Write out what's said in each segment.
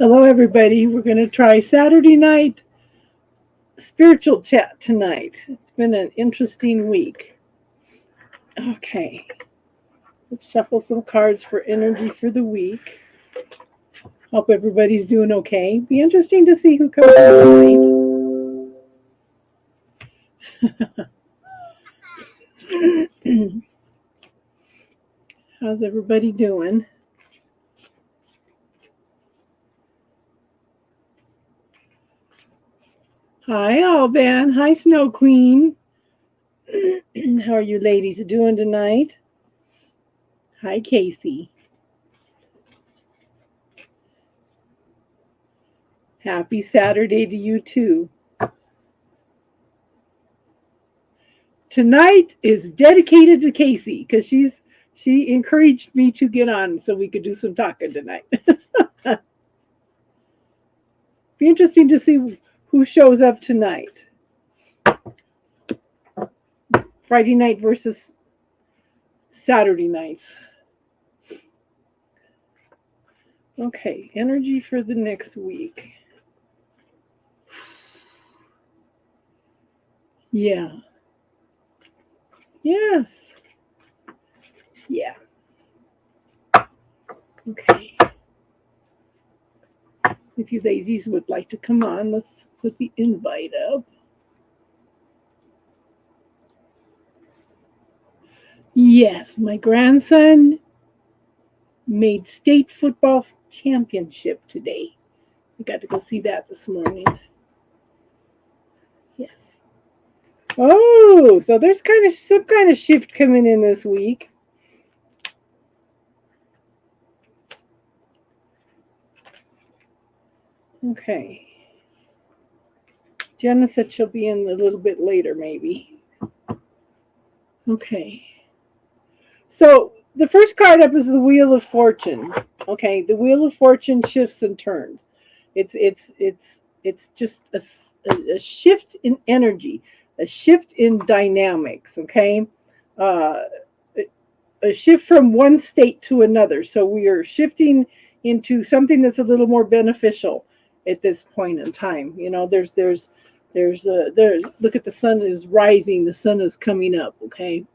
Hello, everybody. We're going to try Saturday night spiritual chat tonight. It's been an interesting week. Okay, let's shuffle some cards for energy for the week. Hope everybody's doing okay. Be interesting to see who comes tonight. How's everybody doing? Hi, Alban. Hi, Snow Queen. How are you ladies doing tonight? Hi, Casey. Happy Saturday to you too. Tonight is dedicated to Casey because she encouraged me to get on so we could do some talking tonight. Be interesting to see who shows up tonight. Friday night versus Saturday nights. Okay, energy for the next week. Yeah. Yes. Yeah. Okay. If you ladies would like to come on, let's put the invite up. Yes, my grandson made state football championship today. I got to go see that this morning. Yes. Oh, so there's some kind of shift coming in this week. Okay. Jenna said she'll be in a little bit later, maybe. Okay. So the first card up is the Wheel of Fortune. Okay, the Wheel of Fortune shifts and turns. It's just a shift in energy, a shift in dynamics. Okay, uh, a shift from one state to another. So we are shifting into something that's a little more beneficial at this point in time. You know, there's look at the sun is rising, the sun is coming up. Okay,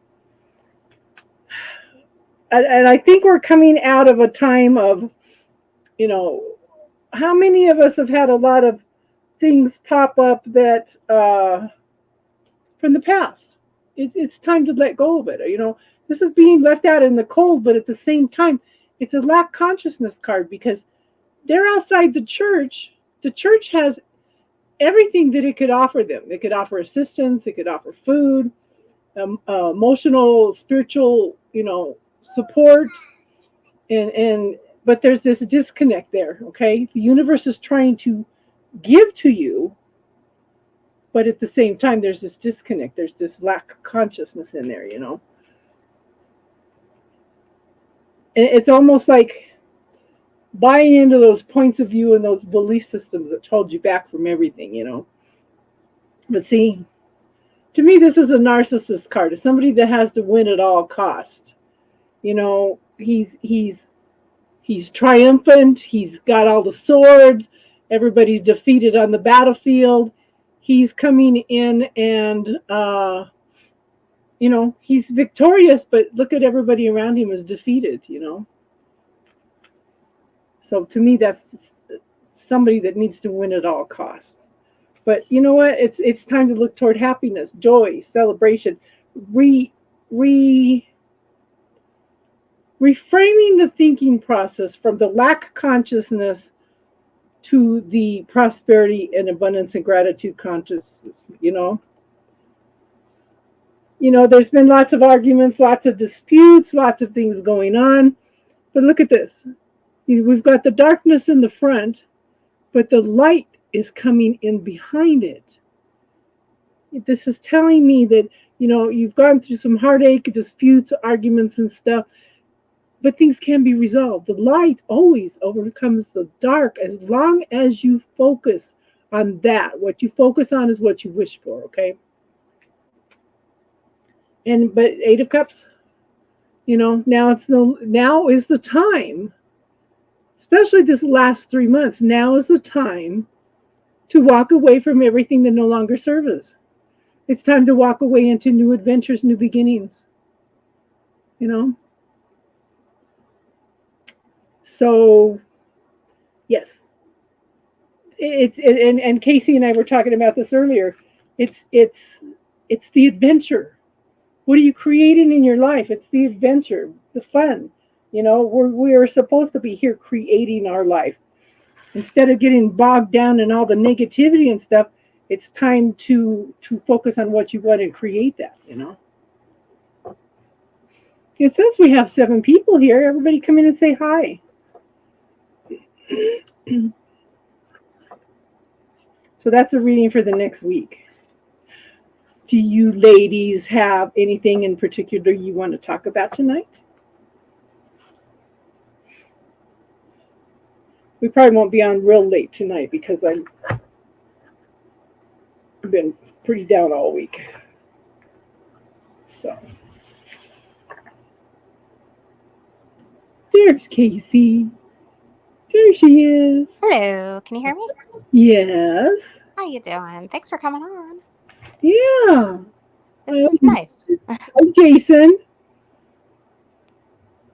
and I think we're coming out of a time of, you know, how many of us have had a lot of things pop up that from the past. It's time to let go of it. You know, this is being left out in the cold, but at the same time, it's a lack consciousness card because they're outside the church. The church has everything that it could offer them. It could offer assistance. It could offer food, emotional, spiritual, you know, support, and but there's this disconnect there. Okay, the universe is trying to give to you, but at the same time there's this disconnect, there's this lack of consciousness in there, you know. It's almost like buying into those points of view and those belief systems that hold you back from everything, you know. But see, to me this is a narcissist card. It's somebody that has to win at all cost. You know, he's triumphant, he's got all the swords, everybody's defeated on the battlefield. He's coming in and you know, he's victorious, but look at everybody around him is defeated, you know. So to me, that's somebody that needs to win at all costs. But you know what? It's time to look toward happiness, joy, celebration, re re reframing the thinking process from the lack consciousness to the prosperity and abundance and gratitude consciousness, you know. You know, there's been lots of arguments, lots of disputes, lots of things going on. But look at this. We've got the darkness in the front, but the light is coming in behind it. This is telling me that, you know, you've gone through some heartache, disputes, arguments, and stuff, but things can be resolved. The light always overcomes the dark as long as you focus on that. What you focus on is what you wish for, okay? But Eight of Cups, you know, now is the time especially this last 3 months. Now is the time to walk away from everything that no longer serves us. It's time to walk away into new adventures, new beginnings, you know? So, yes. And Casey and I were talking about this earlier. It's the adventure. What are you creating in your life? It's the adventure, the fun. We are supposed to be here creating our life. Instead of getting bogged down in all the negativity and stuff, it's time to focus on what you want and create that. It says we have 7 people here. Everybody come in and say hi. So that's a reading for the next week. Do you ladies have anything in particular you want to talk about tonight? We probably won't be on real late tonight because I've been pretty down all week. So there's Casey. There she is. Hello, can you hear me? Yes. How you doing? Thanks for coming on. Yeah. This is nice. Hi, Jason.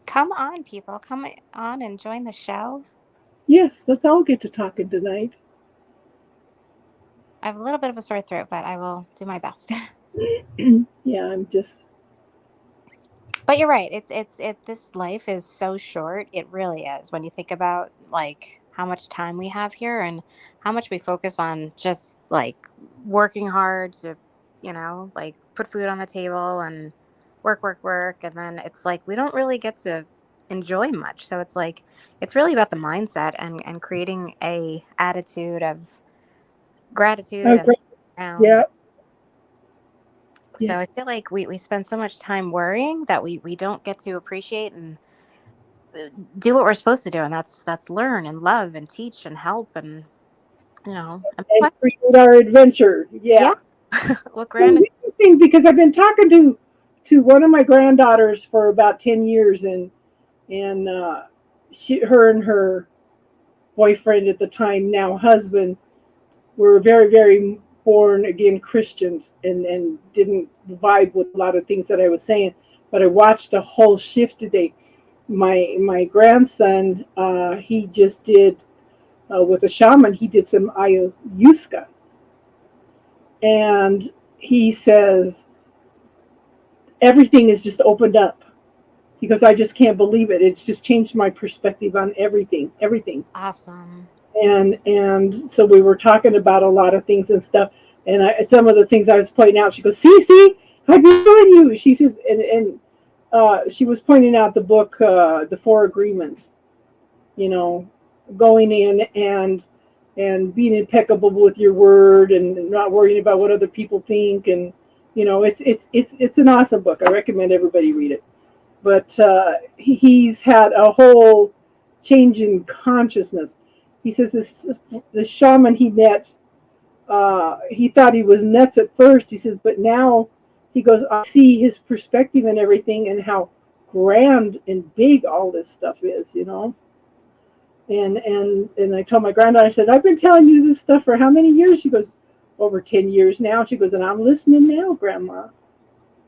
Come on, people. Come on and join the show. Yes, let's all get to talking tonight. I have a little bit of a sore throat, but I will do my best. Yeah, I'm just. But you're right. This life is so short. It really is. When you think about like how much time we have here and how much we focus on just like working hard to, like put food on the table and work, and then it's like we don't really get to enjoy much. So it's like it's really about the mindset and creating a attitude of gratitude Oh, and great. around. Yeah. Yeah. So I feel like we spend so much time worrying that we don't get to appreciate and do what we're supposed to do, and that's learn and love and teach and help and And create our adventure. yeah. Yeah. What So grand it's interesting because I've been talking to one of my granddaughters for about 10 years, and her and her boyfriend at the time, now husband, were very, very born again Christians and didn't vibe with a lot of things that I was saying. But I watched a whole shift today. My grandson, he just did with a shaman. He did some ayahuasca, and he says everything is just opened up. Because I just can't believe it. It's just changed my perspective on everything. awesome. And so we were talking about a lot of things and stuff. And some of the things I was pointing out, she goes, see, I've been telling you. She says, and she was pointing out the book, The Four Agreements. Going in and being impeccable with your word and not worrying about what other people think. And it's an awesome book. I recommend everybody read it. But he's had a whole change in consciousness. He says this shaman he met, he thought he was nuts at first. He says, but now he goes, I see his perspective and everything and how grand and big all this stuff is. And I told my granddaughter, I said, I've been telling you this stuff for how many years? She goes, over 10 years now. She goes, and I'm listening now, Grandma.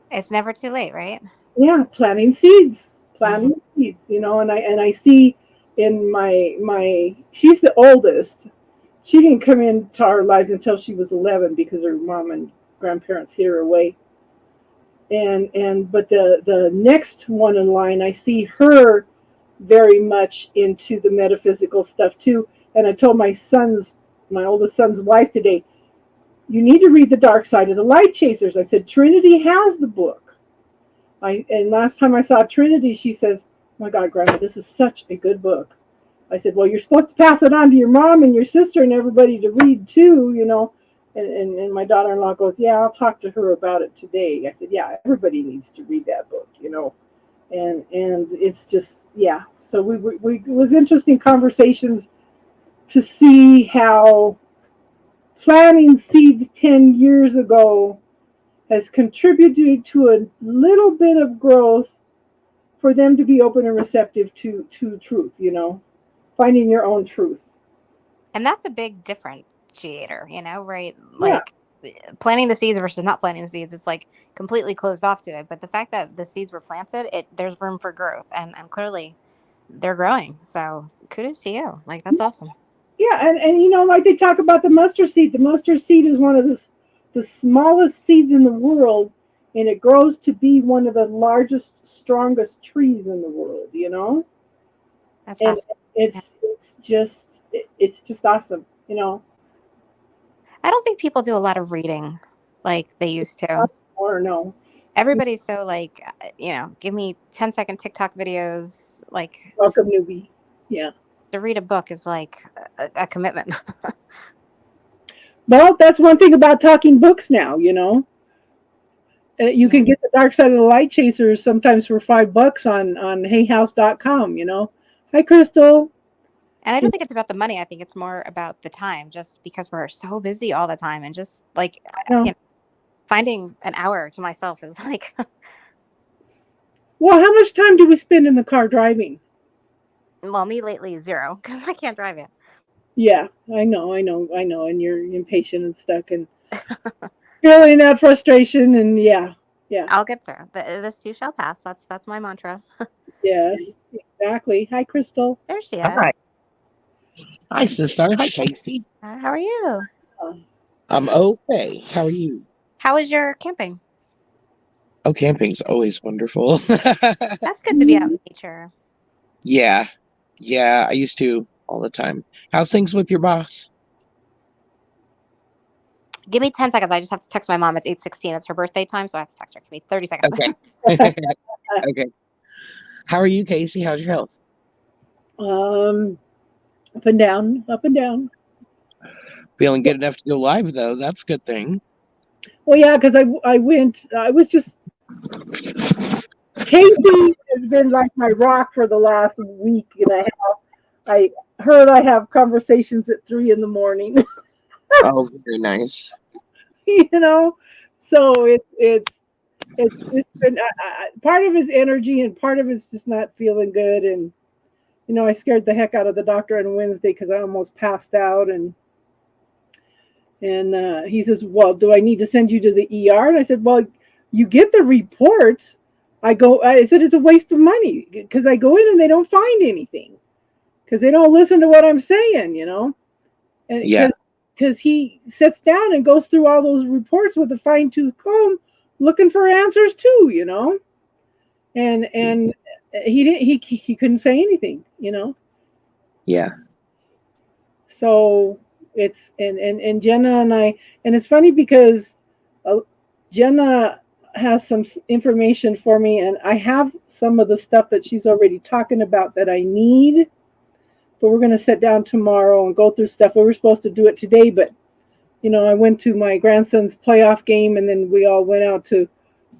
It's never too late, right? Yeah, planting seeds, and I see in my she's the oldest. She didn't come into our lives until she was 11 because her mom and grandparents hid her away. But the next one in line, I see her very much into the metaphysical stuff too. And I told my oldest son's wife today, you need to read The Dark Side of the Light Chasers. I said, Trinity has the book. And last time I saw Trinity, she says, oh my God, Grandma, this is such a good book. I said, well, you're supposed to pass it on to your mom and your sister and everybody to read too. And my daughter-in-law goes, yeah, I'll talk to her about it today. I said, yeah, everybody needs to read that book. And it's just, yeah. So it was interesting conversations to see how planting seeds 10 years ago has contributed to a little bit of growth for them to be open and receptive to truth. finding your own truth. And that's a big differentiator, right? Yeah. Like planting the seeds versus not planting the seeds, it's like completely closed off to it. But the fact that the seeds were planted, there's room for growth, and clearly they're growing. So kudos to you. Like that's awesome. Yeah, and like they talk about the mustard seed. The mustard seed is one of the smallest seeds in the world, and it grows to be one of the largest, strongest trees in the world. That's And fascinating. Yeah. it's just awesome. I don't think people do a lot of reading like they used to. Or no. Everybody's so like, give me 10-second TikTok videos. Like Welcome, newbie. Yeah. to read a book is like a commitment. Well, that's one thing about talking books now. You Yeah. can get the Dark Side of the Light Chasers sometimes for $5 on HeyHouse.com. Hi, Crystal. And I don't think it's about the money. I think it's more about the time, just because we're so busy all the time. And just like, No. finding an hour to myself is like, Well, how much time do we spend in the car driving? well, me lately, 0, because I can't drive it. Yeah, I know. And you're impatient and stuck and feeling that frustration. And yeah. I'll get through. This too shall pass. That's my mantra. Yes, exactly. Hi, Crystal. There she is. Hi. Hi, sister. Hi, Casey. How are you? I'm okay. How are you? How was your camping? Oh, camping's always wonderful. That's good to be out in nature. Yeah. Yeah, I used to all the time. How's things with your boss? Give me 10 seconds. I just have to text my mom. It's 8:16. It's her birthday time, so I have to text her. Give me 30 seconds. Okay. Okay. How are you, Casey? How's your health? Up and down, up and down. Feeling good enough to go live, though. That's a good thing. Well, yeah, because I went. I was just Casey has been like my rock for the last week and a half. I heard I have conversations at 3 in the morning. Oh, very nice. So it's been part of his energy and part of it's just not feeling good. And I scared the heck out of the doctor on Wednesday because I almost passed out. And he says, "Well, do I need to send you to the ER?" And I said, "Well, you get the reports." I said, "It's a waste of money because I go in and they don't find anything because they don't listen to what I'm saying, And Yeah. because he sits down and goes through all those reports with a fine tooth comb, looking for answers too, And he couldn't say anything, Yeah. So it's and Jenna and I, and it's funny because Jenna has some information for me, and I have some of the stuff that she's already talking about that I need. But we're going to sit down tomorrow and go through stuff. We were supposed to do it today, but I went to my grandson's playoff game, and then we all went out to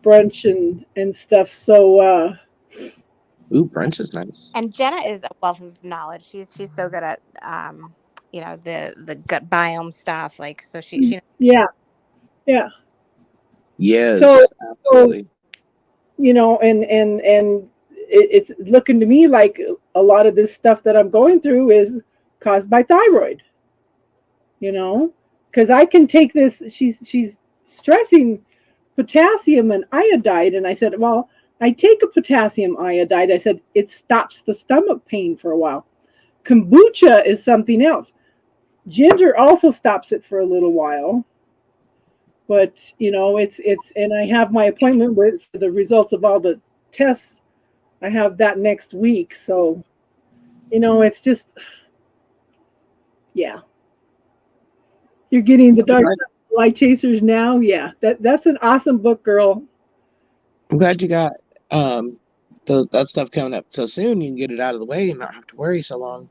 brunch and stuff. So Ooh, brunch is nice. And Jenna is a wealth of knowledge. She's so good at the gut biome stuff. Like so she yeah. Yes, So absolutely. And it's looking to me like a lot of this stuff that I'm going through is caused by thyroid. Because I can take this. She's stressing potassium and iodide, and I said, well, I take a potassium iodide. I said it stops the stomach pain for a while. Kombucha is something else. Ginger also stops it for a little while. But it's and I have my appointment for the results of all the tests. I have that next week, so it's just yeah. You're getting the Dark Light Chasers now, yeah. That's an awesome book, girl. I'm glad you got that stuff coming up so soon. You can get it out of the way and not have to worry so long.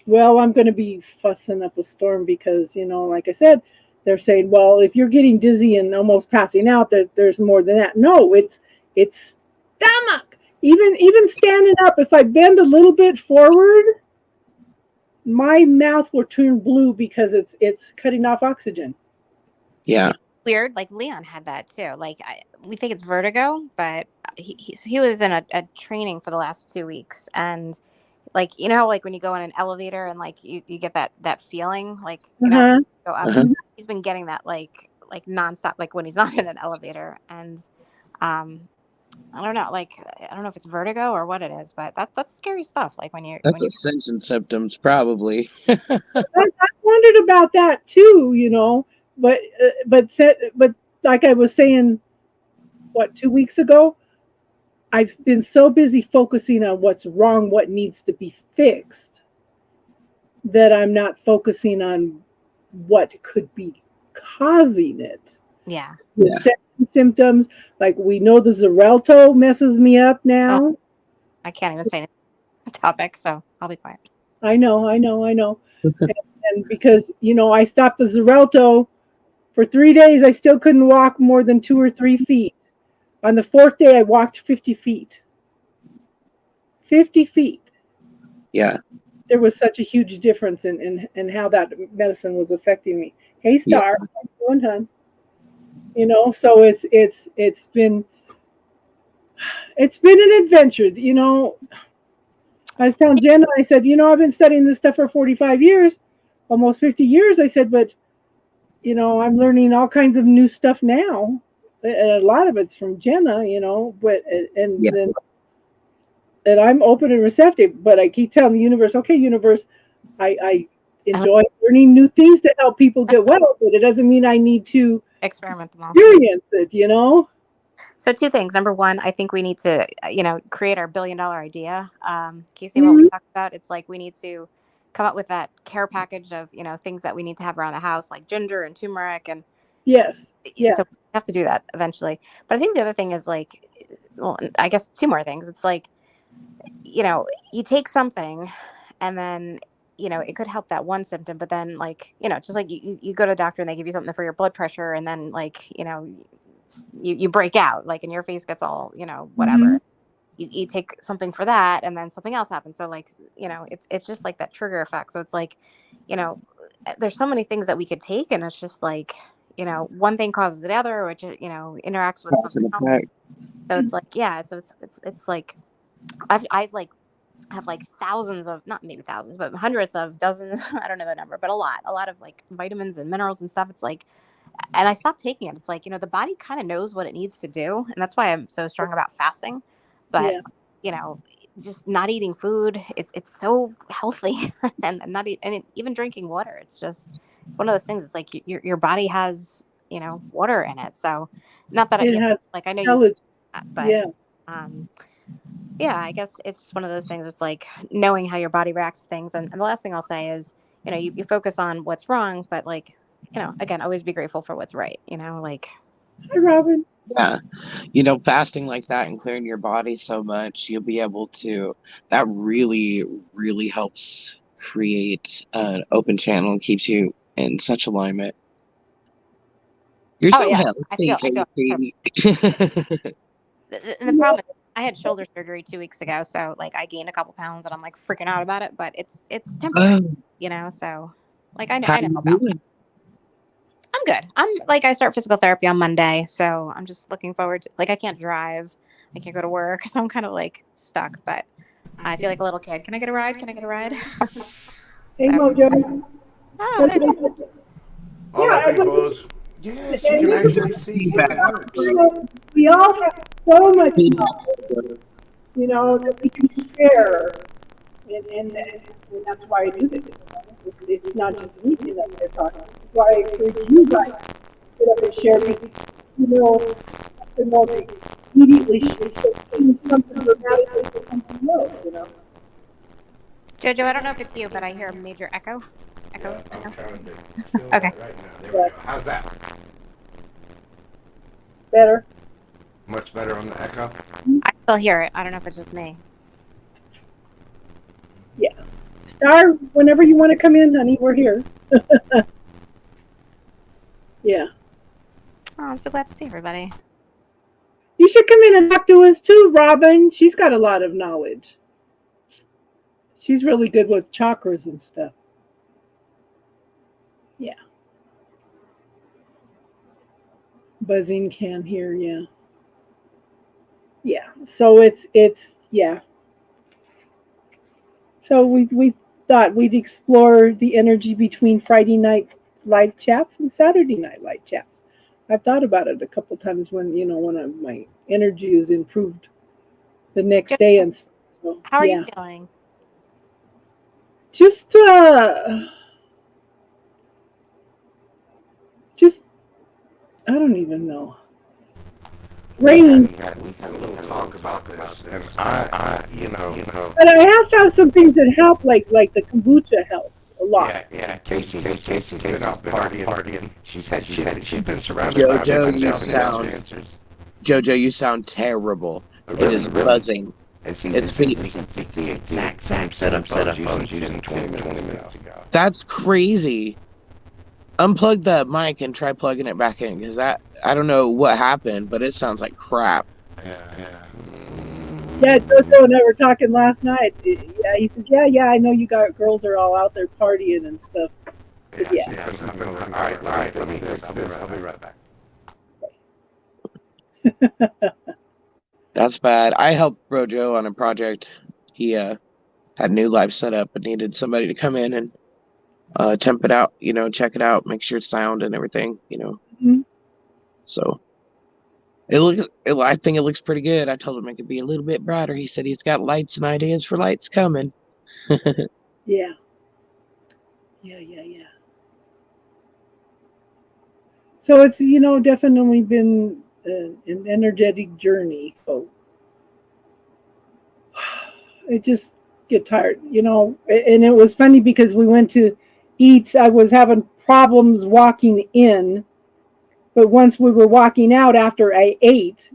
Well, I'm going to be fussing up a storm because like I said, they're saying, well, if you're getting dizzy and almost passing out, there's more than that. No, it's stomach. Even standing up, if I bend a little bit forward, my mouth will turn blue because it's cutting off oxygen. Yeah. Weird. Like Leon had that too. Like we think it's vertigo, but he was in a training for the last 2 weeks, and like, you know how, like when you go in an elevator and like you get that feeling, like, you know, Uh-huh. go up. Uh-huh. He's been getting that like nonstop, like when he's not in an elevator. And I don't know, like I don't know if it's vertigo or what it is, but that's scary stuff. Like That's when you ascension symptoms, probably. I wondered about that too, but like I was saying, what, 2 weeks ago, I've been so busy focusing on what's wrong, what needs to be fixed, that I'm not focusing on what could be causing it. yeah. The Yeah. symptoms, like we know the Xarelto messes me up Oh, now. I can't even say a topic, so I'll be quiet. I know. And because, I stopped the Xarelto for 3 days, I still couldn't walk more than 2 or 3 feet. On the fourth day, I walked 50 feet. 50 feet. Yeah. There was such a huge difference in how that medicine was affecting me. Hey, Yeah. Star, how you doing, hon? So it's been an adventure. I was telling Jenna, I said, I've been studying this stuff for 45 years, almost 50 years. I said, but I'm learning all kinds of new stuff now. And a lot of it's from Jenna, but Yeah. and I'm open and receptive. But I keep telling the universe, okay, universe, I enjoy learning new things to help people get well, but it doesn't mean I need to Experiment them all. experience it, So two things. Number one, I think we need to, create our $1 billion idea. Casey, what we Mhm. talked about, it's like we need to come up with that care package of, things that we need to have around the house, like ginger and turmeric. And Yes, so yes, we have to do that eventually. But I think the other thing is like, well, I guess two more things. It's like, you take something and then, it could help that one symptom, but then like, just like you go to the doctor and they give you something for your blood pressure and then like, you break out, like, and your face gets all, whatever. Mhm. You take something for that and then something else happens. So like, it's just like that trigger effect. So it's like, you know, there's so many things that we could take and it's just like, one thing causes the other, which, interacts with Cause something and else. effect. So it's like, yeah, so it's like, I've like have like thousands of, not maybe thousands, but hundreds of dozens, I don't know the number, but a lot of like vitamins and minerals and stuff. It's like, and I stopped taking it. It's like, the body kind of knows what it needs to do. And that's why I'm so strong about fasting. But, Yeah, you know, just not eating food, it's so healthy and not eat, and even drinking water. It's just one of those things. It's like your body has, water in it. So not that, it has like I know you can, intelligence. but, Yeah, um, yeah, I guess it's just one of those things. It's like knowing how your body reacts to things. And the last thing I'll say is, you focus on what's wrong, but like, again, always be grateful for what's right, like, hi, Robin. Yeah. Fasting like that and clearing your body so much, you'll be able to, that really, really helps create an open channel and keeps you in such alignment. You're oh so yeah, healthy, I feel Casey. and the problem is I had shoulder surgery 2 weeks ago. So like I gained a couple pounds and I'm like freaking out about it, but it's temporary, Oh, so like I know, how I know you I'll bounce back. doing? I'm good. I'm like, I start physical therapy on Monday. So I'm just looking forward to, like, I can't drive. I can't go to work. So I'm kind of like stuck, but I feel like a little kid. Can I get a ride? Can I get a ride? Hey, So, Mojo. oh, there you go. All Yeah, that thing close. Yeah, she can actually see. Yeah, Feedback. it works. we all have so much Feedback. knowledge, that we can share, and that's why I do this. It's not just me getting up there talking. It's why I encourage you guys to get up and share because, the more we immediately see something dramatically for something else. Jojo, I don't know if it's you, but I hear a major echo. Yeah, Echo? I'm Echo? trying to feel Okay. that right now. There we go. How's that? Better. Much better on the echo? I still hear it. I don't know if it's just me. Yeah. Star, whenever you want to come in, honey, we're here. Yeah. Oh, I'm so glad to see everybody. You should come in and talk to us too, Robin. She's got a lot of knowledge. She's really good with chakras and stuff. Yeah. Buzzing can hear, yeah. Yeah. So it's yeah. So we thought we'd explore the energy between Friday night live chats and Saturday night live chats. I've thought about it a couple times when my energy is improved the next day, and so How are you yeah, feeling? just just I don't even know. Rain. We had a little talk about this, and I But I have found some things that help, like the kombucha helps a lot. yeah. Casey's been out partying. She said she'd been surrounded by Jojo, you jumping sound dancers. Jojo, you sound terrible. It is buzzing. It's It's the exact same setup I was using 20 minutes ago. That's crazy. Unplug that mic and try plugging it back in, because I don't know what happened, but it sounds like crap. Yeah. Yeah, Jojo and I were talking last night. Yeah, he says, yeah, I know you girls are all out there partying and stuff. Yeah. All right, let me fix this. I'll be right back. That's bad. I helped Bro Joe on a project. He had a new live setup and needed somebody to come in and temp it out, check it out, make sure it's sound and everything, Mhm. So I think it looks pretty good. I told him it could be a little bit brighter. He said he's got lights and ideas for lights coming. Yeah. So it's definitely been an energetic journey. So I just get tired, and it was funny because we went to eat. I was having problems walking in, but once we were walking out after I ate,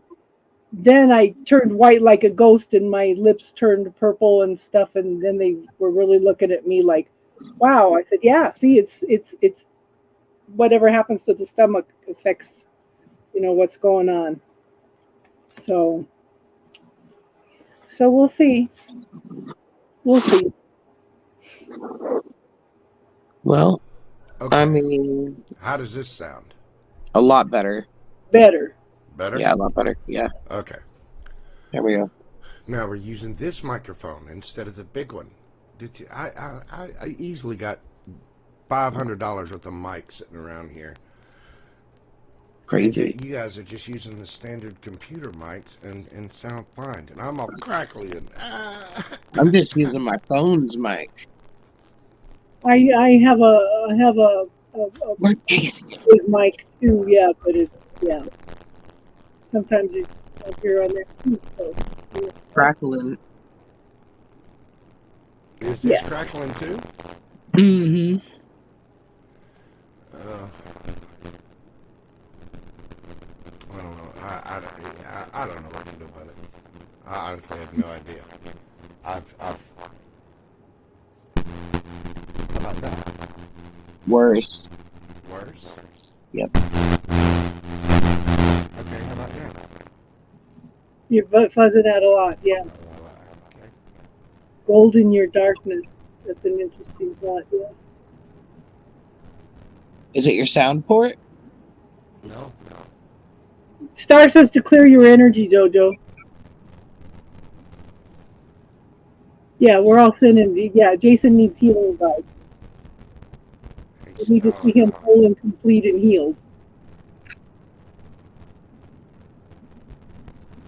then I turned white like a ghost and my lips turned purple and stuff. And then they were really looking at me like, wow. I said, yeah, see, it's whatever happens to the stomach affects, what's going on. So we'll see. Well, Okay. I mean, How does this sound? a lot better. Better. Better? Yeah, a lot better. Yeah, Okay. there we go. Now we're using this microphone instead of the big one. I easily got $500 worth of mics sitting around here. Crazy. And you guys are just using the standard computer mics and sound fine. And I'm all crackly and I'm just using my phone's mic. I have a Where Casey? big mic too, yeah, but it's sometimes you don't hear on there too. So yeah. Crackling. Is this Yeah. crackling too? Mm-hmm. I don't know. I don't know what to do about it. I honestly have no idea. I've how about that? Worse. Worse? Yep. Okay, how about now? You're fuzzing out a lot, yeah. Okay. Gold in your darkness. That's an interesting thought, yeah. Is it your sound port? No. Star says to clear your energy, Jojo. Yeah, we're all sending. Yeah, Jason needs healing vibes. We need to see him whole and complete and healed.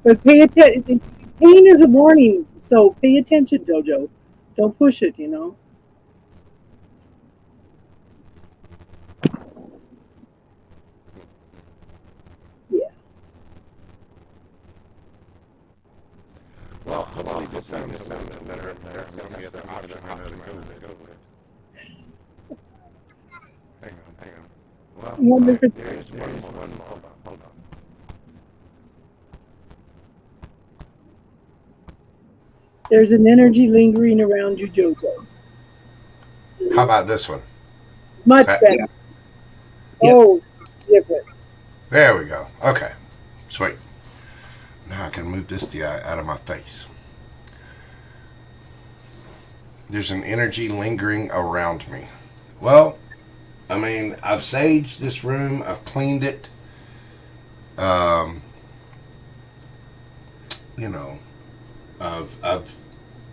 But pay attention. Pain is a warning, so pay attention, Jojo. Don't push it, Yeah. Well, hopefully this sounds better. That's the only other option I know to go with. Hang on. Well, I wonder if it's there is one. Hold on. There's an energy lingering around you, Jojo. How about this one? Much That- better. Yep. Oh, different. There we go. Okay. Sweet. Now I can move this out of my face. There's an energy lingering around me. Well, I mean, I've saged this room. I've cleaned it. I've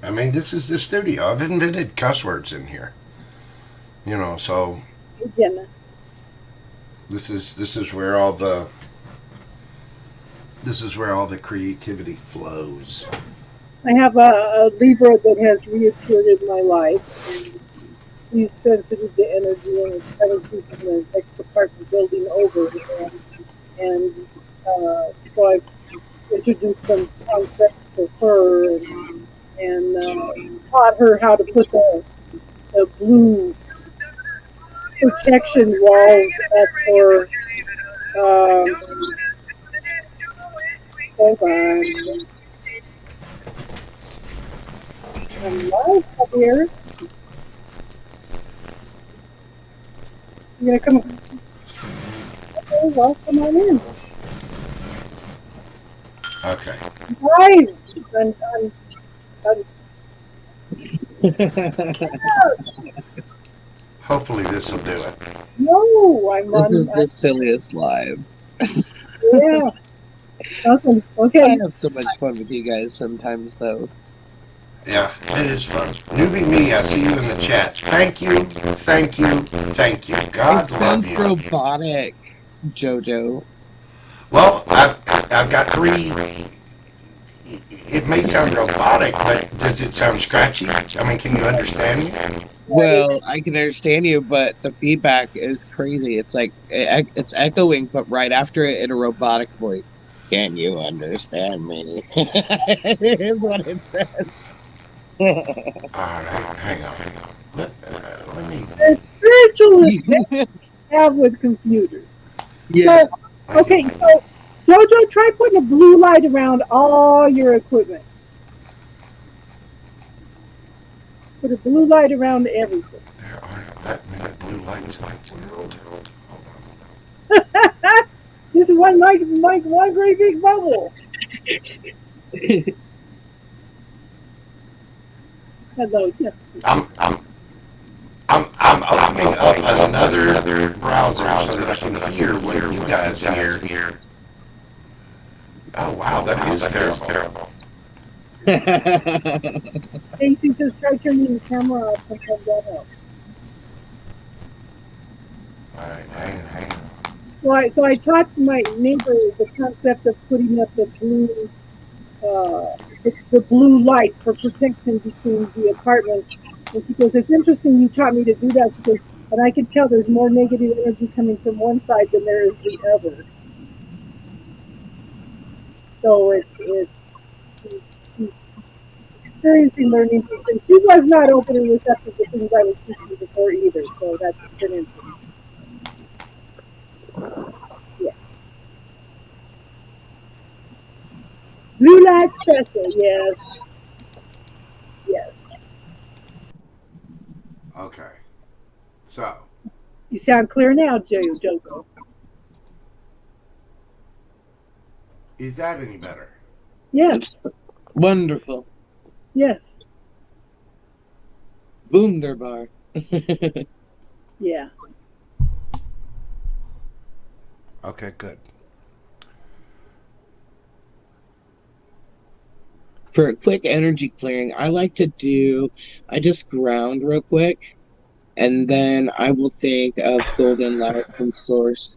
I mean, this is the studio. I've invented cuss words in here. You know, so Again, this is where all the creativity flows. I have a Libra that has reappeared in my life. And he's sensitive to energy and it's kind of keeping the next apartment building over. And so I've introduced some concepts to her and taught her how to put the blue protection walls up for. Hold on. I'm live up here. You gonna come? Okay, well, come on in. Okay. Live. I'm Hopefully this will do it. no, I'm This on. is the silliest live. Yeah. Okay. I Okay. have so much fun with you guys sometimes, though. Yeah, it is fun. Newbie me, I see you in the chat. Thank you, thank you, thank you. It God love sounds you. robotic, Jojo. Well, I've got three. It may sound robotic, but does it sound scratchy? I mean, can you understand me? Well, I can understand you, but the feedback is crazy. It's like it's echoing, but right after it in a robotic voice. Can you understand me? Is what it says. All right, hang on. Let me. The spiritual have with computers. Yeah. So, okay, so Jojo, try putting a blue light around all your equipment. Put a blue light around everything. There aren't that many blue lights in the world. This is one great big bubble. Hello, yeah. I'm opening up another browser so that I can hear what you guys hear. Oh wow, that is terrible. Casey just tried turning the camera off and come that up. All right, hang on. So I taught my neighbor the concept of putting up the blue light for protection between the apartments. And she goes, "It's interesting you taught me to do that." She goes, "And I can tell there's more negative energy coming from one side than there is the other." So she's experiencing learning things. And she was not open and receptive to things I was teaching before either. So that's been interesting. Yeah. Blue light special, yes. Yes. Okay, so You sound clear now, Jojo. is that any better? Yes, It's wonderful. yes, Wunderbar. yeah. Okay, good. For a quick energy clearing, I just ground real quick, and then I will think of golden light from source,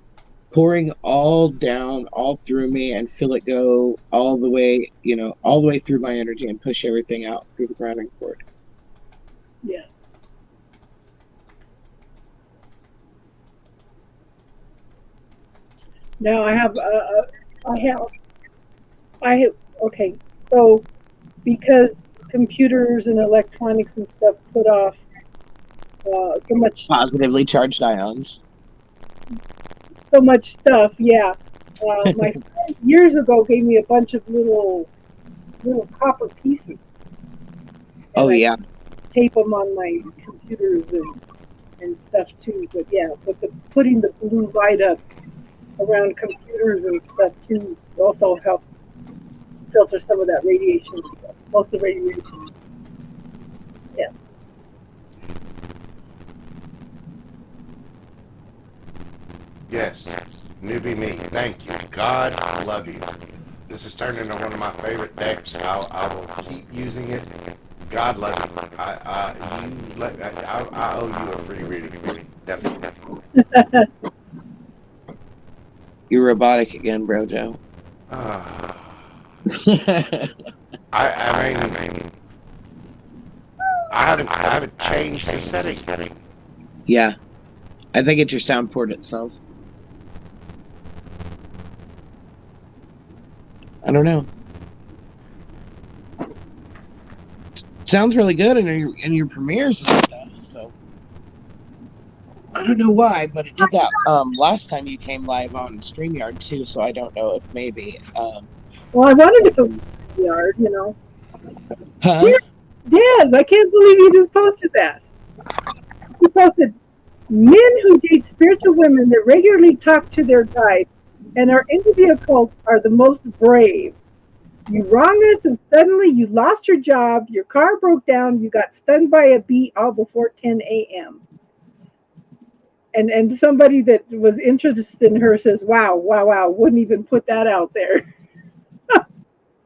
pouring all down, all through me, and feel it go all the way, all the way through my energy and push everything out through the grounding cord. Yeah. Now okay, so because computers and electronics and stuff put off so much Positively charged ions. stuff, yeah. My friend years ago gave me a bunch of little copper pieces. Oh, And I yeah. tape them on my computers and stuff too. But yeah, putting the blue light up around computers and stuff too also helps filter some of that radiation stuff. Most of the radiation. Yeah. Yes, newbie me. Thank you. God love you. This has turned into one of my favorite decks. I will keep using it. God love you. I owe you a free reading. Definitely. You're robotic again, bro, Joe. I mean, I haven't changed the setting. Yeah, I think it's your sound port itself. I don't know. Sounds really good in your premieres and stuff. So I don't know why, but it did that last time you came live on StreamYard too. So I don't know if maybe Well, I wanted to go to the yard, you know. huh? Here, Daz, I can't believe you just posted that. You posted men who date spiritual women that regularly talk to their guides and are into the occult are the most brave. You wronged us and suddenly you lost your job, your car broke down, you got stunned by a bee all before 10 a.m. And somebody that was interested in her says, wow, wouldn't even put that out there.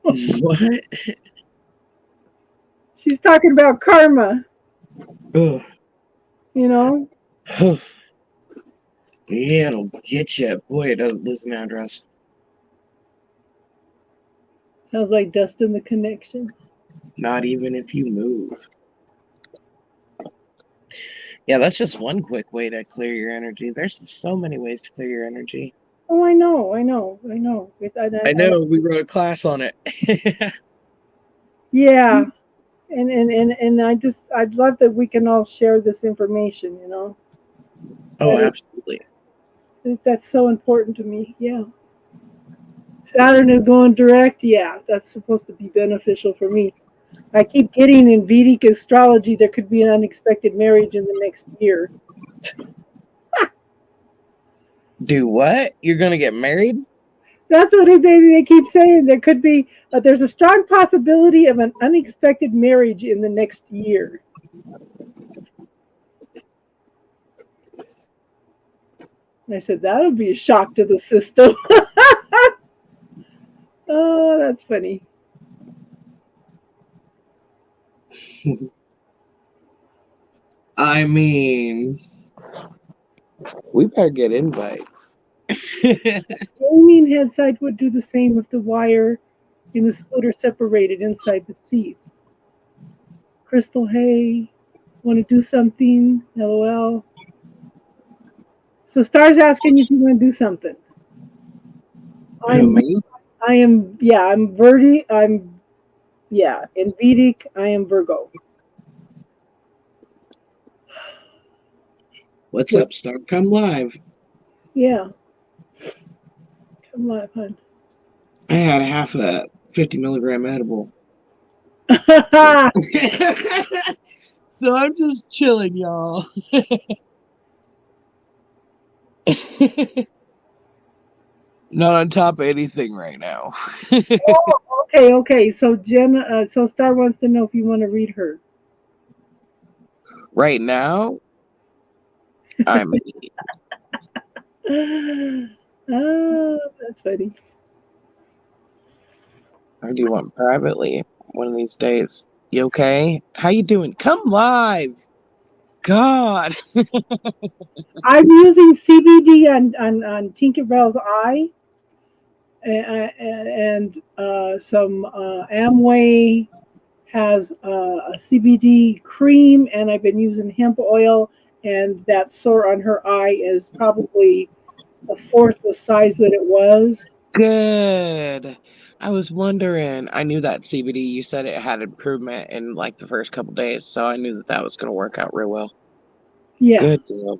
What? She's talking about karma, Ugh. you know. Yeah, it'll get you. Boy, it doesn't lose an address. Sounds like dust in the connection. Not even if you move. Yeah, that's just one quick way to clear your energy. There's so many ways to clear your energy. Oh, I know. I know, we wrote a class on it. Yeah, and I'd love that we can all share this information. You know, Oh, absolutely. that's so important to me. Yeah, Saturn is going direct. Yeah, that's supposed to be beneficial for me. I keep getting in Vedic astrology there could be an unexpected marriage in the next year. Do what? You're gonna get married? That's what they keep saying. There could be, there's a strong possibility of an unexpected marriage in the next year. And I said, that'll be a shock to the system. Oh, that's funny. I mean, we better get invites. Gaming headset would do the same if the wire in the splitter separated inside the sheath. Crystal, hey, want to do something? LOL. So Star's asking if you want to do something. I'm Verdi. In Vedic, I am Virgo. What's up, Star? Come live. Yeah. Come live, hon. I had half of that 50 milligram edible. So I'm just chilling, y'all. Not on top of anything right now. Oh, okay. So Jen, so Star wants to know if you want to read her. Right now, I'm. Oh, that's funny. Or do you want privately one of these days? You okay? How you doing? Come live. God. I'm using CBD on Tinkerbell's eye, and some Amway has a CBD cream, and I've been using hemp oil, and that sore on her eye is probably a fourth the size that it was. Good. I was wondering. I knew that CBD, you said it had improvement in like the first couple days, so I knew that was going to work out real well. Yeah. Good deal.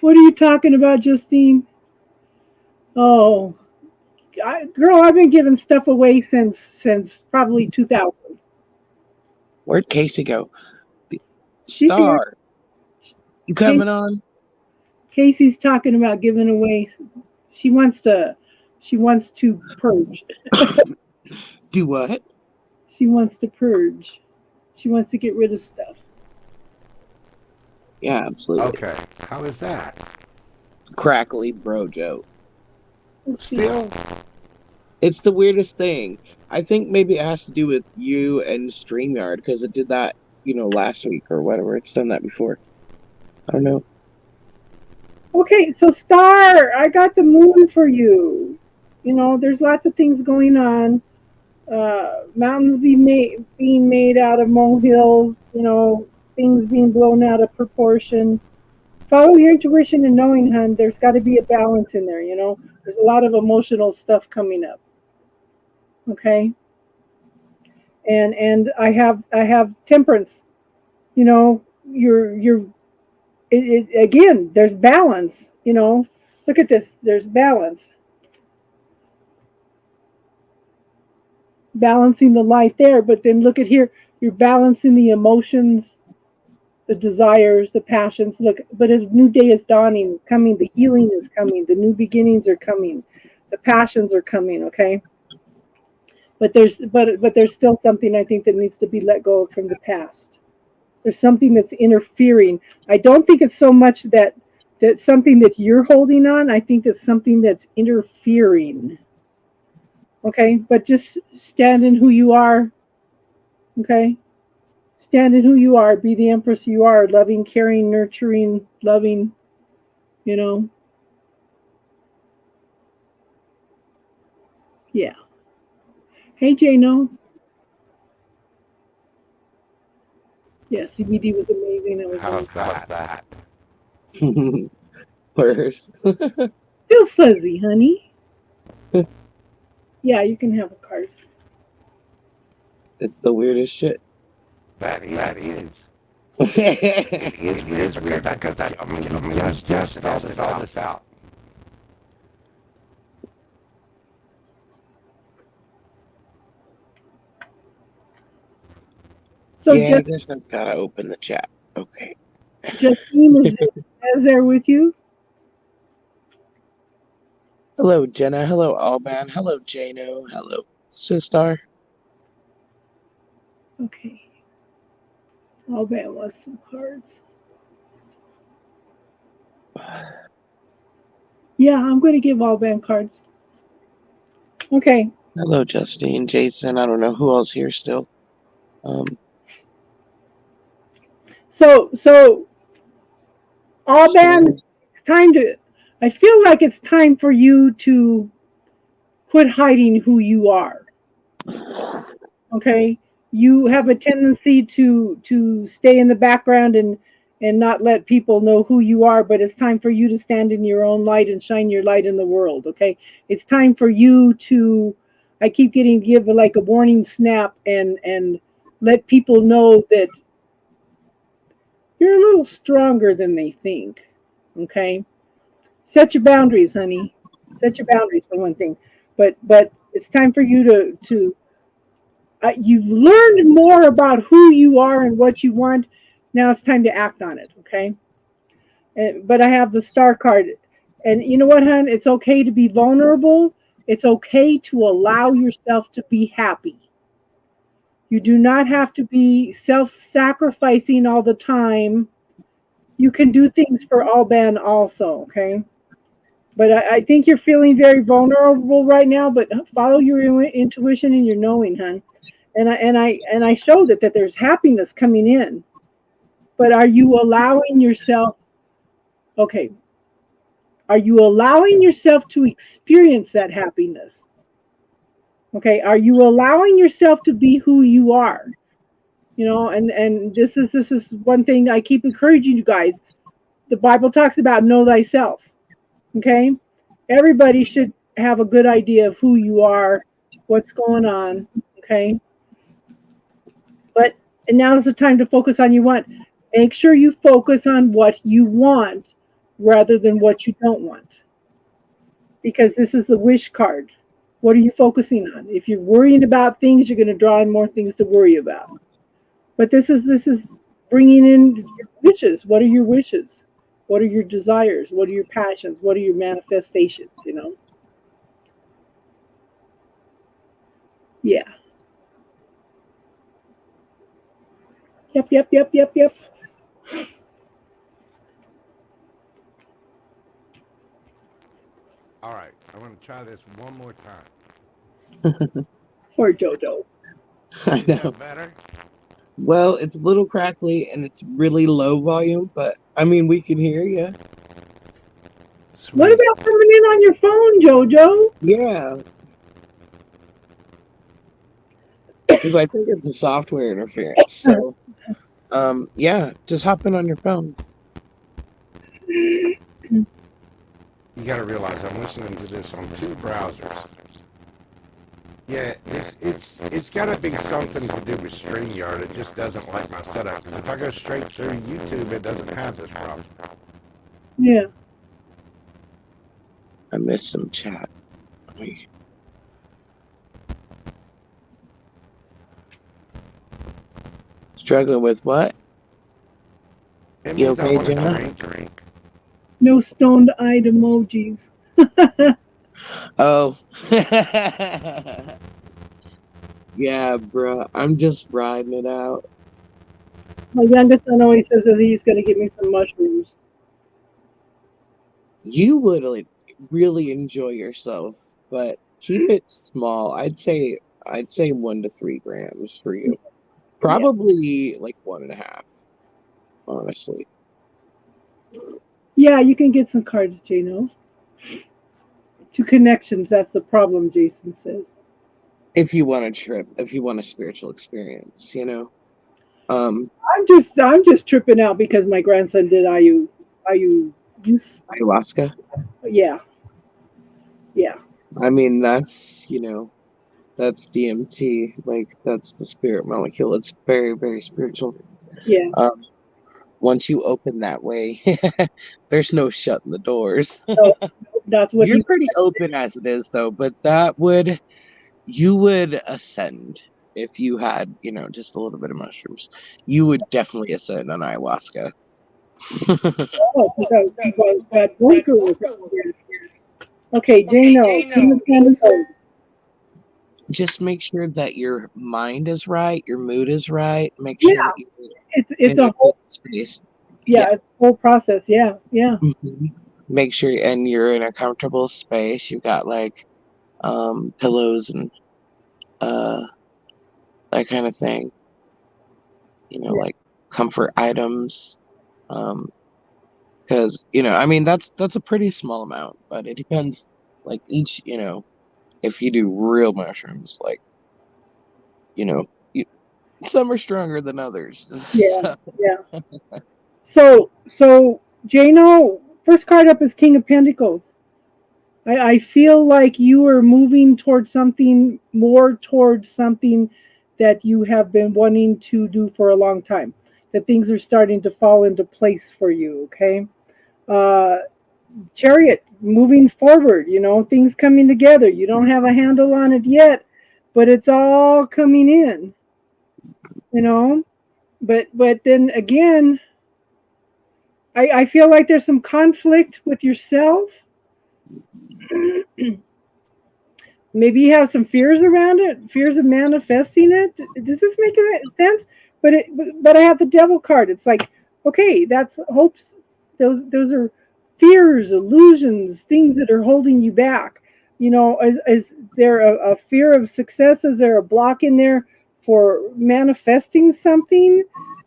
What are you talking about, Justine? Oh, girl, I've been giving stuff away since probably 2000. Where'd Casey go? She's Star, here. you coming on? Casey's talking about giving away. She wants to purge. Do what? She wants to purge. She wants to get rid of stuff. Yeah, absolutely. Okay, how is that? Crackly bro joke. Still? It's the weirdest thing. I think maybe it has to do with you and StreamYard because it did that, last week or whatever. It's done that before. I don't know. Okay, so Star, I got the moon for you. There's lots of things going on. Mountains being made out of molehills. Things being blown out of proportion. Follow your intuition and knowing, hun. There's got to be a balance in there. There's a lot of emotional stuff coming up. Okay, and I have temperance. You're again. There's balance. Look at this. There's balance. Balancing the light there, but then look at here. You're balancing the emotions, the desires, the passions. Look, but a new day is dawning, coming. The healing is coming. The new beginnings are coming. The passions are coming. Okay. But there's still something I think that needs to be let go from the past. There's something that's interfering. I don't think it's so much that something that you're holding on. I think that's something that's interfering. Okay, but just stand in who you are. Okay, stand in who you are. Be the empress you are. Loving, caring, nurturing, loving. Yeah. Hey, Jano. Yeah, CBD was amazing. It was How's that? Worse. still fuzzy, honey. Yeah, you can have a card. It's the weirdest shit. That is. It is weird because just tested all this out. So Yeah, I guess I've got to open the chat. Okay. Justine is there with you? Hello, Jenna. Hello, Alban. Hello, Jano. Hello, Sistar. Okay. Alban wants some cards. Yeah, I'm going to give Alban cards. Okay. Hello, Justine, Jason. I don't know who else here still. So Alban, it's time to. I feel like it's time for you to quit hiding who you are. Okay, you have a tendency to stay in the background and not let people know who you are, but it's time for you to stand in your own light and shine your light in the world. Okay, it's time for you to. I keep give like a warning snap and let people know that you're a little stronger than they think. Okay, set your boundaries, honey. Set your boundaries for one thing, but it's time for you to you've learned more about who you are and what you want. Now it's time to act on it. Okay. But I have the star card, and you know what, hon? It's okay to be vulnerable. It's okay to allow yourself to be happy. You do not have to be self-sacrificing all the time. You can do things for Alban also. Okay. But I think you're feeling very vulnerable right now. But follow your intuition and your knowing, hon. And I show that there's happiness coming in. But are you allowing yourself? Okay. Are you allowing yourself to experience that happiness? Okay. Are you allowing yourself to be who you are? And this is one thing I keep encouraging you guys. The Bible talks about know thyself. Okay. Everybody should have a good idea of who you are, what's going on. Okay. And now is the time to focus on you want. Make sure you focus on what you want rather than what you don't want. Because this is the wish card. What are you focusing on? If you're worrying about things, you're going to draw in more things to worry about. But this is bringing in your wishes. What are your wishes? What are your desires? What are your passions? What are your manifestations? Yeah. Yep. All right, I'm going to try this one more time. Poor Jojo. I Is know. that better? Well, it's a little crackly and it's really low volume, but I mean, we can hear you. What Sweet. about coming in on your phone, Jojo? Yeah, because I think it's a software interference. So, yeah, just hop in on your phone. You got to realize I'm listening to this on two browsers. Yeah, it's got to be something to do with StreamYard. It just doesn't like my setup. 'Cause if I go straight through YouTube, it doesn't have this problem. Yeah. I missed some chat. Wait. Struggling with what? It You means I okay, want to Jenna? drink. No stoned-eyed emojis. Oh. Yeah, bro. I'm just riding it out. My youngest son always says that he's going to give me some mushrooms. You would like, really enjoy yourself, but keep it small. I'd say 1 to 3 grams for you. Probably like 1.5, honestly. Yeah, you can get some cards, Jano. 2 connections, that's the problem, Jason says. If you want a trip, if you want a spiritual experience, you know. I'm just tripping out because my grandson did IU use. Ayahuasca. Yeah. Yeah. I mean, that's, that's DMT. Like, that's the spirit molecule. It's very, very spiritual. Yeah. Once you open that way, there's no shutting the doors. So that's what You're he pretty open as it is, though, but you would ascend if you had, just a little bit of mushrooms. You would definitely ascend on ayahuasca. oh, so that bunker was here. Okay, Jano, King of Pentacles. Just make sure that your mind is right, your mood is right. Make Yeah, sure that you're it's in a a whole good space. yeah, it's a whole process. Yeah, yeah. Mhm. Make sure and you're in a comfortable space. You've got like pillows and that kind of thing. Yeah. Like comfort items. Because I mean that's a pretty small amount, but it depends. Like each, if you do real mushrooms, like you, some are stronger than others. Yeah, So, yeah. So Jano, first card up is King of Pentacles. I feel like you are moving towards something that you have been wanting to do for a long time. That things are starting to fall into place for you. Okay, Chariot, moving forward. Things coming together. You don't have a handle on it yet, but it's all coming in. But then again, I feel like there's some conflict with yourself. Maybe you have some fears around it, fears of manifesting it. Does this make sense? But I have the devil card. It's like, okay, that's hopes. Those are fears, illusions, things that are holding you back. Is there a fear of success? Is there a block in there for manifesting something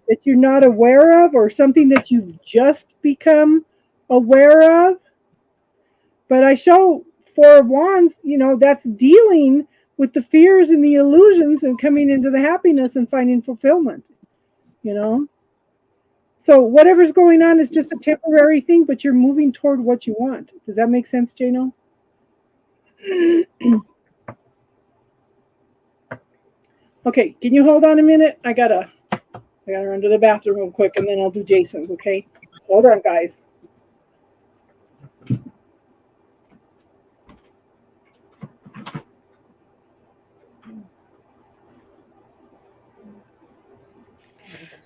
that you're not aware of, or something that you've just become aware of? But I show 4 of Wands, that's dealing with the fears and the illusions and coming into the happiness and finding fulfillment, So whatever's going on is just a temporary thing, but you're moving toward what you want. Does that make sense, Jano? Okay, can you hold on a minute? I gotta run to the bathroom real quick and then I'll do Jason's, okay? Hold on, guys.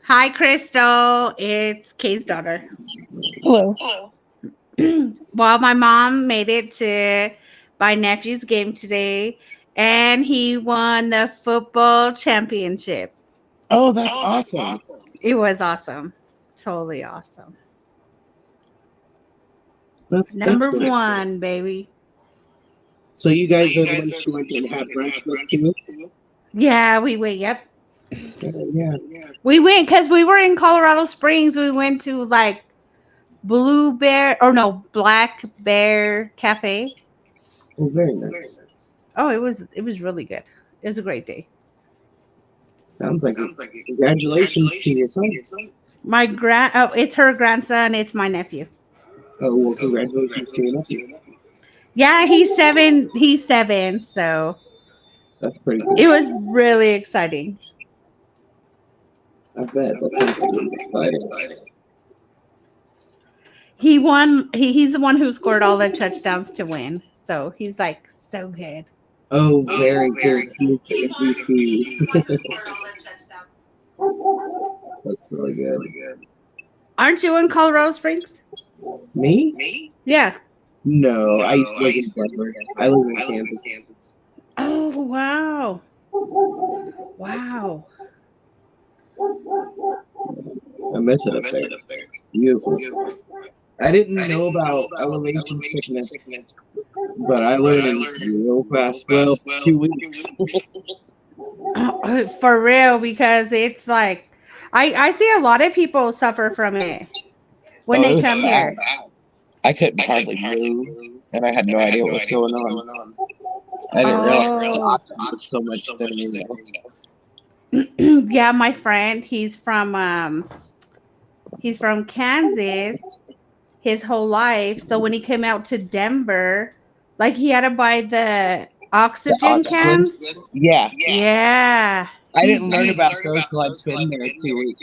Hi, Crystal. It's Kay's daughter. hello. Well, my mom made it to my nephew's game today, and he won the football championship. Oh, that's awesome. It was awesome. Totally awesome. That's Number nice. one, baby. So you guys are the ones she went and had brunch with too? Yeah, we went. Yep. Yeah. We went because we were in Colorado Springs. We went to like Black Bear Cafe. Oh, very nice. Oh, it was really good. It was a great day. Sounds like it. Congratulations to your son. It's her grandson. It's my nephew. Oh, well, congratulations to your nephew. Yeah, he's 7. He's 7. So That's pretty it cool. was really exciting. I bet. That sounds like something exciting. He won. He's the one who scored all the touchdowns to win. So he's like so good. Oh, very good. He's the MVP. That's really good. Aren't you in Colorado Springs? Me? Yeah. No, I used to live in Denver. I live in Kansas. Oh wow. Wow. I miss it up there. It's beautiful. I didn't know about elevation sickness, but I learned it real fast. Well, 2 weeks. For real, because it's like I see a lot of people suffer from it when Oh, it they was come bad. here. I couldn't hardly move, and I had no idea what was going on. I didn't realize the oxygen was so much thinner. Yeah, my friend, he's from Kansas his whole life. So when he came out to Denver, like he had to buy the oxygen cans. Yeah. Yeah. I didn't learn about those till I'd been there 2 weeks.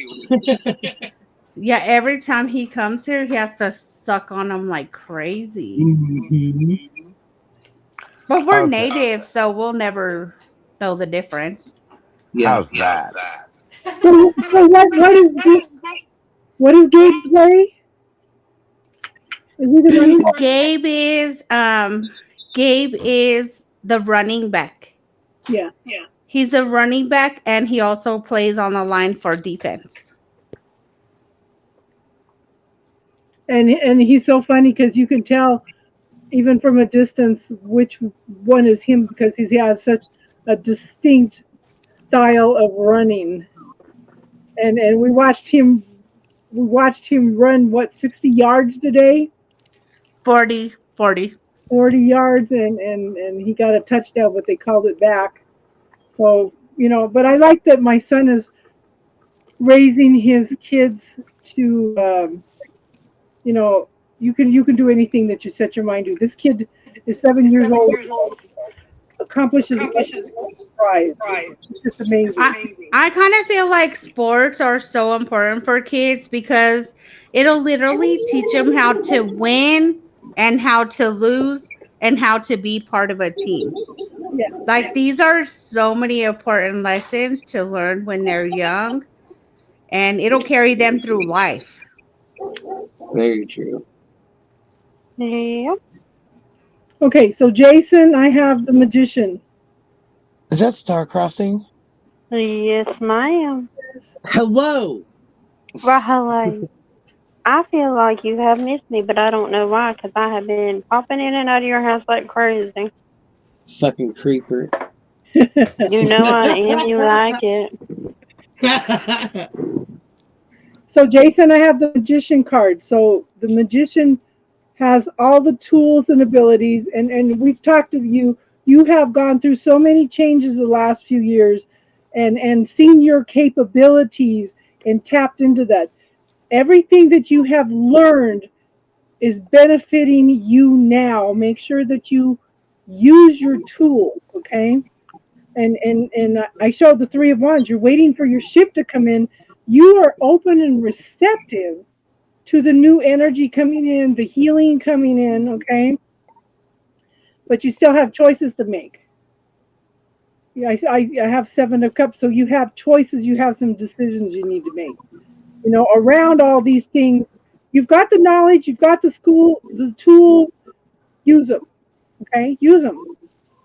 Yeah, every time he comes here, he has to suck on them like crazy. Mm-hmm. But we're native, so we'll never know the difference. Yeah. How's that? So what is Gabe play? Is he the running back? Gabe is the running back. Yeah. He's a running back, and he also plays on the line for defense. And he's so funny because you can tell even from a distance which one is him because he has such a distinct style of running. And we watched him run 60 yards today? 40. 40 yards and he got a touchdown, but they called it back. So, but I like that my son is raising his kids to you can do anything that you set your mind to. This kid is 7 years old, accomplishes prize. It's just amazing. I kind of feel like sports are so important for kids because it'll literally teach them how to win and how to lose and how to be part of a team. Yeah. Like these are so many important lessons to learn when they're young, and it'll carry them through life. Very true. Yeah. Okay, so Jason, I have the magician. Is that Star Crossing? Yes, ma'am. Hello. Well, hello. I feel like you have missed me, but I don't know why, because I have been popping in and out of your house like crazy. Fucking creeper. You know I am. You like it. So Jason, I have the magician card. So the magician has all the tools and abilities, and we've talked to you. You have gone through so many changes the last few years and seen your capabilities and tapped into that. Everything that you have learned is benefiting you now. Make sure that you use your tools, okay? And I showed the 3 of Wands. You're waiting for your ship to come in. You are open and receptive to the new energy coming in, the healing coming in, okay? But you still have choices to make. Yeah, I have 7 of Cups, so you have choices. You have some decisions you need to make. Around all these things, you've got the knowledge, you've got the tools, use them, okay? Use them.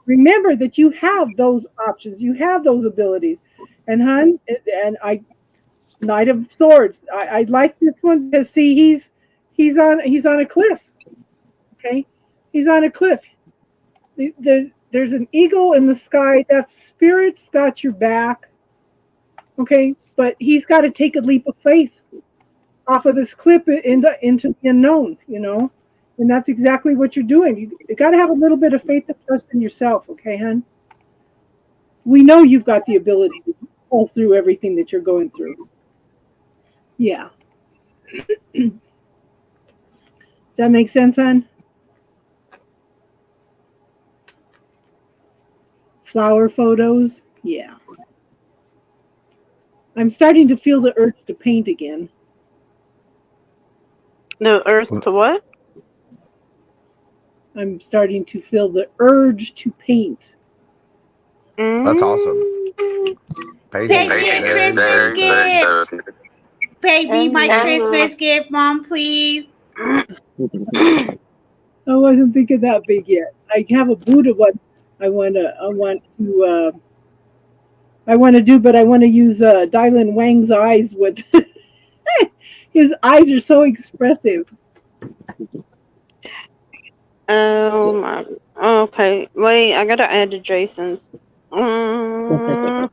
Remember that you have those options, you have those abilities. And Knight of Swords. I like this one because see, he's on a cliff. Okay, he's on a cliff. There's an eagle in the sky. That spirit's got your back. Okay, but he's got to take a leap of faith off of this cliff into the unknown, and that's exactly what you're doing. You got to have a little bit of faith and trust in yourself, okay, hon? We know you've got the ability to pull through everything that you're going through. Yeah. Does that make sense, hon? Flower photos? Yeah. I'm starting to feel the urge to paint again. The earth to what? I'm starting to feel the urge to paint. That's awesome. Take me a Christmas gift. Pay me my Christmas gift, Mom, please. I wasn't thinking that big yet. I have a Buddha one I want to do, but I want to use Dylan Wang's eyes with his eyes are so expressive. Oh my. Okay. Wait, I gotta add to Jason's. Yeah,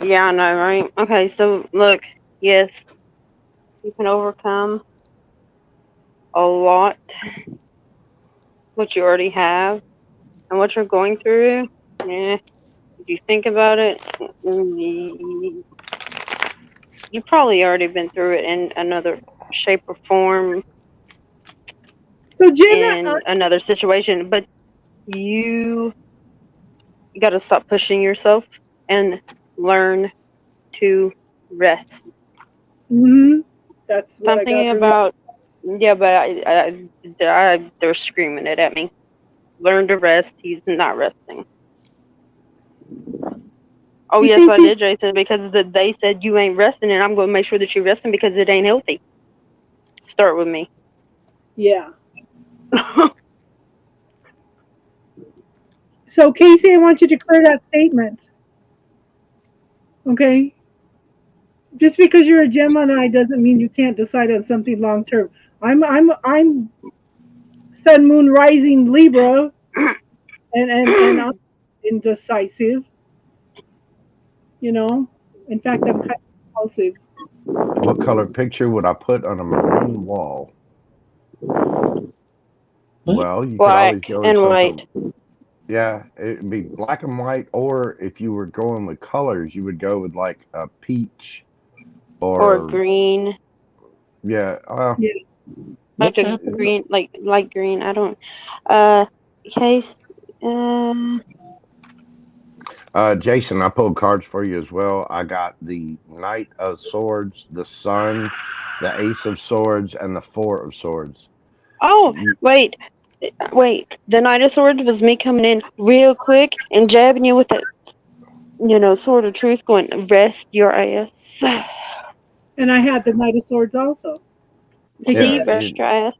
I know, right? Okay, so look, yes, you can overcome a lot what you already have and what you're going through. Yeah, if you think about it, you've probably already been through it in another shape or form So Jenna, in another situation, but you got to stop pushing yourself and learn to rest. that's what Something about, yeah, but they're screaming it at me. Learn to rest. He's not resting. Oh, You yes, think I did, Jason, because they said you ain't resting, and I'm going to make sure that you're resting because it ain't healthy. Start with me. Yeah. So Casey, I want you to clear that statement. Okay? Just because you're a Gemini doesn't mean you can't decide on something long term. I'm Sun, Moon, Rising Libra, and I'm indecisive. In fact, I'm kind of impulsive. What color picture would I put on a maroon wall? Well, you could always Black go and with white. something. Yeah, it'd be black and white, or if you were going with colors, you would go with like a peach Or green. Yeah, Yeah. Like a green, like light green. I don't. Case. Jason, I pulled cards for you as well. I got the Knight of Swords, the Sun, the Ace of Swords, and the Four of Swords. Oh, wait. The Knight of Swords was me coming in real quick and jabbing you with that, sword of truth, going, rest your ass. And I had the Knight of Swords also. See, rest your ass.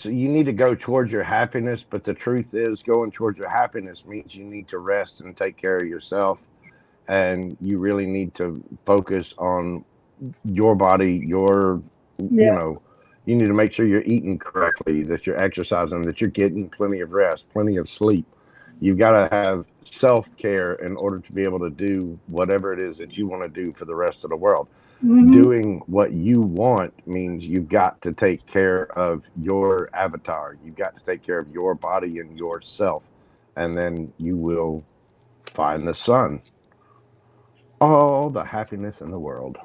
You need to go towards your happiness, but the truth is, going towards your happiness means you need to rest and take care of yourself, and you really need to focus on your body, you need to make sure you're eating correctly, that you're exercising, that you're getting plenty of rest, plenty of sleep. You've got to have self-care in order to be able to do whatever it is that you want to do for the rest of the world. Doing what you want means you've got to take care of your avatar. You've got to take care of your body and yourself, and then you will find the sun. All the happiness in the world.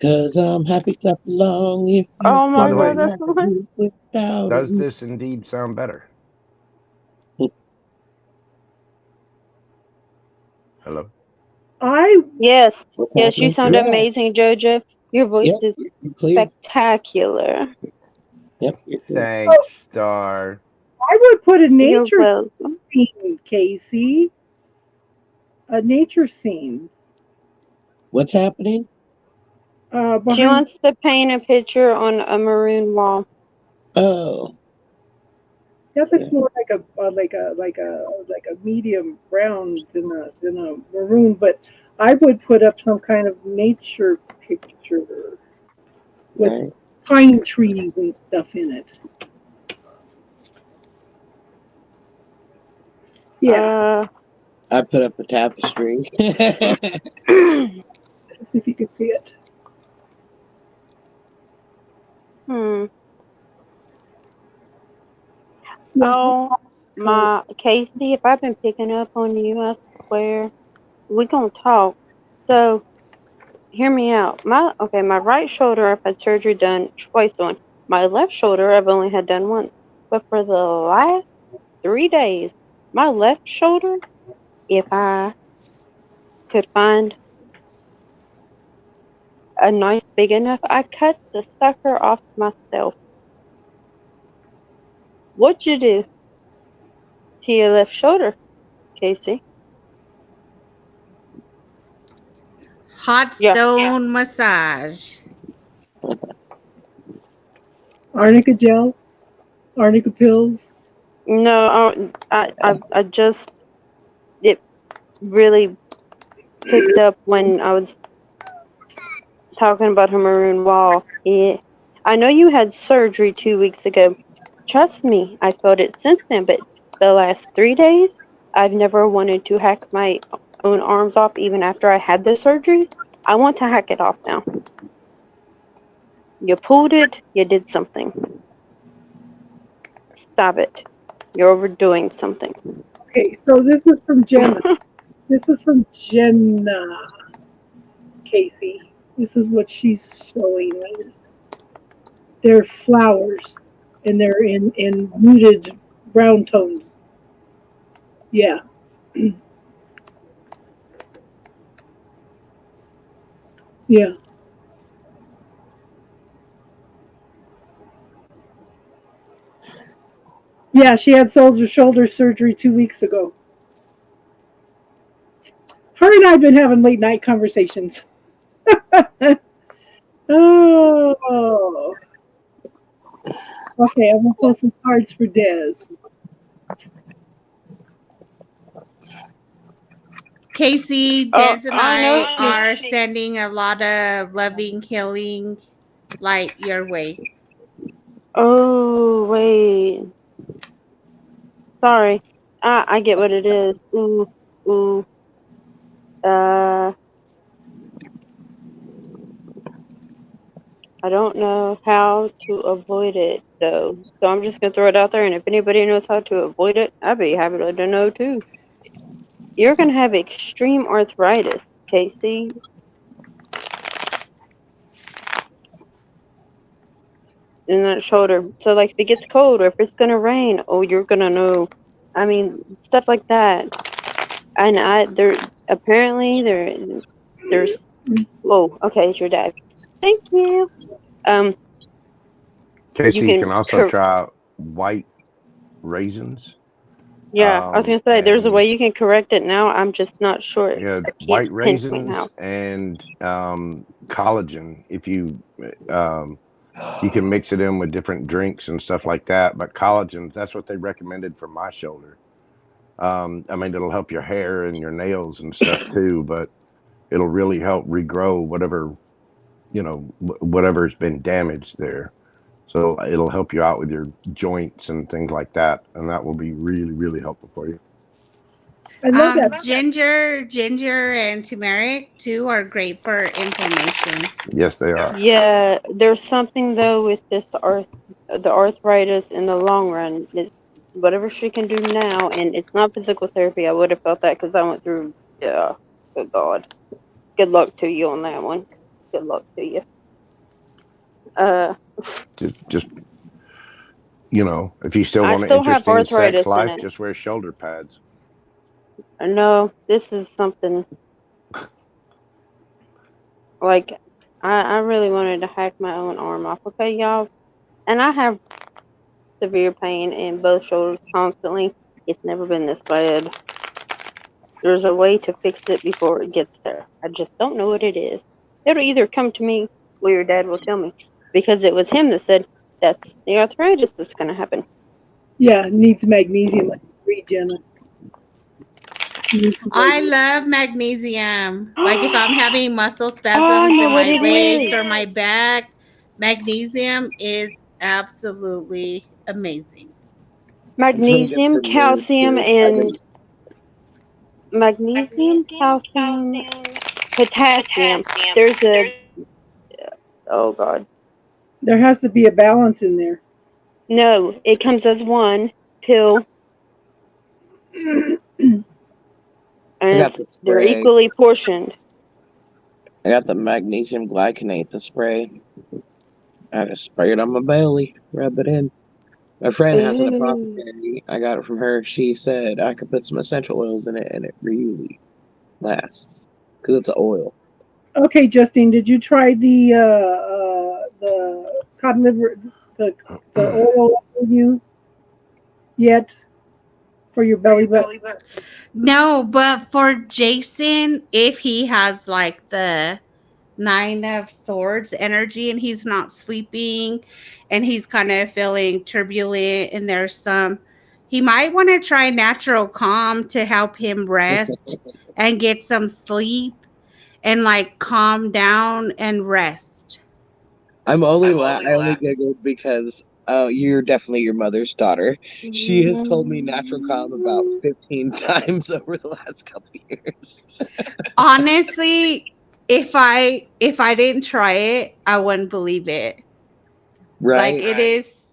'Cause I'm happy, clap along. If oh my God, that's the one. Does this indeed sound better? Hello? Yes, you sound amazing, Jojo. Your voice is spectacular. Yep. Thanks, Star. I would put a nature scene, Casey. A nature scene. What's happening? She wants to paint a picture on a maroon wall. Oh. That looks more like a medium brown than a maroon, but I would put up some kind of nature picture with pine trees and stuff in it. Yeah. I put up a tapestry. Let's see if you can see it. Oh, my Casey, if I've been picking up on you, I swear, we gonna talk. So, hear me out. My right shoulder I've had surgery done twice on. My left shoulder I've only had done once. But for the last 3 days, my left shoulder, if I could find a knife big enough, I cut the sucker off myself. What'd you do to your left shoulder, Casey? Hot Yeah. stone massage. Arnica gel, arnica pills. No, I just, it really picked up when I was talking about her maroon wall. Yeah. I know you had surgery 2 weeks ago. Trust me, I felt it since then, but the last 3 days, I've never wanted to hack my own arms off even after I had the surgeries. I want to hack it off now. You pulled it, you did something. Stop it. You're overdoing something. Okay, so this is from Jenna. This is from Jenna, Casey. This is what she's showing me. They're flowers, and they're in muted brown tones. Yeah. Yeah. Yeah, she had shoulder surgery 2 weeks ago. Her and I have been having late night conversations. Oh. Okay, I'm gonna pull some cards for Des. Casey, Oh, Des and I know I are she- sending a lot of loving, healing light your way. Oh, wait. Sorry. I get what it is. Ooh. I don't know how to avoid it, though. So I'm just going to throw it out there, and if anybody knows how to avoid it, I'd be happy to know, too. You're going to have extreme arthritis, Casey. In that shoulder. So, like, if it gets cold or if it's going to rain, you're going to know. I mean, stuff like that. And there's, okay, it's your dad. Thank you. Casey, you can can also try white raisins. Yeah, I was going to say, there's a way you can correct it now. I'm just not sure. Yeah, I can't white pinpoint raisins how. and collagen. If you can mix it in with different drinks and stuff like that. But collagen, that's what they recommended for my shoulder. I mean, it'll help your hair and your nails and stuff too, but it'll really help regrow whatever's been damaged there. So it'll help you out with your joints and things like that, and that will be really, really helpful for you. I love that. Ginger and turmeric too are great for inflammation. Yes, they are. Yeah, there's something though with the arthritis in the long run. Whatever she can do now, and it's not physical therapy. I would have felt that because I went through. Yeah, good God. Good luck to you on that one. Good luck to you. Just if you still want an interesting sex life, just wear shoulder pads. No, this is something like I really wanted to hack my own arm off. Okay, y'all, and I have severe pain in both shoulders constantly. It's never been this bad. There's a way to fix it before it gets there. I just don't know what it is. It'll either come to me or your dad will tell me. Because it was him that said that's the arthritis that's going to happen. Yeah, needs magnesium, like Jenna. I love magnesium. Like if I'm having muscle spasms in my legs or my back, magnesium is absolutely amazing. Magnesium, calcium, and magnesium, calcium, potassium. There's a, oh God. There has to be a balance in there. No, it comes as one pill, I and got the they're spray. equally portioned. I got the magnesium glycinate, the spray. I just spray it on my belly, rub it in. My friend has an Ooh. apothecary. I got it from her. She said I could put some essential oils in it, and it really lasts because it's an oil. Okay, Justine, did you try the cod liver the oil for you yet for your belly button? No, but for Jason, if he has like the Nine of Swords energy and he's not sleeping and he's kind of feeling turbulent and there's some, he might want to try natural calm to help him rest and get some sleep and like calm down and rest. I only giggled because you're definitely your mother's daughter. She has told me natural calm about 15 times over the last couple of years. Honestly, if I didn't try it, I wouldn't believe it. Like Right? it is,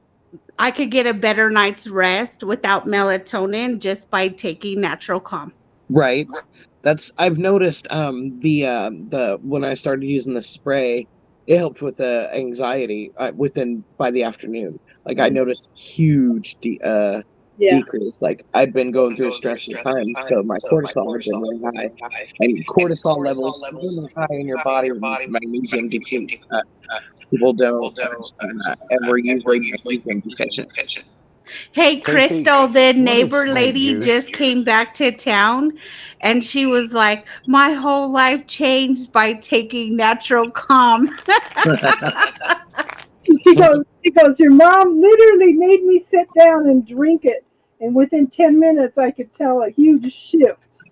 I could get a better night's rest without melatonin just by taking natural calm. Right. I've noticed the when I started using the spray, it helped with the anxiety within by the afternoon. Like I noticed huge Yeah. decrease. Like I'd been going through a stressful time, so my cortisol had been really high, and cortisol levels really high in your body with magnesium deplete. People don't understand that, and we're usually magnesium deficient. Hey, KT, Crystal, the what is neighbor snake lady juice? just came back to town and she was like, my whole life changed by taking natural calm. She goes, your mom literally made me sit down and drink it. And within 10 minutes, I could tell a huge shift.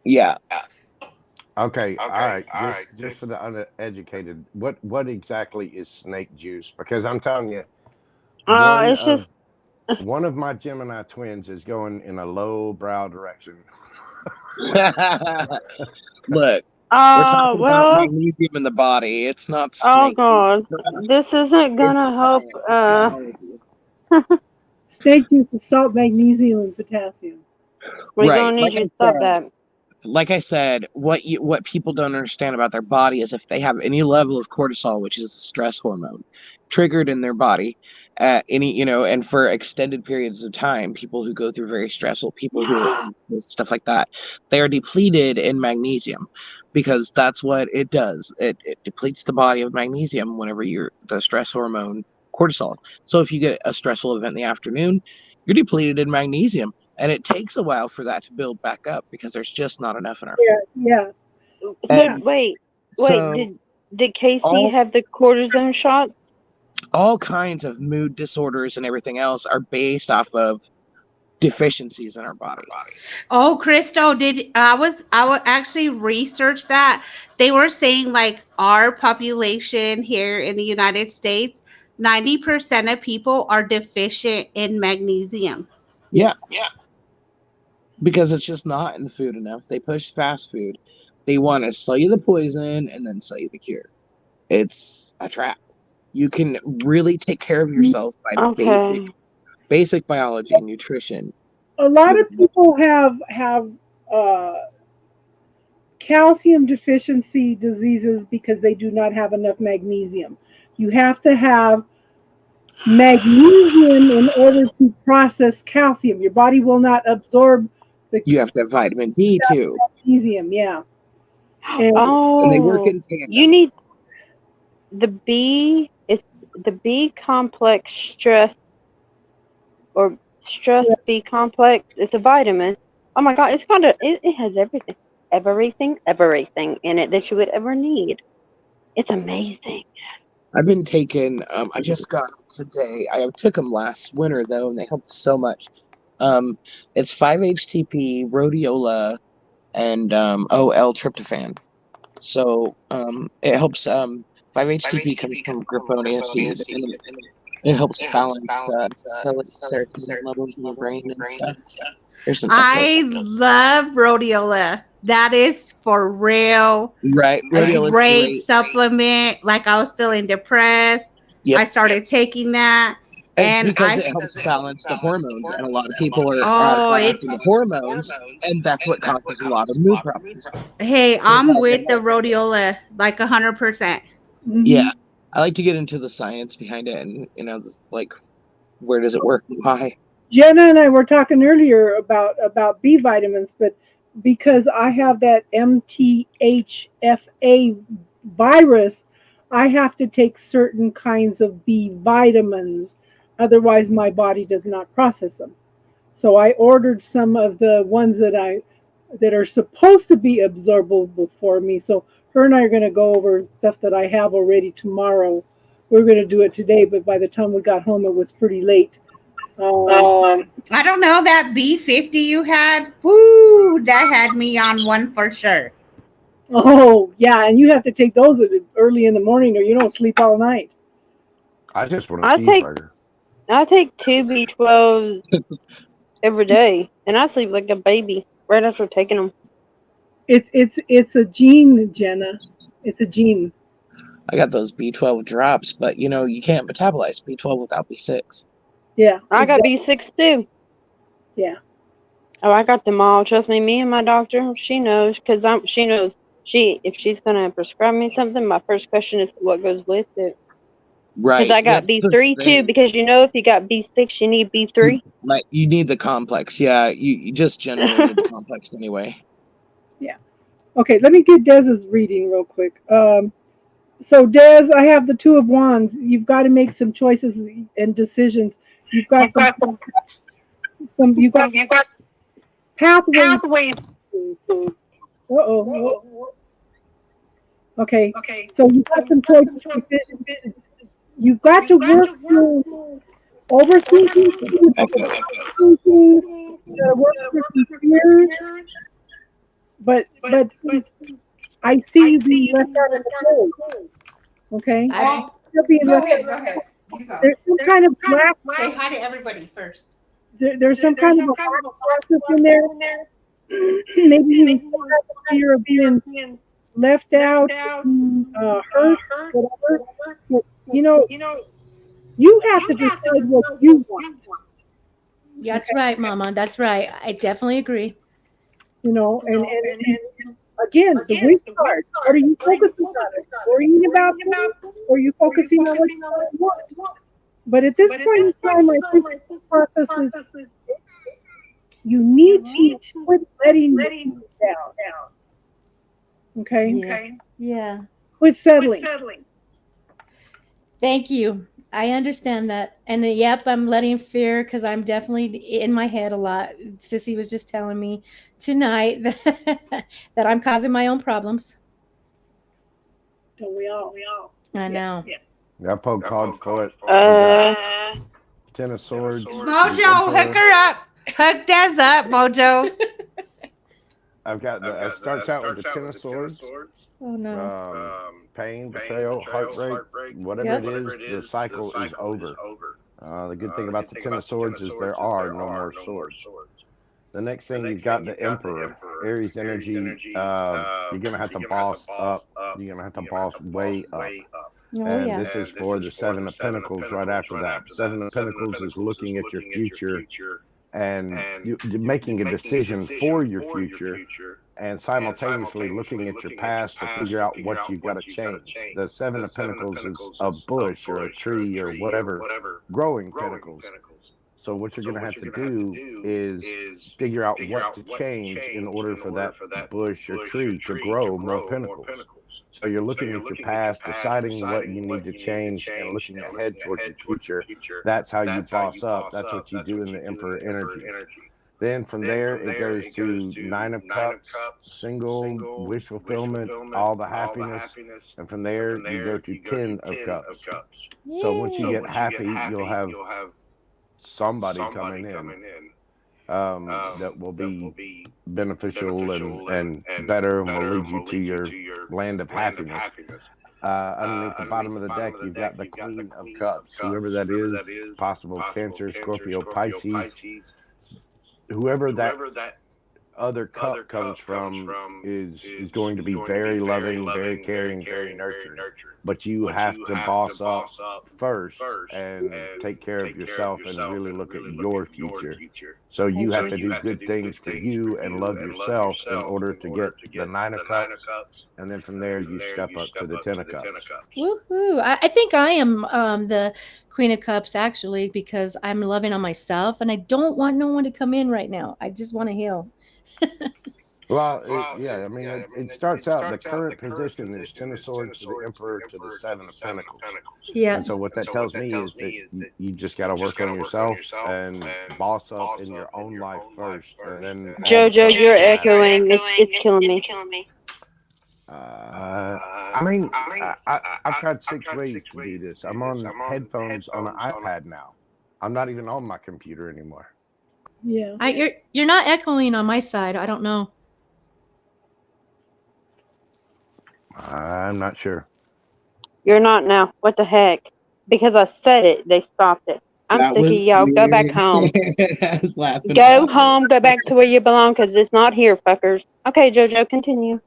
Yeah. Okay, all right. Just for the uneducated, what exactly is snake juice? Because I'm telling you, one It's just, of one of my Gemini twins is going in a low brow direction. Look, we're talking about well, magnesium in the body. It's not oh snake God, juice. this isn't gonna It's help. science. It's biology. Snake juice is salt, magnesium, and potassium. We're Right. gonna need you to stop that. Like I said, what people don't understand about their body is if they have any level of cortisol, which is a stress hormone, triggered in their body at and for extended periods of time, people who go through very stressful, people who are stuff like that, they are depleted in magnesium because that's what it does. It depletes the body of magnesium whenever you're the stress hormone cortisol. So if you get a stressful event in the afternoon, you're depleted in magnesium. And it takes a while for that to build back up because there's just not enough in our food. Yeah. So Yeah. wait, So did Casey all have the cortisone shot? all kinds of mood disorders and everything else are based off of deficiencies in our body. Oh, Crystal, I would actually research that. They were saying like our population here in the United States, 90% of people are deficient in magnesium. Yeah, because it's just not in the food enough. They push fast food. They want to sell you the poison and then sell you the cure. It's a trap. You can really take care of yourself by Okay. basic biology and nutrition. A lot of people have uh, calcium deficiency diseases because they do not have enough magnesium. You have to have magnesium in order to process calcium. Your body will not absorb the You have to have vitamin D too. magnesium. Yeah. And And they work Oh, in tandem. you need the B. It's the B complex stress or stress B complex. It's a vitamin. Oh my God, it has everything in it that you would ever need. It's amazing. I've been taking, I just got them today. I took them last winter though, and they helped so much. It's 5-HTP, rhodiola, and L-tryptophan. So it helps. 5-HTP comes from Griffonia seed, and It helps balance serotonin levels in your brain and stuff. There's some I love rhodiola. That is for real. right. A Rhodiola is great great. supplement. Like I was feeling depressed. Yep. I started taking that. It's And because I it helps balance the hormones, and a lot of people are out of oh, balance it's in the hormones, and that's what causes a lot of mood problems. hey, So I'm yeah, with the rhodiola like 100%. yeah, I like to get into the science behind it, and just, like, where does it work? Why? Jenna and I were talking earlier about B vitamins, but because I have that MTHFA virus, I have to take certain kinds of B vitamins. Otherwise, my body does not process them. So I ordered some of the ones that are supposed to be absorbable for me. So her and I are going to go over stuff that I have already tomorrow. We're going to do it today, but by the time we got home, it was pretty late. I don't know, that B50 you had. Woo, that had me on one for sure. Oh, yeah, and you have to take those early in the morning or you don't sleep all night. I just want a I take cheeseburger. I take 2 B12s every day, and I sleep like a baby right after taking them. It's a gene, Jenna. It's a gene. I got those B12 drops, but you can't metabolize B12 without B6. Yeah. I got B6 too. Yeah. Oh, I got them all. Trust me, me and my doctor, she knows, because she knows if she's gonna prescribe me something, my first question is what goes with it. Right. Because I got B3 too. Because if you got B6, you need B3. You need the complex. Yeah, you just generally need the complex anyway. Yeah. Okay, let me get Dez's reading real quick. So Dez, I have the Two of Wands. You've got to make some choices and decisions. You've got pathways. Uh-oh. Okay. So you've got some choices. You've got to work through overthinking. Work through some fears. But I see you being left out of the cold. Okay? You're being Go left ahead. out. You go. There's some kind of black. Say hi to everybody first. There's some kind of a black process in there. Maybe you have the fear of being left out, hurt, whatever. But, you have to decide what you want. That's right, Mama. That's right. I definitely agree. And again, the weak card. What are you focusing on? Worrying about them, or are you focusing on what you want? But at this point in time, I think the process is you need to quit letting you down. Okay? Yeah. Quit settling. Thank you. I understand that. And yep, I'm letting fear because I'm definitely in my head a lot. Sissy was just telling me tonight that I'm causing my own problems. Don't we all? I know. I poke hard for it. Ten of Swords. Mojo, hook her up. Hook Des up, Mojo. I've got it starts out with the Ten of Swords. Oh no. Pain, betrayal, heartbreak, whatever it is, the cycle is over. The good thing about the Ten of Swords is there are no more swords. The next thing you've got the Emperor, Aries energy. You're gonna have to boss up. You're gonna have to boss way up. Oh, And yeah. this is for the Seven of Pentacles right after that. Seven of Pentacles is looking at your future and you're making a decision for your future and simultaneously looking at your past to figure out what you've got to change. The Seven of Pentacles is a bush or a tree or whatever, growing pentacles. So what you're going to have to do is figure out what to change in order for that bush or tree to grow more pentacles. So you're looking at your past, deciding what you need to change, and looking ahead towards your future. That's how you boss up. That's what you do in the Emperor energy. Then from there, it goes to Nine of Cups, single, wish fulfillment, all the happiness. And from there, you go to 10 of Cups. So once you get happy, you'll have somebody coming in that will be beneficial and better and will lead you to your land of happiness. Underneath the bottom of the deck, you've got the Queen of Cups. Whoever that is, possible Cancer, Scorpio, Pisces, whoever that other cup comes from is going to be very loving, very caring, very nurturing. But you have to boss up first and take care of yourself and really look at your future. So you have to do good things for you and love yourself in order to get the Nine of Cups, and then from there you step up to the Ten of Cups. Woohoo! I think I am the Queen of Cups actually because I'm loving on myself and I don't want no one to come in right now. I just want to heal. Well, yeah, I mean, it starts out, the current position is Ten of Swords to the Emperor to the Seven of Pentacles. Yeah. And so what that tells me is that you just got to work on yourself and boss up in your own life first. And then Jojo, you're echoing. It's killing me. I mean, I've got 6 ways to do this. I'm on headphones on an iPad now. I'm not even on my computer anymore. Yeah. You're not echoing on my side. I don't know. I'm not sure. You're not now. What the heck? Because I said it, they stopped it. I'm That sick of was y'all. Go back weird. home. I was laughing Go about home. Go back to where you belong because it's not here, fuckers. Okay, Jojo, continue.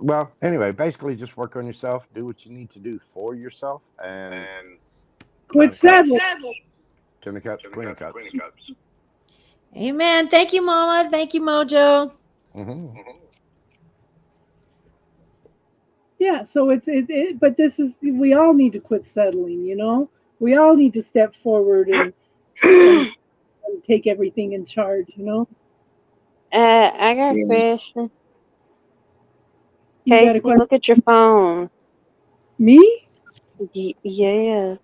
Well, anyway, basically just work on yourself. Do what you need to do for yourself. And Quit settling. Ten of Cups, Queen of Cups. Amen. Thank you, Mama. Thank you, Mojo. Yeah, so but this is, we all need to quit settling, you know? We all need to step forward and take everything in charge, you know? I got a Yeah. question. You got a Casey, question? look at your phone. Me? Yeah.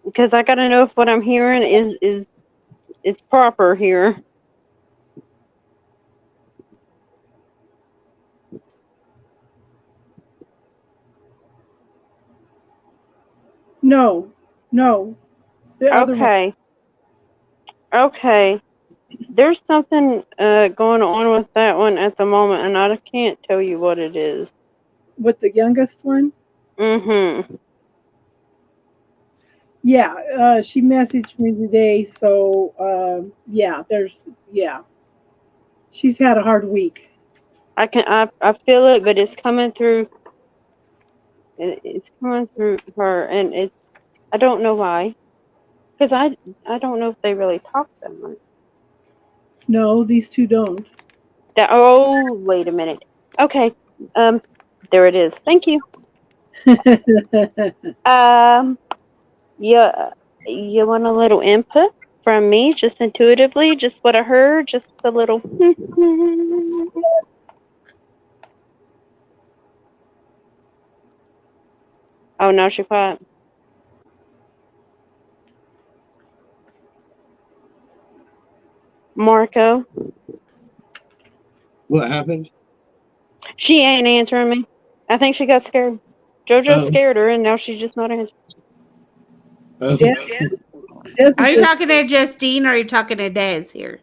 Because I gotta know if what I'm hearing is it's proper here. No. The other one. Okay. There's something going on with that one at the moment, and I can't tell you what it is. With the youngest one? Mm-hmm. Yeah, she messaged me today, so she's had a hard week. I feel it, but it's coming through. It's coming through her, and I don't know why, because I don't know if they really talk that much. No, these two don't. Oh, wait a minute. Okay, there it is. Thank you. You want a little input from me, just intuitively, just what I heard, just a little. Oh, no, she quiet. Marco, What happened? she ain't answering me. I think she got scared. Jojo scared her, and now she's just not answering. Are you talking to Justine or are you talking to Des here?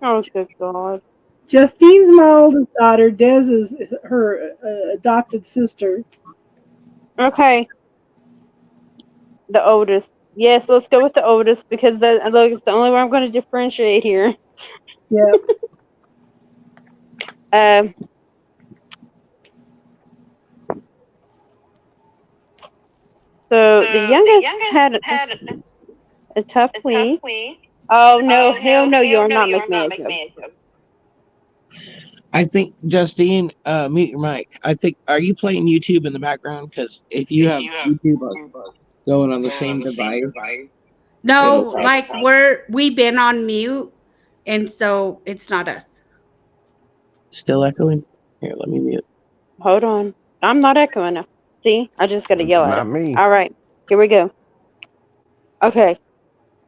Oh, good God. Justine's my oldest daughter. Des is her adopted sister. Okay. The oldest. Yes, let's go with the oldest because look, it's the only way I'm going to differentiate here. Yeah. So the youngest had a tough week. Oh no, hell no, you're not making me a joke. I think, Justine, mute your mic. I think, are you playing YouTube in the background? Because if you have YouTube going on the same device. No, like we've been on mute, and so it's not us. Still echoing? Here, let me mute. Hold on. I'm not echoing now. See? I just got to yell at it. Not me. All right. Here we go. Okay.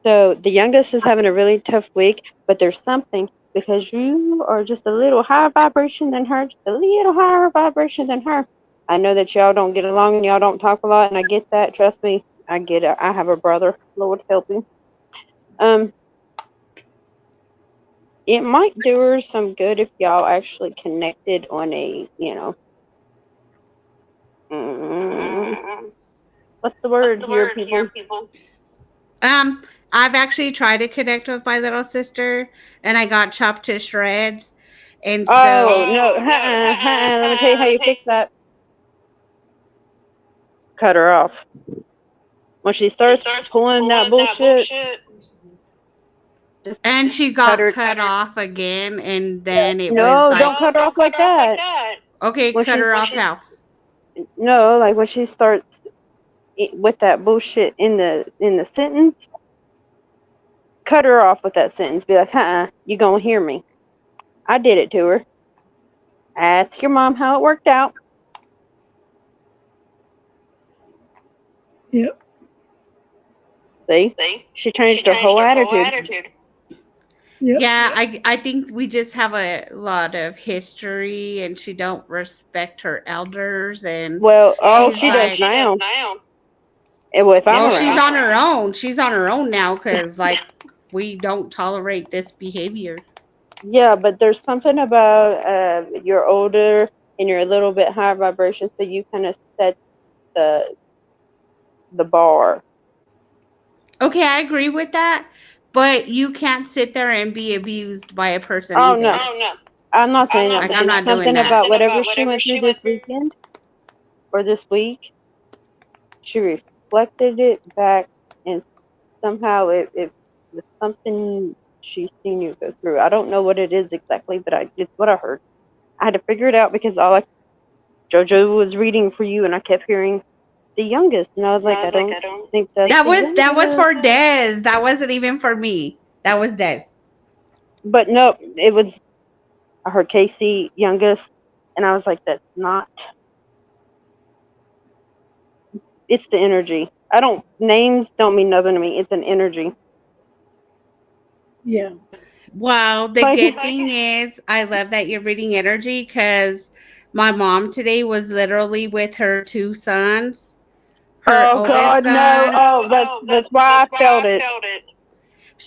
So the youngest is having a really tough week, but there's something because you are just a little higher vibration than her, just a little higher vibration than her. I know that y'all don't get along and y'all don't talk a lot, and I get that. Trust me. I get it. I have a brother. Lord help him. it might do her some good if y'all actually connected on a, what's the word here, people? I've actually tried to connect with my little sister, and I got chopped to shreds. And so, Oh, no. Let me tell you how you fix that. Cut her off. When she starts pulling that bullshit, and she got cut off again, and then it was like, don't cut her off like that. okay, When cut she's- her off how? No, like when she starts with that bullshit in the sentence, cut her off with that sentence. Be like, you gonna hear me. I did it to her. Ask your mom how it worked out. Yep. See? She changed her whole attitude. Yep. Yeah, I think we just have a lot of history, and she don't respect her elders, and Well, she's she like, does now. And if I'm well, around. she's on her own. She's on her own now because like we don't tolerate this behavior. Yeah, but there's something about you're older and you're a little bit higher vibration, so you kind of set the bar. Okay, I agree with that, but you can't sit there and be abused by a person. Oh either. no, I'm not saying that. Like, But I'm there's not doing something that. about whatever she went through this weekend or this week. She reflected it back, and somehow it was something she's seen you go through. I don't know what it is exactly, but it's what I heard. I had to figure it out because JoJo was reading for you, and I kept hearing the youngest, and I was like, I don't think that's That the was youngest. for Des. That wasn't even for me. That was Des. But no, it was. I heard Casey youngest, and I was like, that's not. It's the energy. Names don't mean nothing to me. It's an energy. Yeah. Well, the Like- good thing is, I love that you're reading energy because my mom today was literally with her two sons. Her Oh oldest God, son. no! Oh, that's why I felt it.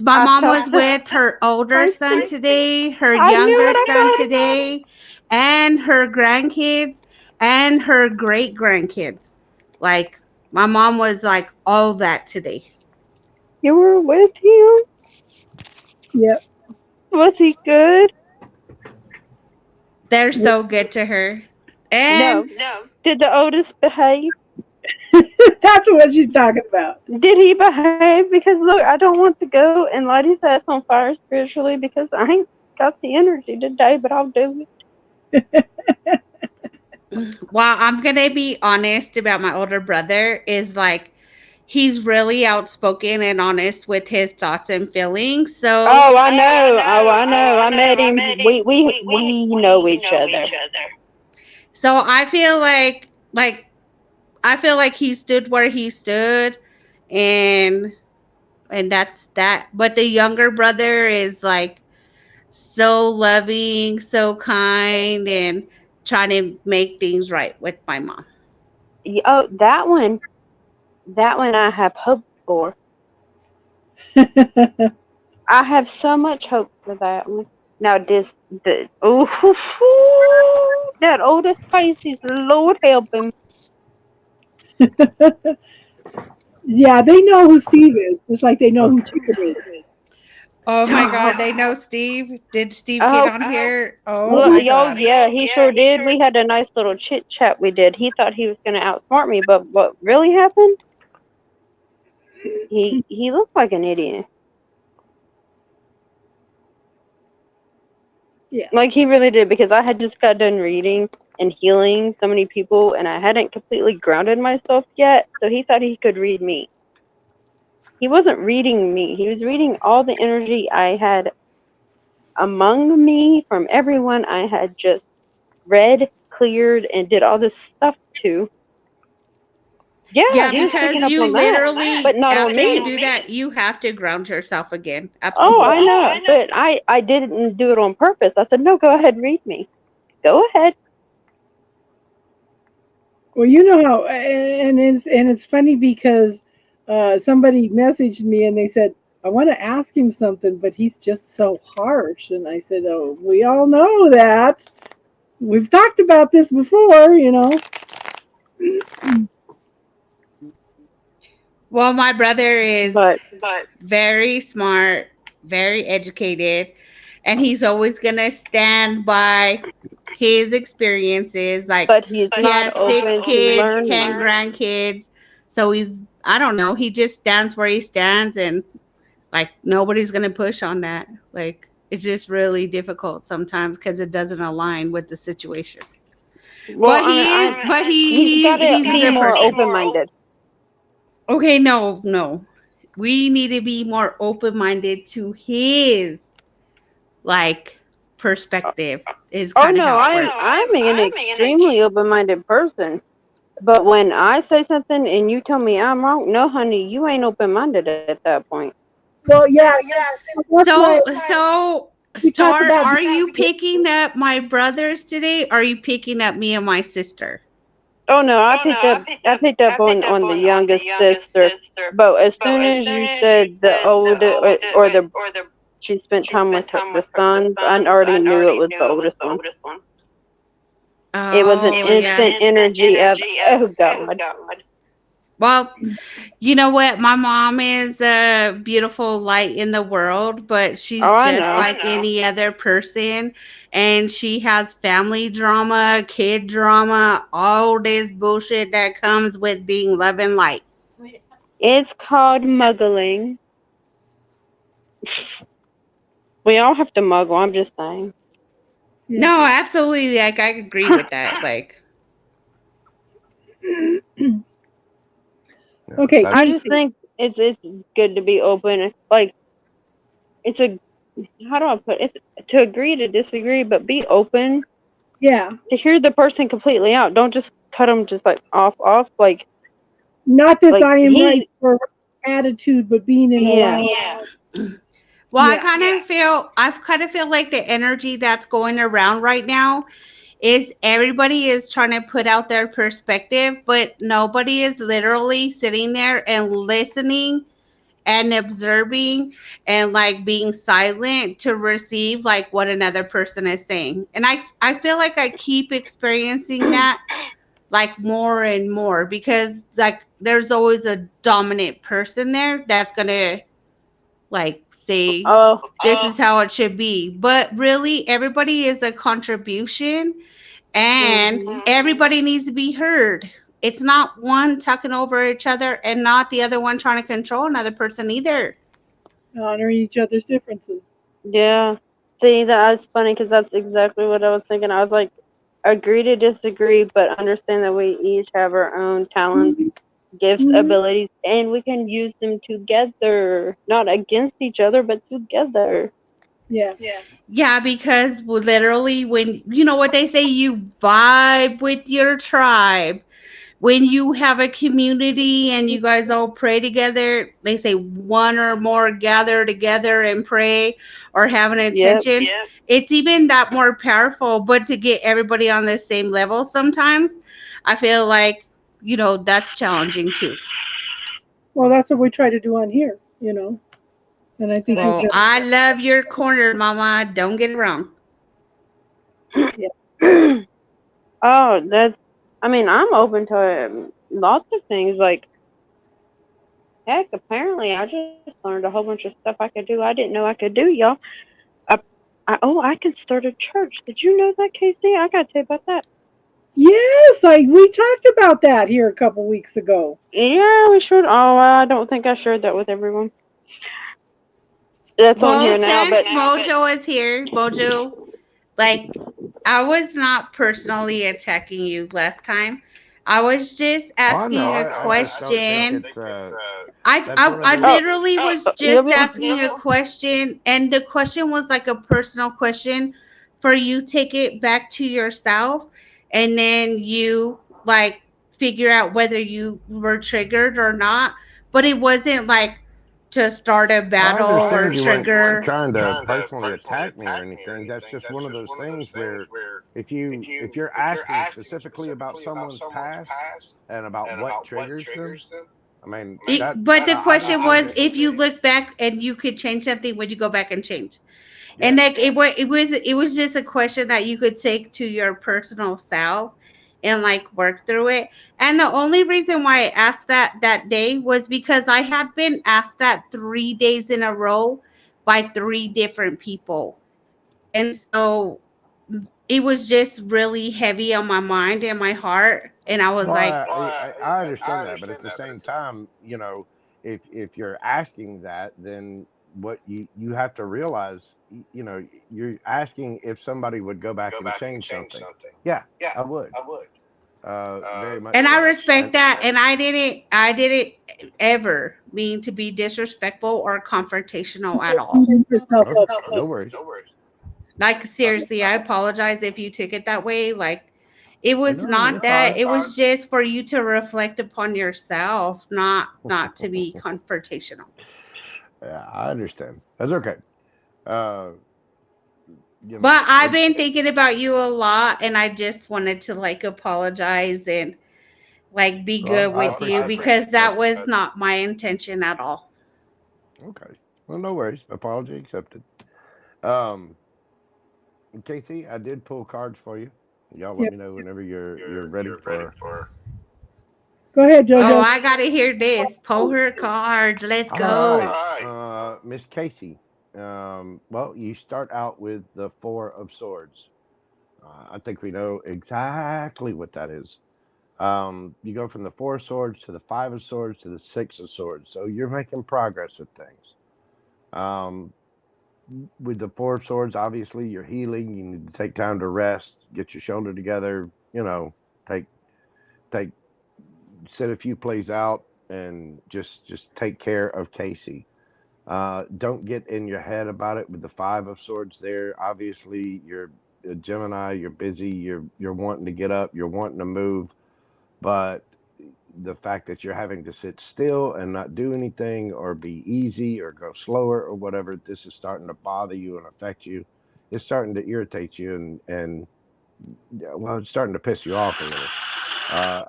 My I mom felt was it. with her older son today, her I knew younger it, I son felt it. today, and her grandkids and her great grandkids. Like, my mom was like all that today. You were with him? Yep. Was he good? They're so good to her. And No. Did the oldest behave? That's what she's talking about. Did he behave? Because look, I don't want to go and light his ass on fire spiritually because I ain't got the energy today, but I'll do it. well, I'm gonna be honest about my older brother. Is like he's really outspoken and honest with his thoughts and feelings. So I know. I met him. We know each other. So I feel like he stood where he stood, and that's that. But the younger brother is like so loving, so kind, and trying to make things right with my mom. Oh, that one I have hope for. I have so much hope for that one. Now that oldest Pisces, Lord help him. Yeah, they know who Steve is, just like they know who Chicken is. Oh my God, they know Steve. Did Steve Oh, get on here? Oh Look, my yo, God. yeah, he sure did. We had a nice little chit chat we did. He thought he was going to outsmart me, but what really happened? He looked like an idiot. Yeah. Like he really did, because I had just got done reading and healing so many people, and I hadn't completely grounded myself yet, so he thought he could read me. He wasn't reading me. He was reading all the energy I had among me from everyone I had just read, cleared, and did all this stuff to. Yeah, he was because picking up you on that, literally, but not on after you me. do that, you have to ground yourself again. Absolutely. Oh, I know, but I didn't do it on purpose. I said, no, go ahead, read me. Go ahead. Well, you know how, and it's funny because somebody messaged me and they said, I want to ask him something, but he's just so harsh. And I said, oh, we all know that. We've talked about this before, you know. Well, my brother is But very smart, very educated, and he's always gonna stand by his experiences. Like he's he not has open 6 to kids, 10 learning. grandkids. So he's, I don't know, he just stands where he stands, and like nobody's gonna push on that. Like it's just really difficult sometimes because it doesn't align with the situation. Well, But he is, but he's got to he's a be good more person. open-minded. Okay, no. We need to be more open-minded to his like perspective is Oh kind of no, how it works. I'm an extremely open-minded person. But when I say something and you tell me I'm wrong, no, honey, you ain't open-minded at that point. Well, yeah. That's why So we talk Star, about are you picking up my brothers today? Or are you picking up me and my sister? Oh no, I picked up on the youngest sister. But as soon as you said the older or the she spent time with the sons, I already knew it was the oldest one. It was an instant energy of, oh God. Well, you know what? My mom is a beautiful light in the world, but she's just like any other person. And she has family drama, kid drama, all this bullshit that comes with being love and light. It's called muggling. We all have to muggle, I'm just saying. No, absolutely. Like, I agree with that. Like, okay. I just think it's good to be open. Like, it's a, how do I put it? It's to agree to disagree, but be open. Yeah. To hear the person completely out. Don't just cut them just like off. Like, not this I am right for attitude, but being in alignment. well, I kind of feel like the energy that's going around right now is everybody is trying to put out their perspective, but nobody is literally sitting there and listening and observing and like being silent to receive like what another person is saying. And I feel like I keep experiencing that like more and more because like there's always a dominant person there that's gonna like say this is how it should be, but really everybody is a contribution and everybody needs to be heard. It's not one talking over each other and not the other one trying to control another person either. Honoring each other's differences. Yeah. See, that's funny because that's exactly what I was thinking. I was like, agree to disagree, but understand that we each have our own talents, gifts, abilities, and we can use them together, not against each other, but together. Yeah, because literally when, you know what they say, you vibe with your tribe. When you have a community and you guys all pray together, they say one or more gather together and pray or have an intention. It's even that more powerful, but to get everybody on the same level sometimes, I feel like, you know, that's challenging too. Well, that's what we try to do on here, you know. And I think I love your corner, Mama. Don't get it wrong. Oh, I mean, I'm open to lots of things. Like, heck, apparently I just learned a whole bunch of stuff I could do I didn't know I could do, y'all. I can start a church. Did you know that, Casey? I got to tell you about that. Yes, we talked about that here a couple weeks ago. Yeah, we should. Oh, I don't think I shared that with everyone. That's on here now. But Mojo is here. Mojo, like, I was not personally attacking you last time. I was just asking a question. I literally was just asking a question, and the question was like a personal question for you. Take it back to yourself, and then you like figure out whether you were triggered or not. But it wasn't like to start a battle or trigger. Trying to personally attack me or anything. That's just one of those things where if you're asking specifically about someone's past and about what triggers them, I mean, But the question was, I if you look back and you could change something, would you go back and change? yeah. And like it was just a question that you could take to your personal self and like work through it. And the only reason why I asked that day was because I had been asked that 3 days in a row by 3 different people. And so it was just really heavy on my mind and my heart. And I was Well, like, I understand that, but at the same time, you know, if you're asking that, then what you have to realize, you know, you're asking if somebody would go back and change something. Yeah, I would. Very much and I so. respect that. And I didn't ever mean to be disrespectful or confrontational at all. Beating yourself Okay, up. no worries. Like, seriously, I apologize if you took it that way. Like, it was No, you're not that. fine. It was just for you to reflect upon yourself, not to be confrontational. Yeah, I understand. That's okay. Uh, you know, But I've been thinking about you a lot, and I just wanted to like apologize and like be well, good I with you, appreciate because that. that was not my intention at all. Okay. Well, no worries. Apology accepted. Um, Casey, I did pull cards for you. Y'all let Yep. me know whenever you're ready for. Go ahead, Oh, JoJo. I gotta hear this. Pull her cards. Let's All go. right, Miss Casey. Well, you start out with the Four of Swords. I think we know exactly what that is. You go from the Four of Swords to the Five of Swords to the Six of Swords. So you're making progress with things. With the Four of Swords, obviously you're healing. You need to take time to rest, get your shoulder together. You know, take sit a few plays out and just take care of Casey. Don't get in your head about it with the Five of Swords there. Obviously, you're a Gemini, you're busy, you're wanting to get up, you're wanting to move, but the fact that you're having to sit still and not do anything or be easy or go slower or whatever, this is starting to bother you and affect you. It's starting to irritate you and well, it's starting to piss you off a little.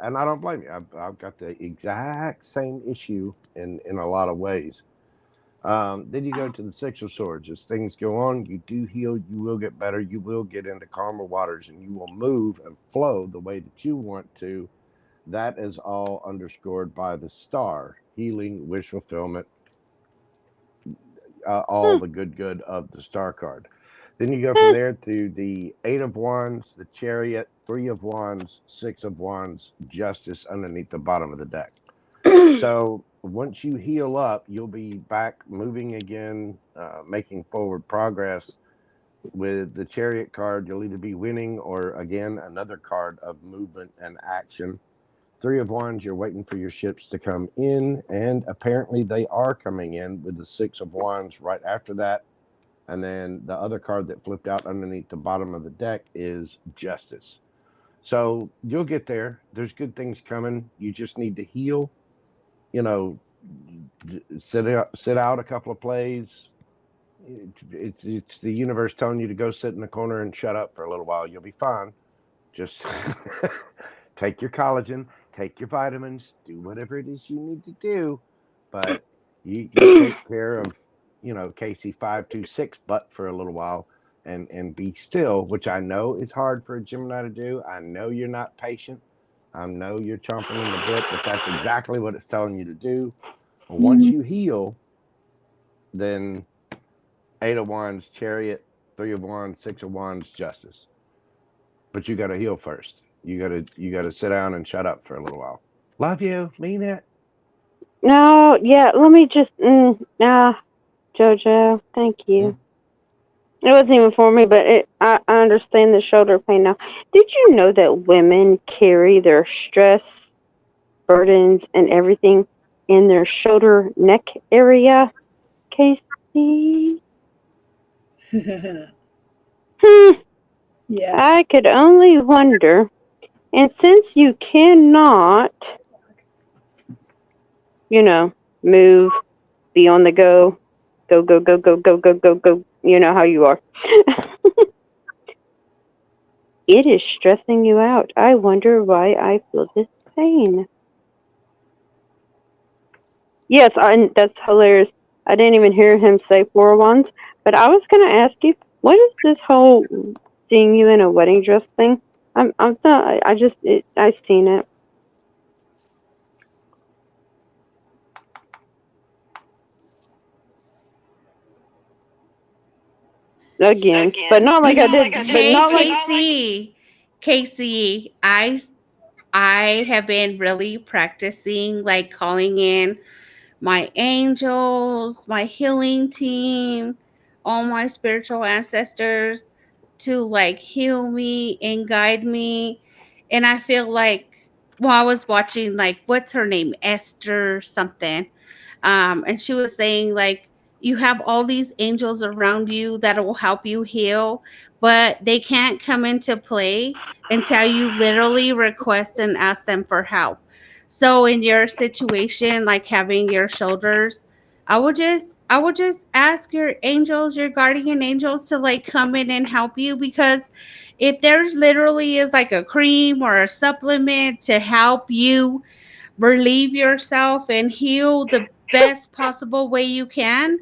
And I don't blame you. I've got the exact same issue in a lot of ways. Then you go to the Six of Swords. As things go on, you do heal, you will get better, you will get into calmer waters, and you will move and flow the way that you want to. That is all underscored by the star, healing, wish fulfillment, all the good of the star card. Then you go from there to the Eight of Wands, the Chariot, Three of Wands, Six of Wands, Justice underneath the bottom of the deck. So once you heal up, you'll be back moving again, making forward progress. With the Chariot card, you'll either be winning or, again, another card of movement and action. Three of Wands, you're waiting for your ships to come in, and apparently they are coming in with the Six of Wands right after that. And then the other card that flipped out underneath the bottom of the deck is Justice. So you'll get there. There's good things coming. You just need to heal. You know, sit out a couple of plays. It's the universe telling you to go sit in the corner and shut up for a little while. You'll be fine. Just take your collagen, take your vitamins, do whatever it is you need to do. But you take care of, you know, Casey 526 butt for a little while and be still, which I know is hard for a Gemini to do. I know you're not patient. I know you're chomping in the bit, but that's exactly what it's telling you to do. Once you heal, then Eight of Wands, Chariot, Three of Wands, Six of Wands, Justice. But you got to heal first. You got to sit down and shut up for a little while. Love you, mean it. No, yeah, let me just, Jojo, thank you. It wasn't even for me, but I understand the shoulder pain now. Did you know that women carry their stress, burdens, and everything in their shoulder neck area, Casey? Yeah. I could only wonder. And since you cannot, you know, move, be on the go, go, you know how you are. It is stressing you out. I wonder why I feel this pain. Yes, that's hilarious. I didn't even hear him say four wands, but I was gonna ask you, what is this whole seeing you in a wedding dress thing? I'm not. I seen it again, but not like I did. But Hey, not like. Casey, I have been really practicing like calling in my angels, my healing team, all my spiritual ancestors to like heal me and guide me. And I feel like, well, I was watching like, what's her name? Esther something. And she was saying like you have all these angels around you that will help you heal, but they can't come into play until you literally request and ask them for help. So in your situation, like having your shoulders, I would just ask your angels, your guardian angels, to like come in and help you, because if there's literally is like a cream or a supplement to help you relieve yourself and heal the best possible way you can,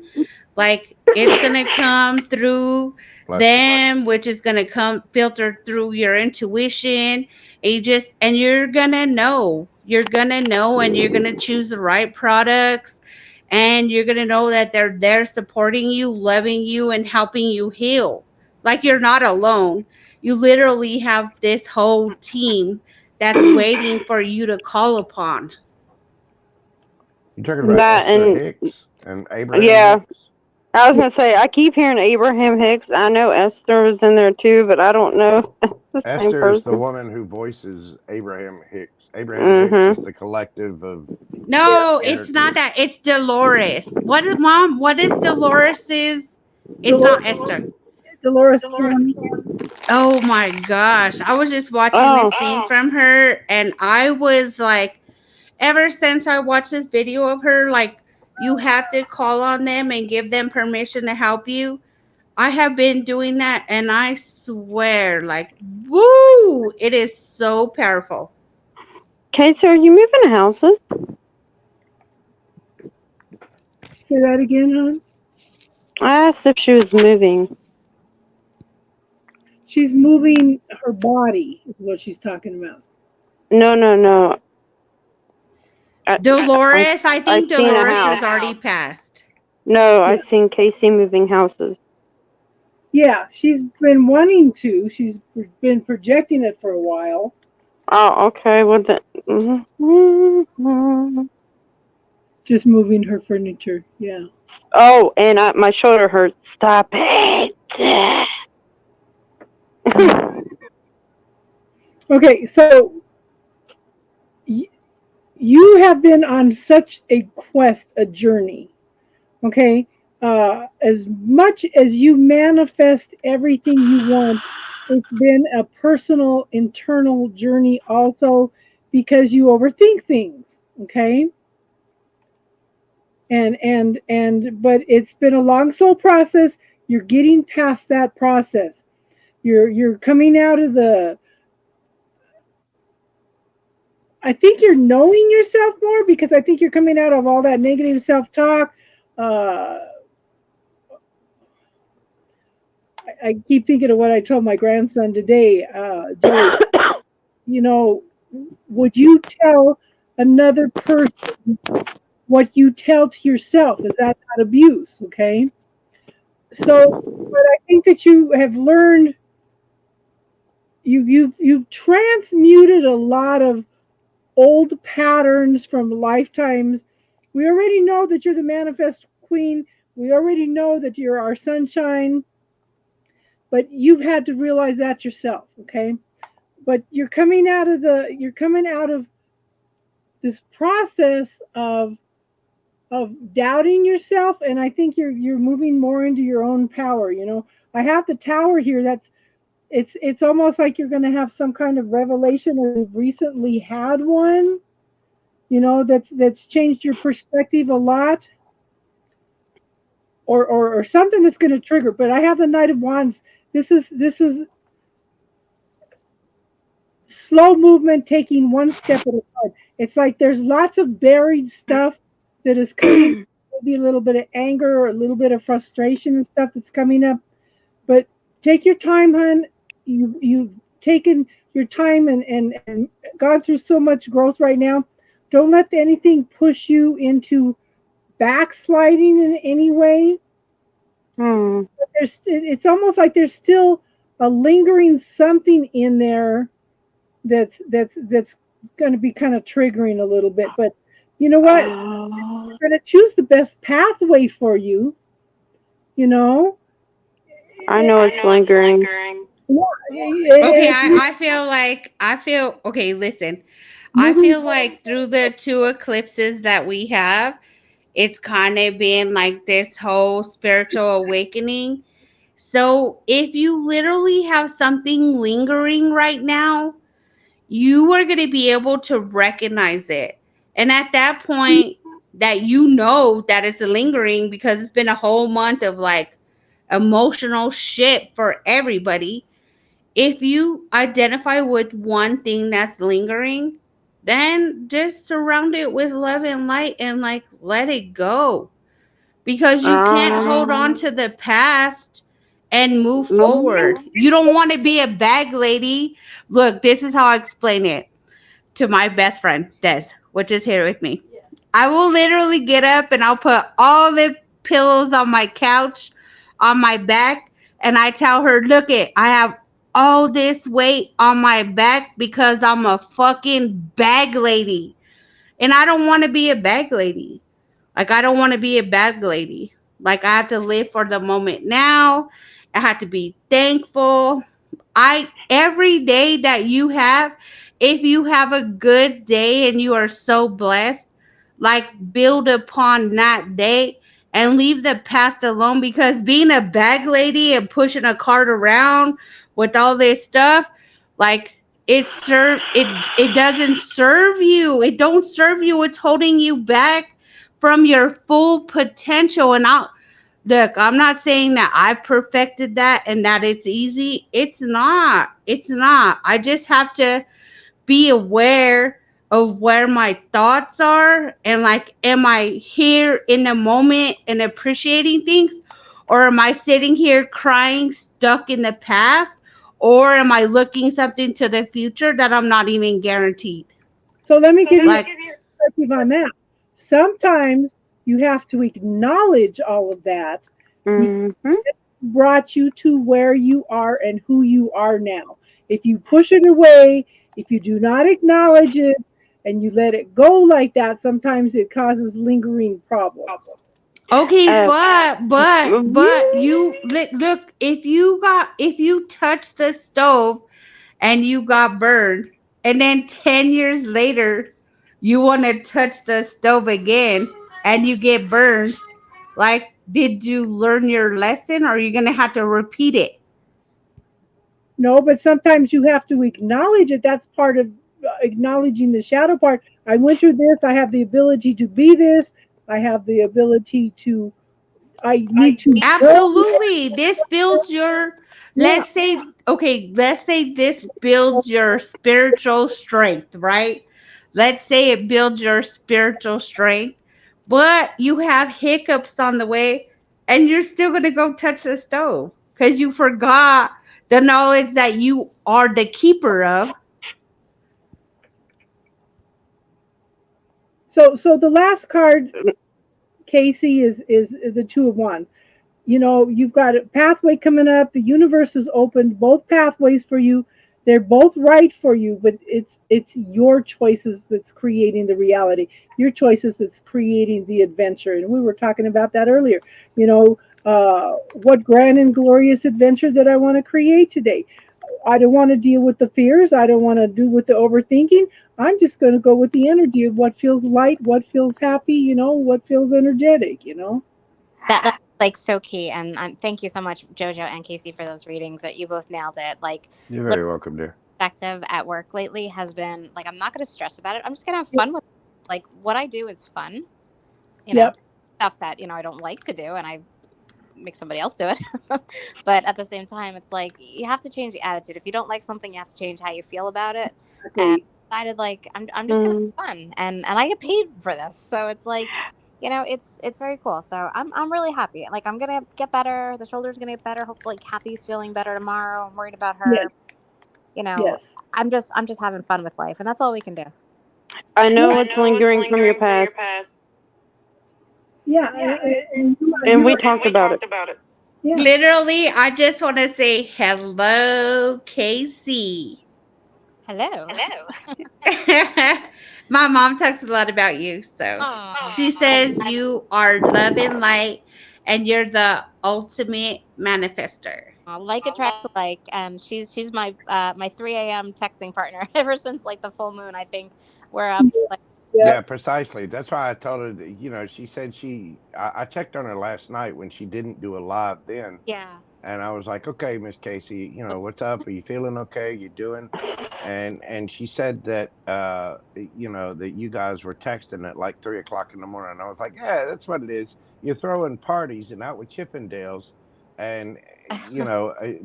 like it's gonna come through them, which is gonna come filter through your intuition. And you're gonna know and you're gonna choose the right products, and you're gonna know that they're there supporting you, loving you, and helping you heal. Like you're not alone. You literally have this whole team that's waiting for you to call upon. You talking about That Esther and Hicks and Abraham yeah, Hicks? I was gonna say I keep hearing Abraham Hicks. I know Esther was in there too, but I don't know if it's the same Esther is the person. woman who voices Abraham Hicks. Abraham Hicks is Mhm. the collective of No, it's energy. not that. It's Dolores. What is mom? What is Dolores's? It's Dolores, not Esther. Dolores Cannon. Oh my gosh. I was just watching Oh, this thing from her, and I was like, ever since I watched this video of her, like, you have to call on them and give them permission to help you. I have been doing that, and I swear, like, woo, it is so powerful. okay. So are you moving houses? Say that again, hon. I asked if she was moving. She's moving her body, is what she's talking about. No, no, no. I Dolores, I I think seen a Dolores house. has already passed. No, I Yeah. seen Casey moving houses. Yeah, she's been wanting to. She's been projecting it for a while. Oh, okay. Well, Just moving her furniture. Yeah. oh, and my shoulder hurts. Stop it. Okay, so you have been on such a quest, a journey. Okay, as much as you manifest everything you want, it's been a personal, internal journey also, because you overthink things. Okay, but it's been a long, slow process. You're getting past that process. You're coming out of the. I think you're knowing yourself more, because I think you're coming out of all that negative self-talk. Uh, I keep thinking of what I told my grandson today, Joey. You know, would you tell another person what you tell to yourself? Is that not abuse? Okay. So, but I think that you have learned, you've transmuted a lot of old patterns from lifetimes. We already know that you're the manifest queen. We already know that you're our sunshine, but you've had to realize that yourself. Okay. But you're coming out of this process of doubting yourself, and I think you're moving more into your own power. I have the tower here. It's almost like you're going to have some kind of revelation, or you've recently had one, that's changed your perspective a lot, or something that's going to trigger. But I have the Knight of Wands. This is slow movement, taking one step at a time. It's like there's lots of buried stuff that is coming, maybe a little bit of anger or a little bit of frustration and stuff that's coming up. But take your time, hon. You've taken your time and gone through so much growth right now. Don't let anything push you into backsliding in any way. It's almost like there's still a lingering something in there that's going to be kind of triggering a little bit. But you know what? You're going to choose the best pathway for you. You know. I know it's lingering. Okay, I feel okay, listen. I feel like through the 2 eclipses that we have, it's kind of been like this whole spiritual awakening. So if you literally have something lingering right now, you are going to be able to recognize it. And at that point that you know that it's lingering, because it's been a whole month of like emotional shit for everybody. If you identify with one thing that's lingering, then just surround it with love and light and like let it go. Because you can't hold on to the past and move forward. You don't want to be a bag lady. Look, this is how I explain it to my best friend, Des, which is here with me. I will literally get up and I'll put all the pillows on my couch, on my back, and I tell her, look it, I have all this weight on my back because I'm a fucking bag lady. And I don't want to be a bag lady. Like, I don't want to be a bag lady. Like, I have to live for the moment now. I have to be thankful. Every day that you have, if you have a good day and you are so blessed, like, build upon that day and leave the past alone, because being a bag lady and pushing a cart around with all this stuff, like, it doesn't serve you. It don't serve you. It's holding you back from your full potential. And look, I'm not saying that I've perfected that and that it's easy. It's not. I just have to be aware of where my thoughts are and like, am I here in the moment and appreciating things, or am I sitting here crying, stuck in the past, or am I looking something to the future that I'm not even guaranteed? So let me give you a perspective on that. Sometimes you have to acknowledge all of that. It brought you to where you are and who you are now. If you push it away, if you do not acknowledge it and you let it go like that, sometimes it causes lingering problems. Okay, but you look, if you touch the stove and you got burned, and then 10 years later you want to touch the stove again and you get burned, like, did you learn your lesson, or are you gonna have to repeat it? No, but sometimes you have to acknowledge it. That's part of acknowledging the shadow part. I went through this. I have the ability to be this. I have the ability to. I need to. Absolutely. This builds your. Let's say this builds your spiritual strength, right? Let's say it builds your spiritual strength, but you have hiccups on the way, and you're still gonna go touch the stove because you forgot the knowledge that you are the keeper of. So the last card, Casey, is the Two of Wands. You know, you've got a pathway coming up. The universe has opened both pathways for you. They're both right for you, but it's your choices that's creating the reality. Your choices that's creating the adventure. And we were talking about that earlier. You know, what grand and glorious adventure that I want to create today. I don't want to deal with the fears. I don't want to do with the overthinking. I'm just going to go with the energy of what feels light, what feels happy, you know, what feels energetic, you know. That's like so key. And thank you so much, Jojo and Casey, for those readings. That you both nailed it. Like, you're very welcome, dear. Perspective at work lately has been like, I'm not going to stress about it. I'm just going to have fun with it. Like, what I do is fun. You know, stuff that, you know, I don't like to do, and I make somebody else do it. But at the same time, it's like, you have to change the attitude. If you don't like something, you have to change how you feel about it. And I decided, like, I'm just gonna have fun, and I get paid for this, so it's like, it's very cool. So I'm really happy. Like, I'm gonna get better. The shoulder's gonna get better. Hopefully Kathy's feeling better tomorrow. I'm worried about Yes, her. yes. I'm just having fun with life, and that's all we can do. I know it's lingering from your past, Yeah, and we talked about it. yeah. Literally, I just want to say hello, Casey. Hello. My mom talks a lot about you, so Aw. she says you are love and light, and you're the ultimate manifester. Like attracts like, and she's my 3 a.m. texting partner ever since like the full moon. I think we're up like Yeah. Yeah, precisely. That's why I told her that, she said I checked on her last night when she didn't do a live then. yeah. And I was like, okay, Miss Casey, what's up? Are you feeling okay? You doing? And she said that, that you guys were texting at like 3 o'clock in the morning. And I was like, yeah, that's what it is. You're throwing parties and out with Chippendales and,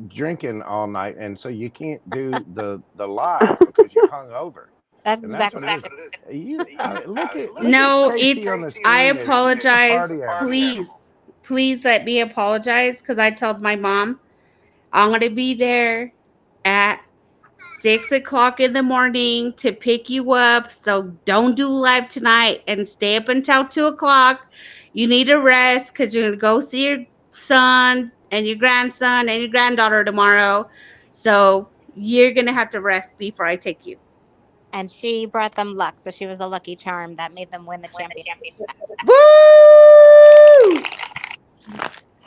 drinking all night. And so you can't do the live because you're hungover. That's And that's exactly what it is. Look at No, Casey on it's. the I screen as apologize. party animal. Please let me apologize because I told my mom I'm gonna be there at 6 o'clock in the morning to pick you up. So don't do live tonight and stay up until 2 o'clock. You need a rest because you're gonna go see your son and your grandson and your granddaughter tomorrow. So you're gonna have to rest before I take you. and she brought them luck, so she was the lucky charm that made them win the championship. Woo!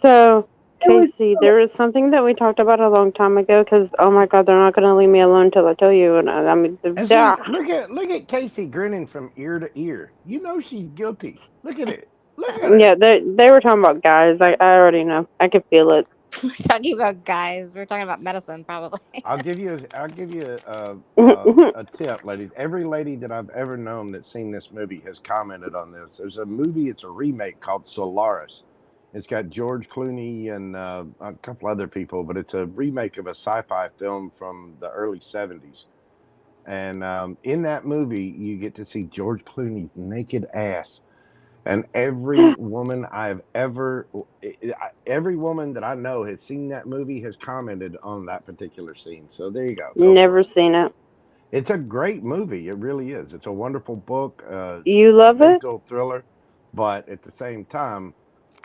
So, It was Casey, there was something that we talked about a long time ago. Because oh my God, they're not going to leave me alone till I tell you. And I mean, And see, look at Casey grinning from ear to ear. You know she's guilty. Look at it. Look at it. yeah, they were talking about guys. I already know. I can feel it. We're talking about guys. We're talking about medicine, probably. I'll give you a tip, ladies. Every lady that I've ever known that's seen this movie has commented on this. There's a movie. It's a remake called Solaris. It's got George Clooney and a couple other people, but it's a remake of a sci-fi film from the early 70s. And in that movie, you get to see George Clooney's naked ass. And every woman every woman that I know has seen that movie has commented on that particular scene. So there you go. Never seen it. It's a great movie. It really is. It's a wonderful book. You love it? Mental thriller, but at the same time,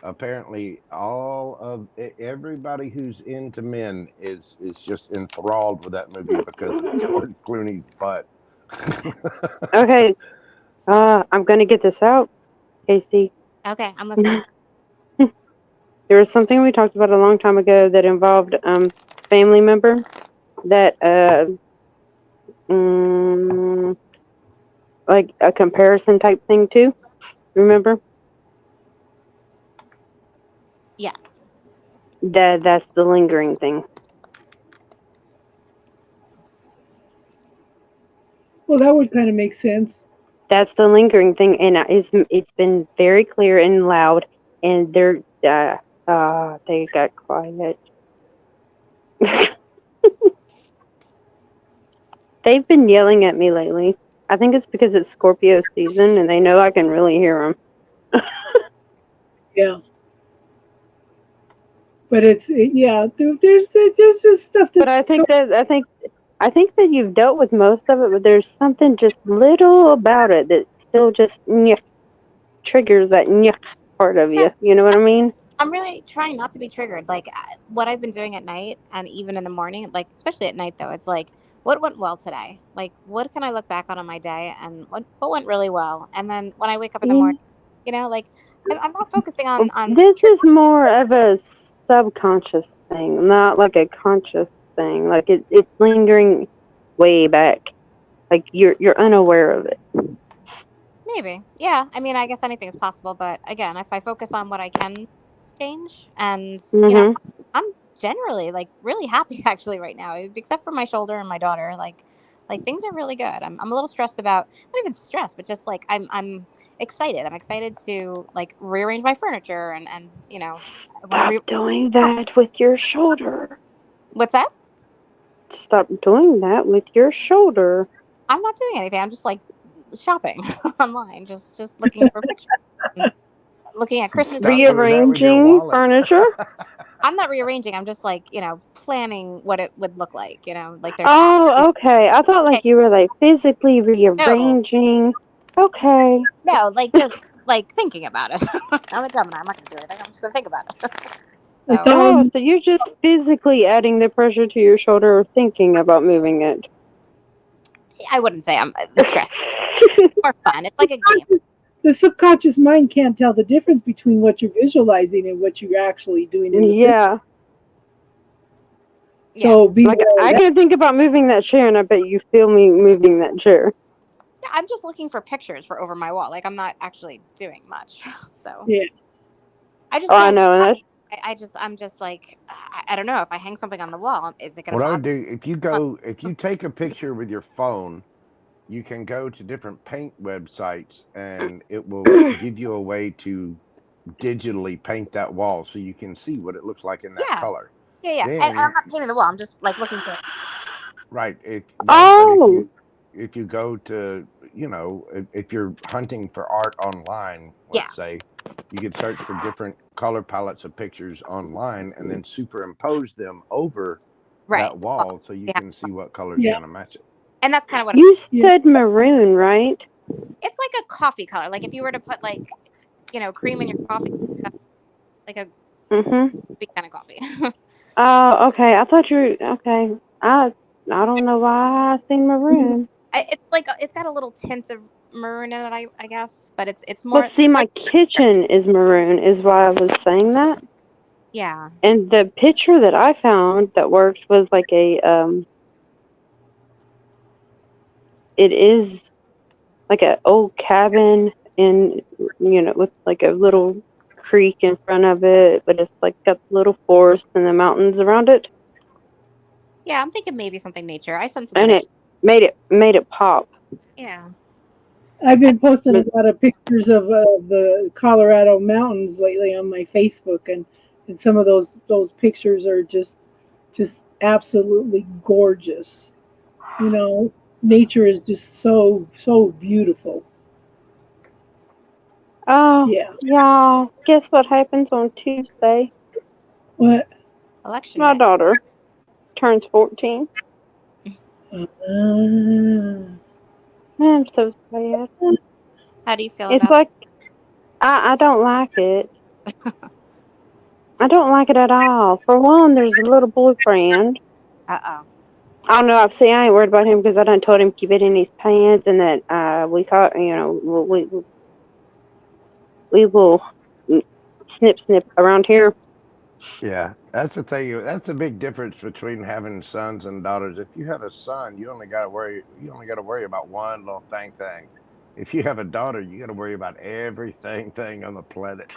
apparently everybody who's into men is just enthralled with that movie because of George Clooney's butt. Okay. I'm going to get this out, Casey. Okay, I'm listening. There was something we talked about a long time ago that involved family member that like a comparison type thing too. Remember? Yes. That's the lingering thing. Well, that would kind of make sense. That's the lingering thing, and it's been very clear and loud, and they got quiet. They've been yelling at me lately. I think it's because it's Scorpio season, and they know I can really hear them. Yeah. But there's just stuff that. But I think that you've dealt with most of it, but there's something just little about it that still just triggers that part of you. You know what I mean? I'm really trying not to be triggered. Like, what I've been doing at night and even in the morning, like especially at night though, it's like, what went well today? Like, what can I look back on my day and what went really well? And then when I wake up in the morning, like I'm not focusing on. This is more of a subconscious thing, not like a conscious thing. Like it's lingering way back. Like you're unaware of it. Maybe. Yeah. I mean, I guess anything is possible, but again, if I focus on what I can change and I'm generally like really happy actually right now, except for my shoulder and my daughter. Like things are really good. I'm a little stressed about, not even stressed, but just like I'm excited. I'm excited to like rearrange my furniture and Stop doing that with your shoulder. What's that? Stop doing that with your shoulder. I'm not doing anything. I'm just like shopping online, just looking for pictures. looking at Christmas. Stop doing that with your Rearranging wallet. furniture. I'm not rearranging. I'm just like, planning what it would look like. Like there's Oh, okay. I thought Okay. like you were like physically rearranging. Okay. no, like just like thinking about it. I'm a Gemini. I'm not gonna do it. I'm just gonna think about it. It's So, Oh, so you're just physically adding the pressure to your shoulder or thinking about moving it. I wouldn't say I'm stressed. More fun. It's like a game. The subconscious mind can't tell the difference between what you're visualizing and what you're actually doing in the Yeah. So be Like I can think about moving that chair, and I bet you feel me moving that chair. Yeah, I'm just looking for pictures for over my wall. Like I'm not actually doing much. So Yeah. I just Oh, I can't- know, and that's I'm just like I don't know if I hang something on the wall, is it gonna What I bother would do, if you take a picture with your phone, you can go to different paint websites and it will give you a way to digitally paint that wall so you can see what it looks like in that Yeah. color. Yeah. Then- And I'm not painting the wall. I'm just like looking for Right. Oh. If you go to, if you're hunting for art online, let's say, you could search for different color palettes of pictures online and then superimpose them over that wall so you can see what color's Yeah. going to match it. And that's kind of what you Yeah. said maroon, right? it's like a coffee color. Like if you were to put like, cream in your coffee, like a Mm-hmm. big kind of coffee. Oh, okay. I thought you were okay. I don't know why I seen maroon. It's got a little tint of maroon in it, I guess, but it's more Well, see, my kitchen is maroon, is why I was saying that. yeah. And the picture that I found that worked was like it is like an old cabin in, with like a little creek in front of it, but it's like got little forest and the mountains around it, Yeah, I'm thinking maybe something nature. I sent and something. it made it pop. Yeah. I've been posting a lot of pictures of the Colorado mountains lately on my Facebook, and some of those pictures are just absolutely gorgeous. Nature is just so beautiful. Oh, Yeah. y'all, guess what happens on Tuesday? What? Election My day. daughter turns 14. I'm so sad. How do you feel It's about like I don't like it. I don't like it at all. For one, there's a little boyfriend. Uh-oh. I don't know. I ain't worried about him because I done told him keep it in his pants, and that we thought, we will snip around here. Yeah, that's the thing. That's the big difference between having sons and daughters. If you have a son, you only got to worry about one little thing. If you have a daughter, you got to worry about everything on the planet.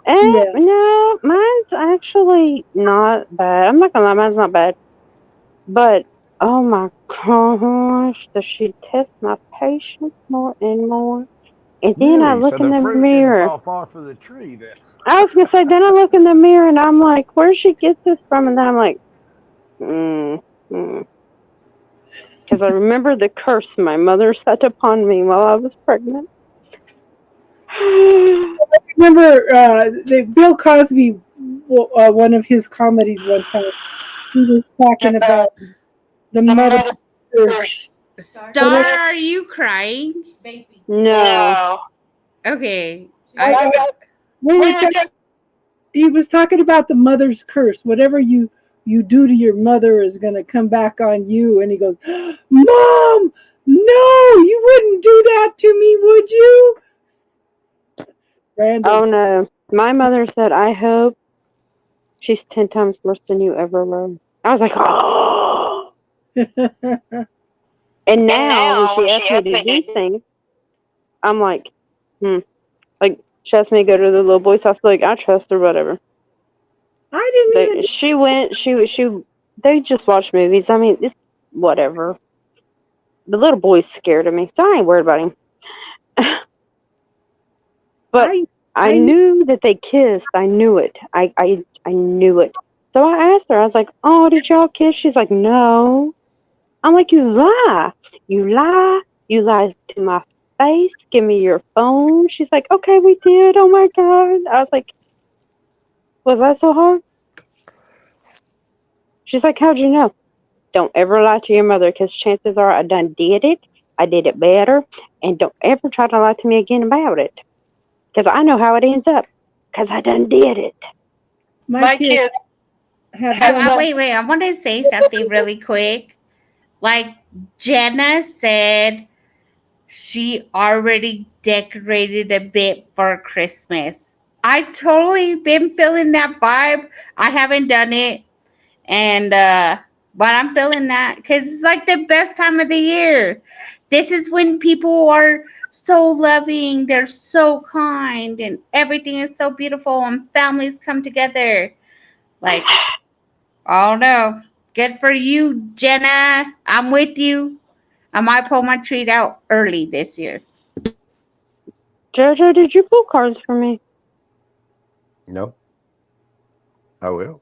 Yeah. No, mine's actually not bad. I'm not gonna lie, mine's not bad. But oh my gosh, does she test my patience more and more? And then I Really? look So in the the fruit mirror. didn't fall far from the tree then. I was gonna say, then I look in the mirror and I'm like, where'd she get this from? And then I'm like, because I remember the curse my mother set upon me while I was pregnant. Remember Bill Cosby, one of his comedies one time, he was talking about the mother. Star, are you crying? No. Okay. He was talking about the mother's curse. Whatever you do to your mother is going to come back on you. And he goes, Mom, no, you wouldn't do that to me, would you? Brandon. Oh no. My mother said, I hope she's 10 times worse than you ever were. I was like, oh. And now when she asks me to do things, I'm like, Like, she asked me to go to the little boy's house. Like, I trust her, whatever. I didn't even. She went, they just watch movies. I mean, it's whatever. The little boy's scared of me, so I ain't worried about him. But I knew that they kissed. I knew it. I knew it. So I asked her, I was like, oh, did y'all kiss? She's like, no. I'm like, you lie. You lie. You lie to my face. Give me your phone. She's like, okay, we did. Oh my God. I was like, was that so hard? She's like, how'd you know? Don't ever lie to your mother because chances are I done did it. I did it better. And don't ever try to lie to me again about it because I know how it ends up because I done did it. My kids have Wait. I want to say something really quick. Like Jenna said, she already decorated a bit for Christmas. I totally been feeling that vibe. I haven't done it, and but I'm feeling that because it's like the best time of the year. This is when people are so loving, they're so kind, and everything is so beautiful, and families come together. Like, oh no, good for you, Jenna. I'm with you. I might pull my treat out early this year. Jojo, did you pull cards for me? No. I will.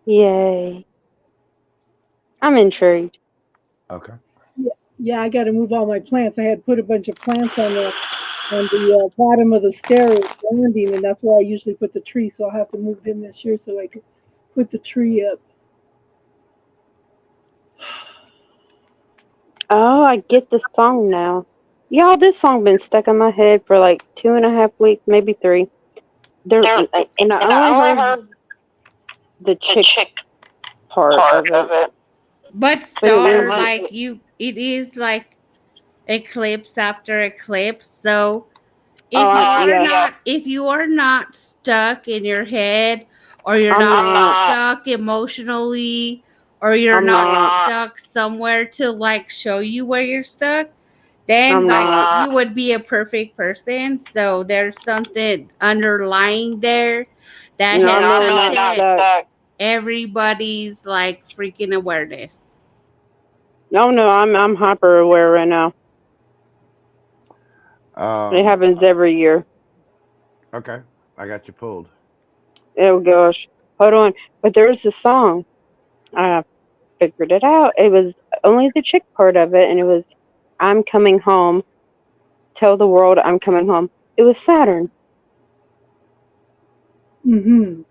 Yay. I'm intrigued. Okay. Yeah, I got to move all my plants. I had put a bunch of plants on the bottom of the stair landing, and that's where I usually put the tree. So I'll have to move them this year so I can put the tree up. Oh, I get the song now. Y'all, this song been stuck in my head for like 2.5 weeks, maybe 3. And I only heard the chick part of it. But But it Star, was like you, it is like eclipse after eclipse. So if you are not stuck in your head, or you're I'm not not. stuck emotionally, or you're I'm not not. stuck somewhere to like show you where you're stuck, then I'm like not. you would be a perfect person. So there's something underlying there that No, has I'm really not touched stuck. everybody's like freaking awareness. No, I'm hyper aware right now. It happens every year. Okay. I got you pulled. Oh gosh. Hold on. But there's a song. I figured it out. It was only the chick part of it, and it was I'm coming home. Tell the world I'm coming home. It was Saturn. Mm-hmm.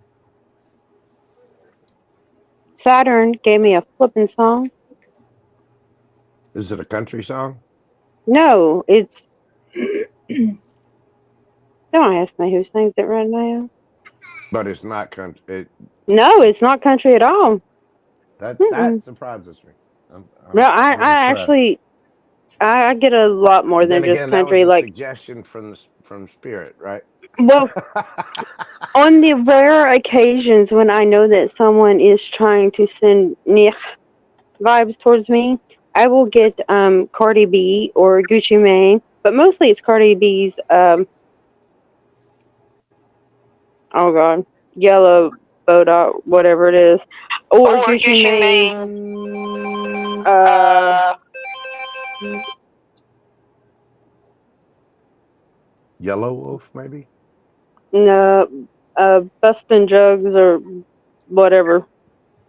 Saturn gave me a flippin' song. Is it a country song? No, it's don't ask me who sings it right now. But it's not country. No, it's not country at all. That Mm-mm. surprises me. I'm No, I impressed. actually I get a lot more than Then just again, that was country. a Like, suggestion from Spirit, right? well, on the rare occasions when I know that someone is trying to send Nich vibes towards me, I will get Cardi B or Gucci Mane, but mostly it's Cardi B's oh god, Yellow Bodak, whatever it is, or Gucci Mane's Yellow Wolf, maybe. no, Bustin' Jugs or whatever,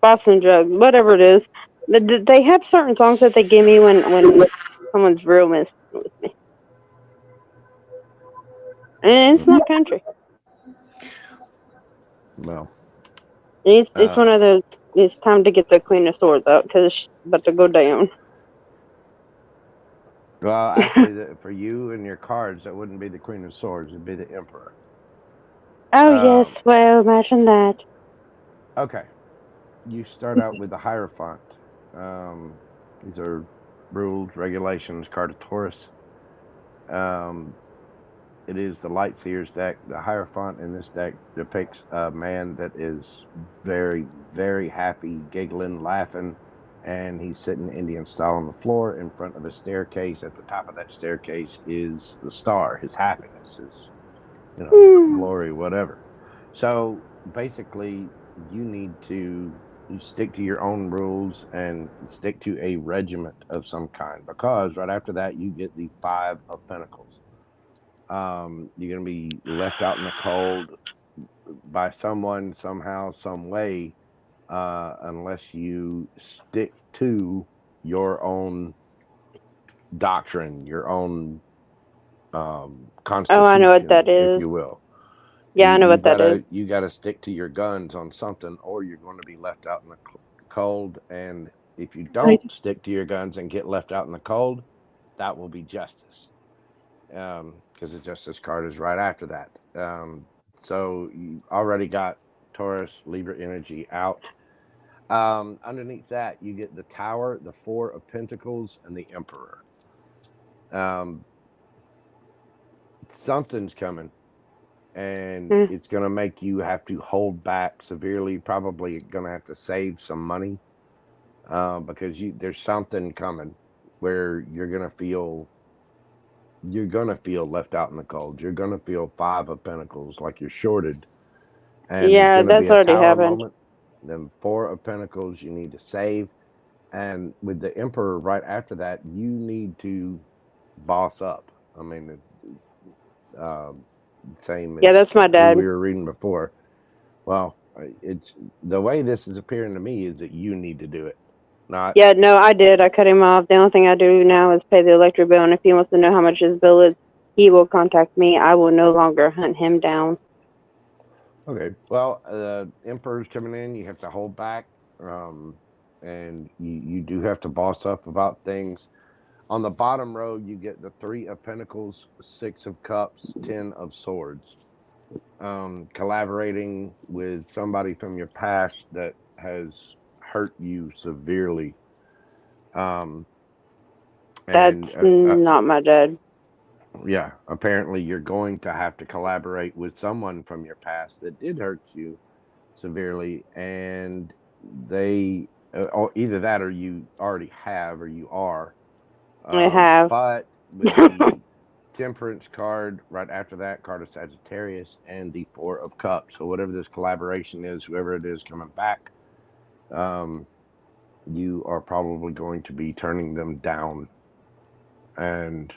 Boston Jugs, whatever it is. They have certain songs that they give me when someone's real messing with me, and it's not country. Well, It's one of those. It's time to get the Queen of Swords out because it's about to go down. well, actually, for you and your cards, that wouldn't be the Queen of Swords; it'd be the Emperor. Oh yes, well imagine that. Okay, you start out with the Hierophant. These are rules, regulations, card of Taurus. It is the Lightseers deck. The Hierophant in this deck depicts a man that is very, very happy, giggling, laughing, and he's sitting Indian style on the floor in front of a staircase. At the top of that staircase is the star, his happiness, his glory, whatever. So basically, you need to stick to your own rules and stick to a regiment of some kind, because right after that you get the 5 of Pentacles. You're going to be left out in the cold by someone, somehow, some way, unless you stick to your own doctrine, your own Oh, I know what that constitution, if is. you will. Yeah, I know You what that is. gotta stick to your guns on something, or you're going to be left out in the cold. And if you Right. don't stick to your guns and get left out in the cold, that will be justice. Because the justice card is right after that. So you already got Taurus, Libra energy out. Underneath that, you get the Tower, the Four of Pentacles, and the Emperor. Um, Something's coming, and Hmm. it's going to make you have to hold back severely. Probably going to have to save some money because there's something coming where you're going to feel left out in the cold. You're going to feel Five of Pentacles, like you're shorted, and there's Yeah, going to be that's a already Tower happened. moment. Then Four of Pentacles, you need to save, and with the Emperor right after that, you need to boss up. I mean, same Yeah, as that's my who dad. we were reading before. Well, it's the way this is appearing to me is that you need to do it, not. Yeah, no, I did. I cut him off. The only thing I do now is pay the electric bill, and if he wants to know how much his bill is, he will contact me. I will no longer hunt him down. Okay. Well, Emperor's coming in. You have to hold back, and you do have to boss up about things. On the bottom row, you get the Three of Pentacles, Six of Cups, Ten of Swords. Collaborating with somebody from your past that has hurt you severely. And That's not my dad. yeah, apparently you're going to have to collaborate with someone from your past that did hurt you severely, and they, or either that, or you already have, or you are. I have. But with the Temperance card right after that, card of Sagittarius, and the Four of Cups. So whatever this collaboration is, whoever it is coming back, you are probably going to be turning them down and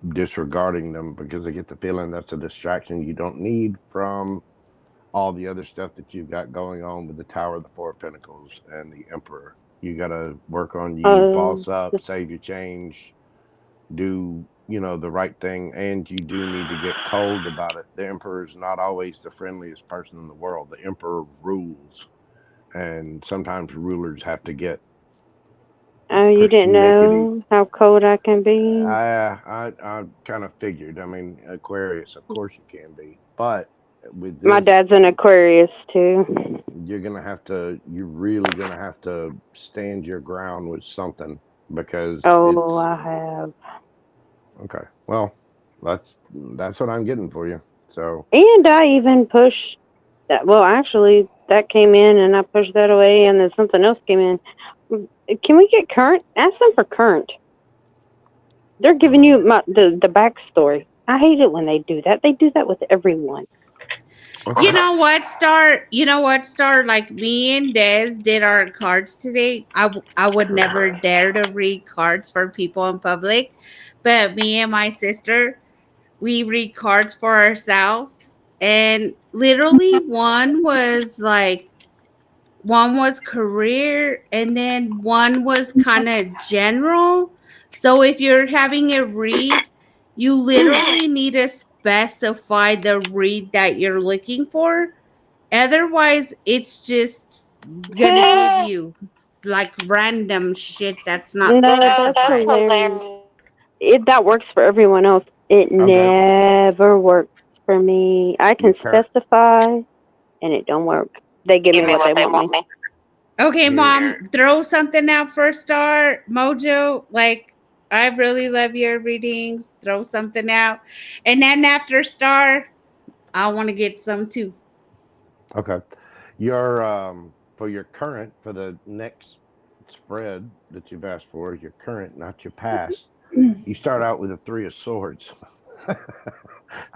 disregarding them because I get the feeling that's a distraction you don't need from all the other stuff that you've got going on with the Tower, the Four of Pentacles, and the Emperor. You got to work on you, boss up, save your change, do the right thing, and you do need to get cold about it. The Emperor is not always the friendliest person in the world. The Emperor rules, and sometimes rulers have to get. Oh, you didn't know how cold I can be? I kind of figured. I mean, Aquarius, of course you can be, but with this, my dad's an Aquarius too. You're really gonna have to stand your ground with something because. Oh, I have. Okay, well, that's what I'm getting for you. So. And I even pushed that. Well, actually, that came in, and I pushed that away, and then something else came in. Can we get current? Ask them for current. They're giving you the backstory. I hate it when they do that. They do that with everyone. Okay. You know what, Star? Like me and Des did our cards today. I would never dare to read cards for people in public, but me and my sister, we read cards for ourselves, and literally one was career, and then one was kind of general. So if you're having a read, you literally need to specify the read that you're looking for. Otherwise, it's just gonna give you like random shit that's not specified. That works for everyone else. It never works for me. I can specify, and it don't work. They give me what they want me. Okay, Mom, throw something out for Star Mojo. Like, I really love your readings. Throw something out, and then after Star, I want to get some too. Okay, your for your current, for the next spread that you've asked for, your current, not your past. You start out with a Three of Swords. I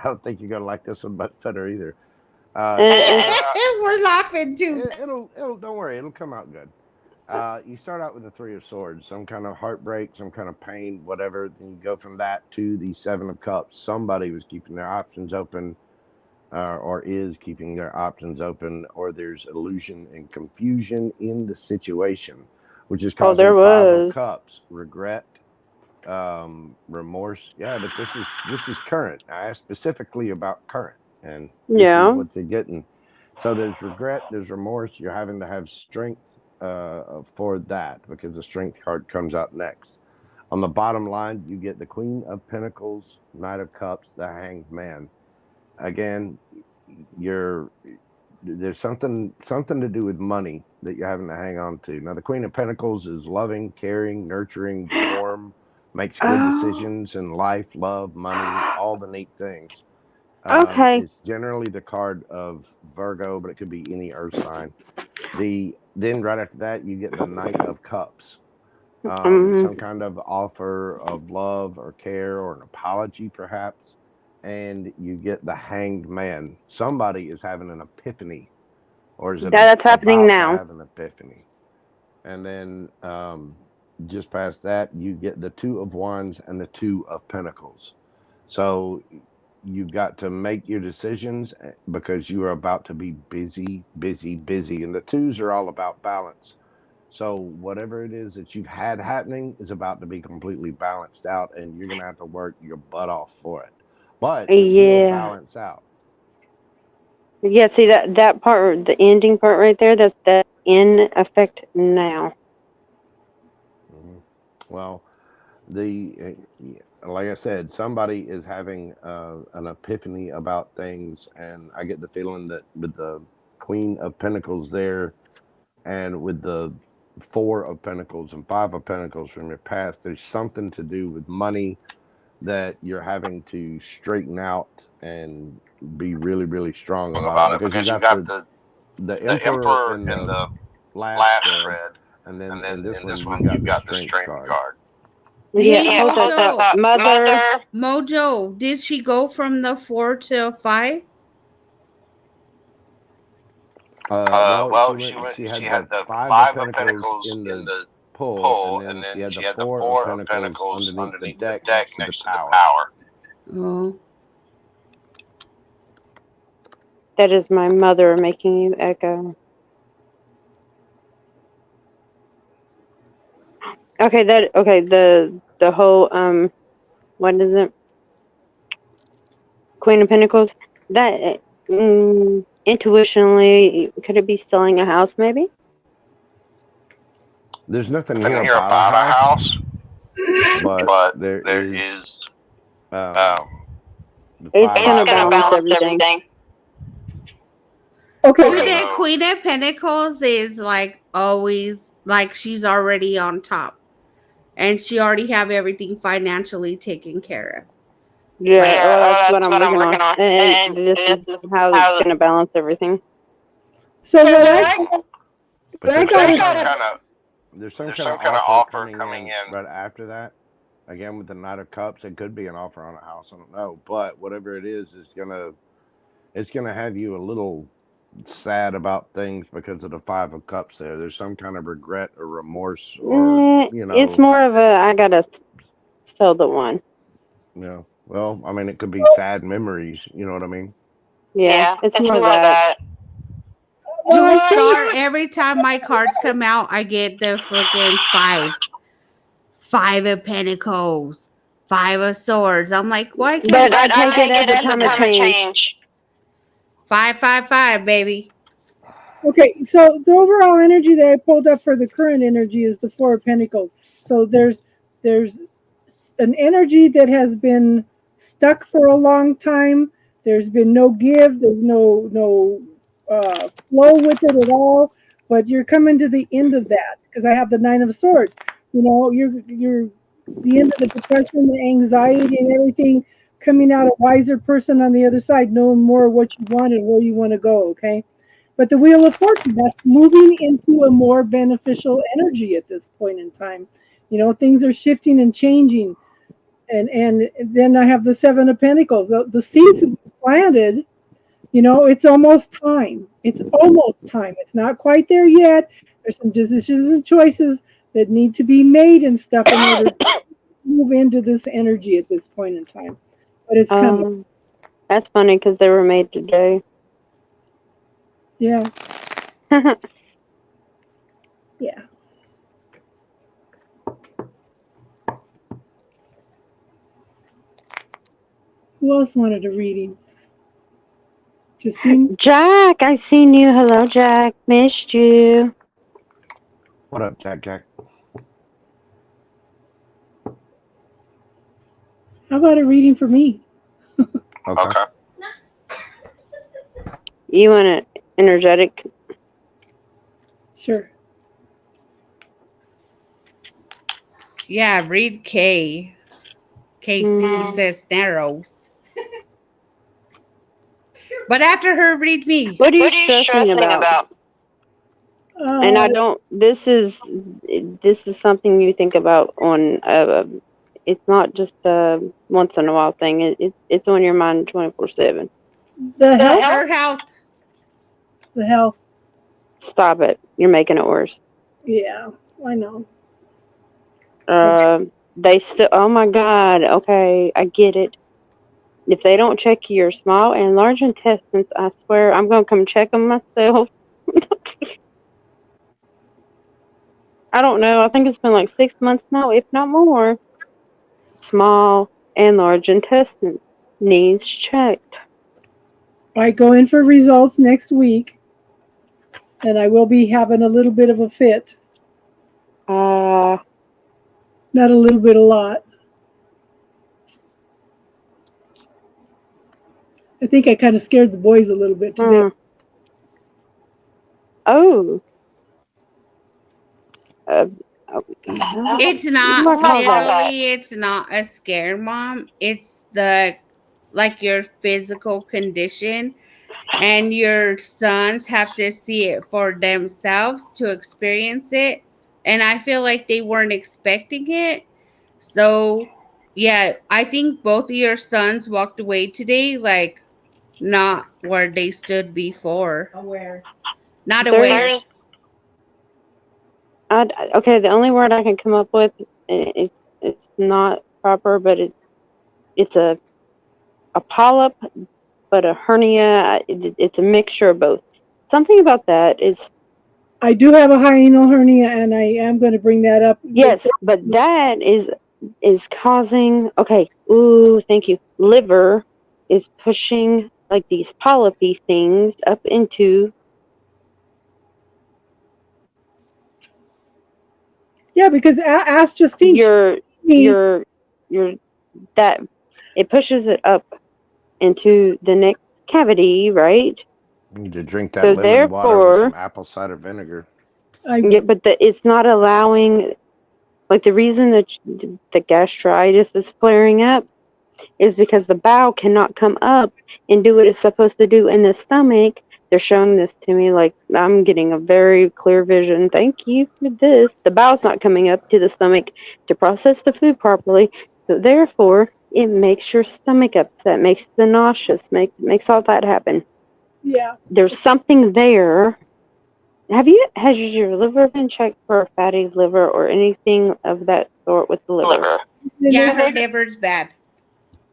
don't think you're gonna like this one much better either. We're laughing too. It'll don't worry, it'll come out good. You start out with the Three of Swords, some kind of heartbreak, some kind of pain, whatever. Then you go from that to the Seven of Cups. Somebody was keeping their options open, or is keeping their options open, or there's illusion and confusion in the situation, which is causing Five of Cups, regret, remorse. Yeah, but this is current. I asked specifically about current, and this is Yeah. what you're getting. So there's regret, there's remorse. You're having to have strength for that because the strength card comes out next. On the bottom line, you get the Queen of Pentacles, Knight of Cups, the Hanged Man. Again, you're there's something to do with money that you're having to hang on to. Now, the Queen of Pentacles is loving, caring, nurturing, warm, makes good Oh, decisions in life, love, money, all the neat things. okay. It's generally the card of Virgo, but it could be any earth sign. Then right after that, you get the Knight of Cups. Some kind of offer of love or care or an apology, perhaps. And you get the Hanged Man. Somebody is having an epiphany, or is it That's happening about to now. have an epiphany? And then just past that, you get the Two of Wands and the Two of Pentacles. So you've got to make your decisions because you are about to be busy, busy, busy. And the twos are all about balance. So whatever it is that you've had happening is about to be completely balanced out, and you're going to have to work your butt off for it. But it will Yeah. balance out. Yeah, see that part, the ending part right there, that's in effect now. Mhm. Well, like I said, somebody is having an epiphany about things, and I get the feeling that with the Queen of Pentacles there, and with the Four of Pentacles and Five of Pentacles from your past, there's something to do with money that you're having to straighten out and be really, really strong about it, because you got the Emperor in the last spread, and then in this one you've got the Strength card. Yeah, Hey, hold that Mojo. thought. Mother. Mojo, did she go from the 4 to 5? Well, she had the Five of Pentacles in the pull, and then she had the Four of Pentacles underneath the deck next to the Tower. Oh. That is my mother making you echo. Okay, the whole what is it? Queen of Pentacles. That intuitionally, could it be selling a house maybe? There's nothing here about a house, but there is the It's Five gonna of Cups. balance everything. Okay. Queen of Pentacles is like always like she's already on top. And she already have everything financially taken care of. Yeah, well, that's what I'm working on, and this is how it's gonna balance everything. So But I got there's some kind of offer coming in right after that. Again, with the Knight of Cups, it could be an offer on a house. I don't know, but whatever it is it's gonna have you a little sad about things because of the Five of Cups. There's some kind of regret or remorse, or It's more of a I gotta sell the one. Well, I mean, it could be sad memories. You know what I mean? Yeah, it's more of that. Every time my cards come out, I get the freaking 5. 5 of Pentacles, 5 of Swords. I'm like, why can't But I take it as a time of change. 5, 5, 5, baby. Okay, so the overall energy that I pulled up for the current energy is the Four of Pentacles. So there's an energy that has been stuck for a long time. There's been no give. There's no flow with it at all. But you're coming to the end of that because I have the Nine of Swords. You're the end of the depression, the anxiety, and everything. Coming out a wiser person on the other side, knowing more what you want and where you want to go. Okay. But the Wheel of Fortune, that's moving into a more beneficial energy at this point in time. Things are shifting and changing. And then I have the Seven of Pentacles. The seeds have been planted. It's almost time. It's almost time. It's not quite there yet. There's some decisions and choices that need to be made and stuff in order to move into this energy at this point in time. But it's coming. That's funny because they were made today. Yeah. Yeah. Who else wanted a reading? Justine? Jack, I seen you. Hello, Jack. Missed you. What up, Jack? How about a reading for me? Okay. You want an energetic? Sure. Yeah, read K. KC Cisneros. But after her, read me. What are you stressing about? And I don't. This is something you think about on. It's not just a once in a while thing. It's on your mind 24/7. The health? Her health. The health. Stop it! You're making it worse. Yeah, I know. They still. Oh my God. Okay, I get it. If they don't check your small and large intestines, I swear I'm gonna come check them myself. I don't know. I think it's been like 6 months now, if not more. Small and large intestines needs checked. I go in for results next week, and I will be having a little bit of a fit. Not a little bit, a lot. I think I kind of scared the boys a little bit today. Oh. It's not literally. It's not a scare, Mom. It's like your physical condition, and your sons have to see it for themselves to experience it. And I feel like they weren't expecting it. So, yeah, I think both of your sons walked away today, like not where they stood before. Aware. Not aware. Okay, the only word I can come up with, it's not proper, but it's a polyp, but a hernia. It's a mixture of both. Something about that is. I do have a hiatal hernia, and I am going to bring that up. Yes, but that is causing. Okay. Ooh, thank you. Liver is pushing like these polypy things up into. Yeah, because ask Justine. Your that it pushes it up into the neck cavity, right? You need to drink that lemon water with some apple cider vinegar. Yeah, but it's not allowing. Like the reason that the gastritis is flaring up is because the bowel cannot come up and do what it's supposed to do in the stomach. They're showing this to me like I'm getting a very clear vision. Thank you for this. The bowel's not coming up to the stomach to process the food properly. So therefore, it makes your stomach upset, makes the nauseous, makes all that happen. Yeah. There's something there. Has your liver been checked for a fatty liver or anything of that sort with the liver? Yeah, her liver's bad.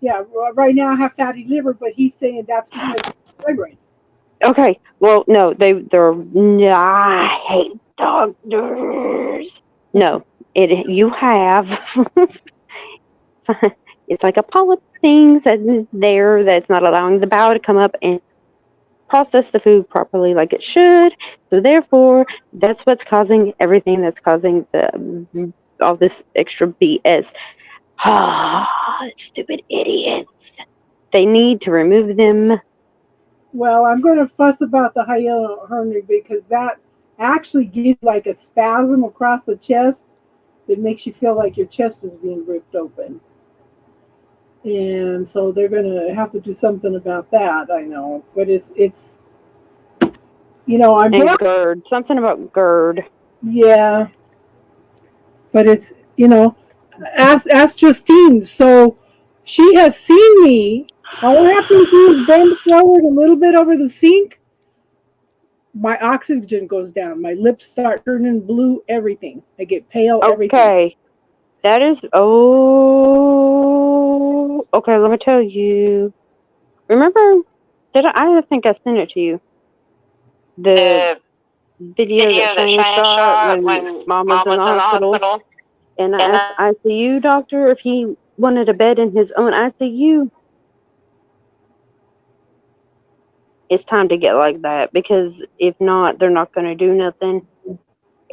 Yeah, right now I have fatty liver, but he's saying that's because of fibroid. Okay, well, no, I hate doctors. No, you have. It's like a polyp thing that's there that's not allowing the bowel to come up and process the food properly like it should. So therefore, that's what's causing everything that's causing all this extra BS. Stupid idiots. They need to remove them. Well, I'm going to fuss about the hiatal hernia because that actually gives like a spasm across the chest that makes you feel like your chest is being ripped open. And so they're going to have to do something about that, I know. But it's I'm GERD. Something about GERD. Yeah. But it's, ask Justine. So she has seen me. All I have to do is bend forward a little bit over the sink. My oxygen goes down. My lips start turning blue, everything. I get pale, everything. Okay. That is, okay, let me tell you. Remember, I think I sent it to you. The video that Shane shot when Mom was in the hospital. And I asked the ICU doctor if he wanted a bed in his own ICU. it's time to get like that, because if not, they're not going to do nothing.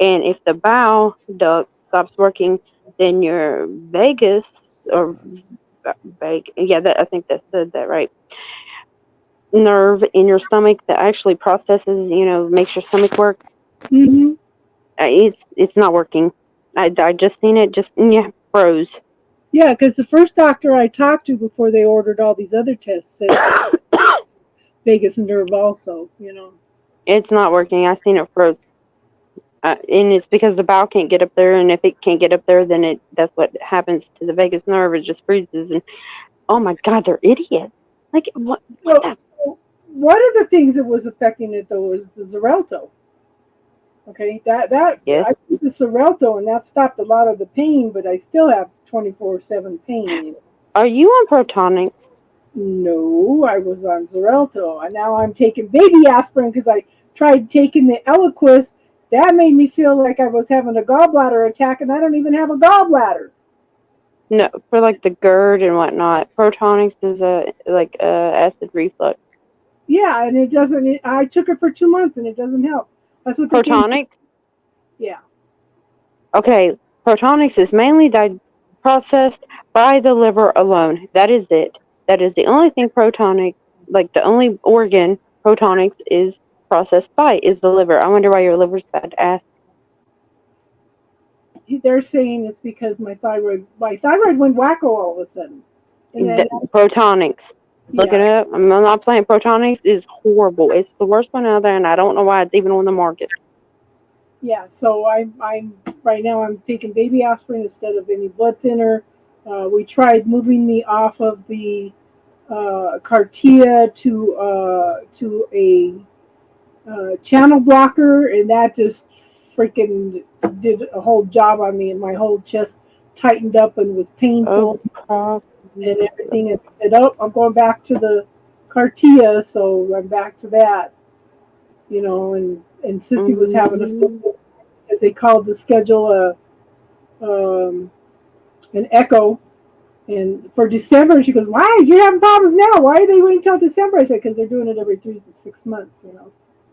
And if the bowel duct stops working, then your vagus or I think that said that right. Nerve in your stomach that actually processes, makes your stomach work. Hmm. It's not working. I just seen it, just froze. Yeah, because the first doctor I talked to before they ordered all these other tests said vagus nerve also. It's not working. I seen it froze. And it's because the bowel can't get up there, and if it can't get up there, then that's what happens to the vagus nerve. It just freezes, and oh my God, they're idiots. Like, what? So one of the things that was affecting it though was the Xarelto. Okay, that Yes. I did the Xarelto and that stopped a lot of the pain, but I still have 24/7 pain. Are you on Protonic? No, I was on Xarelto, and now I'm taking baby aspirin because I tried taking the Eliquis. That made me feel like I was having a gallbladder attack, and I don't even have a gallbladder. No, for like the GERD and whatnot. Protonics is acid reflux. Yeah, and it doesn't. I took it for 2 months, and it doesn't help. That's what they gave me. Protonics? Yeah. Okay, Protonics is mainly processed by the liver alone. That is it. That is the only thing Protonics, like the only organ Protonics is processed by is the liver. I wonder why your liver's bad ass. They're saying it's because my thyroid went wacko all of a sudden. And then, Protonics. Look yeah. it up. I'm not playing. Protonics is horrible. It's the worst one out there, and I don't know why it's even on the market. Yeah, so I'm right now I'm taking baby aspirin instead of any blood thinner. We tried moving me off of the Cartia to a channel blocker, and that just freaking did a whole job on me, and my whole chest tightened up and was painful and everything. And I said, "Oh, I'm going back to the Cartia," so I'm back to that, and Sissy was having a fit as they called to schedule an echo. And for December, she goes, "Why you're having problems now? Why are they waiting till December?" I said, "Because they're doing it every 3 to 6 months,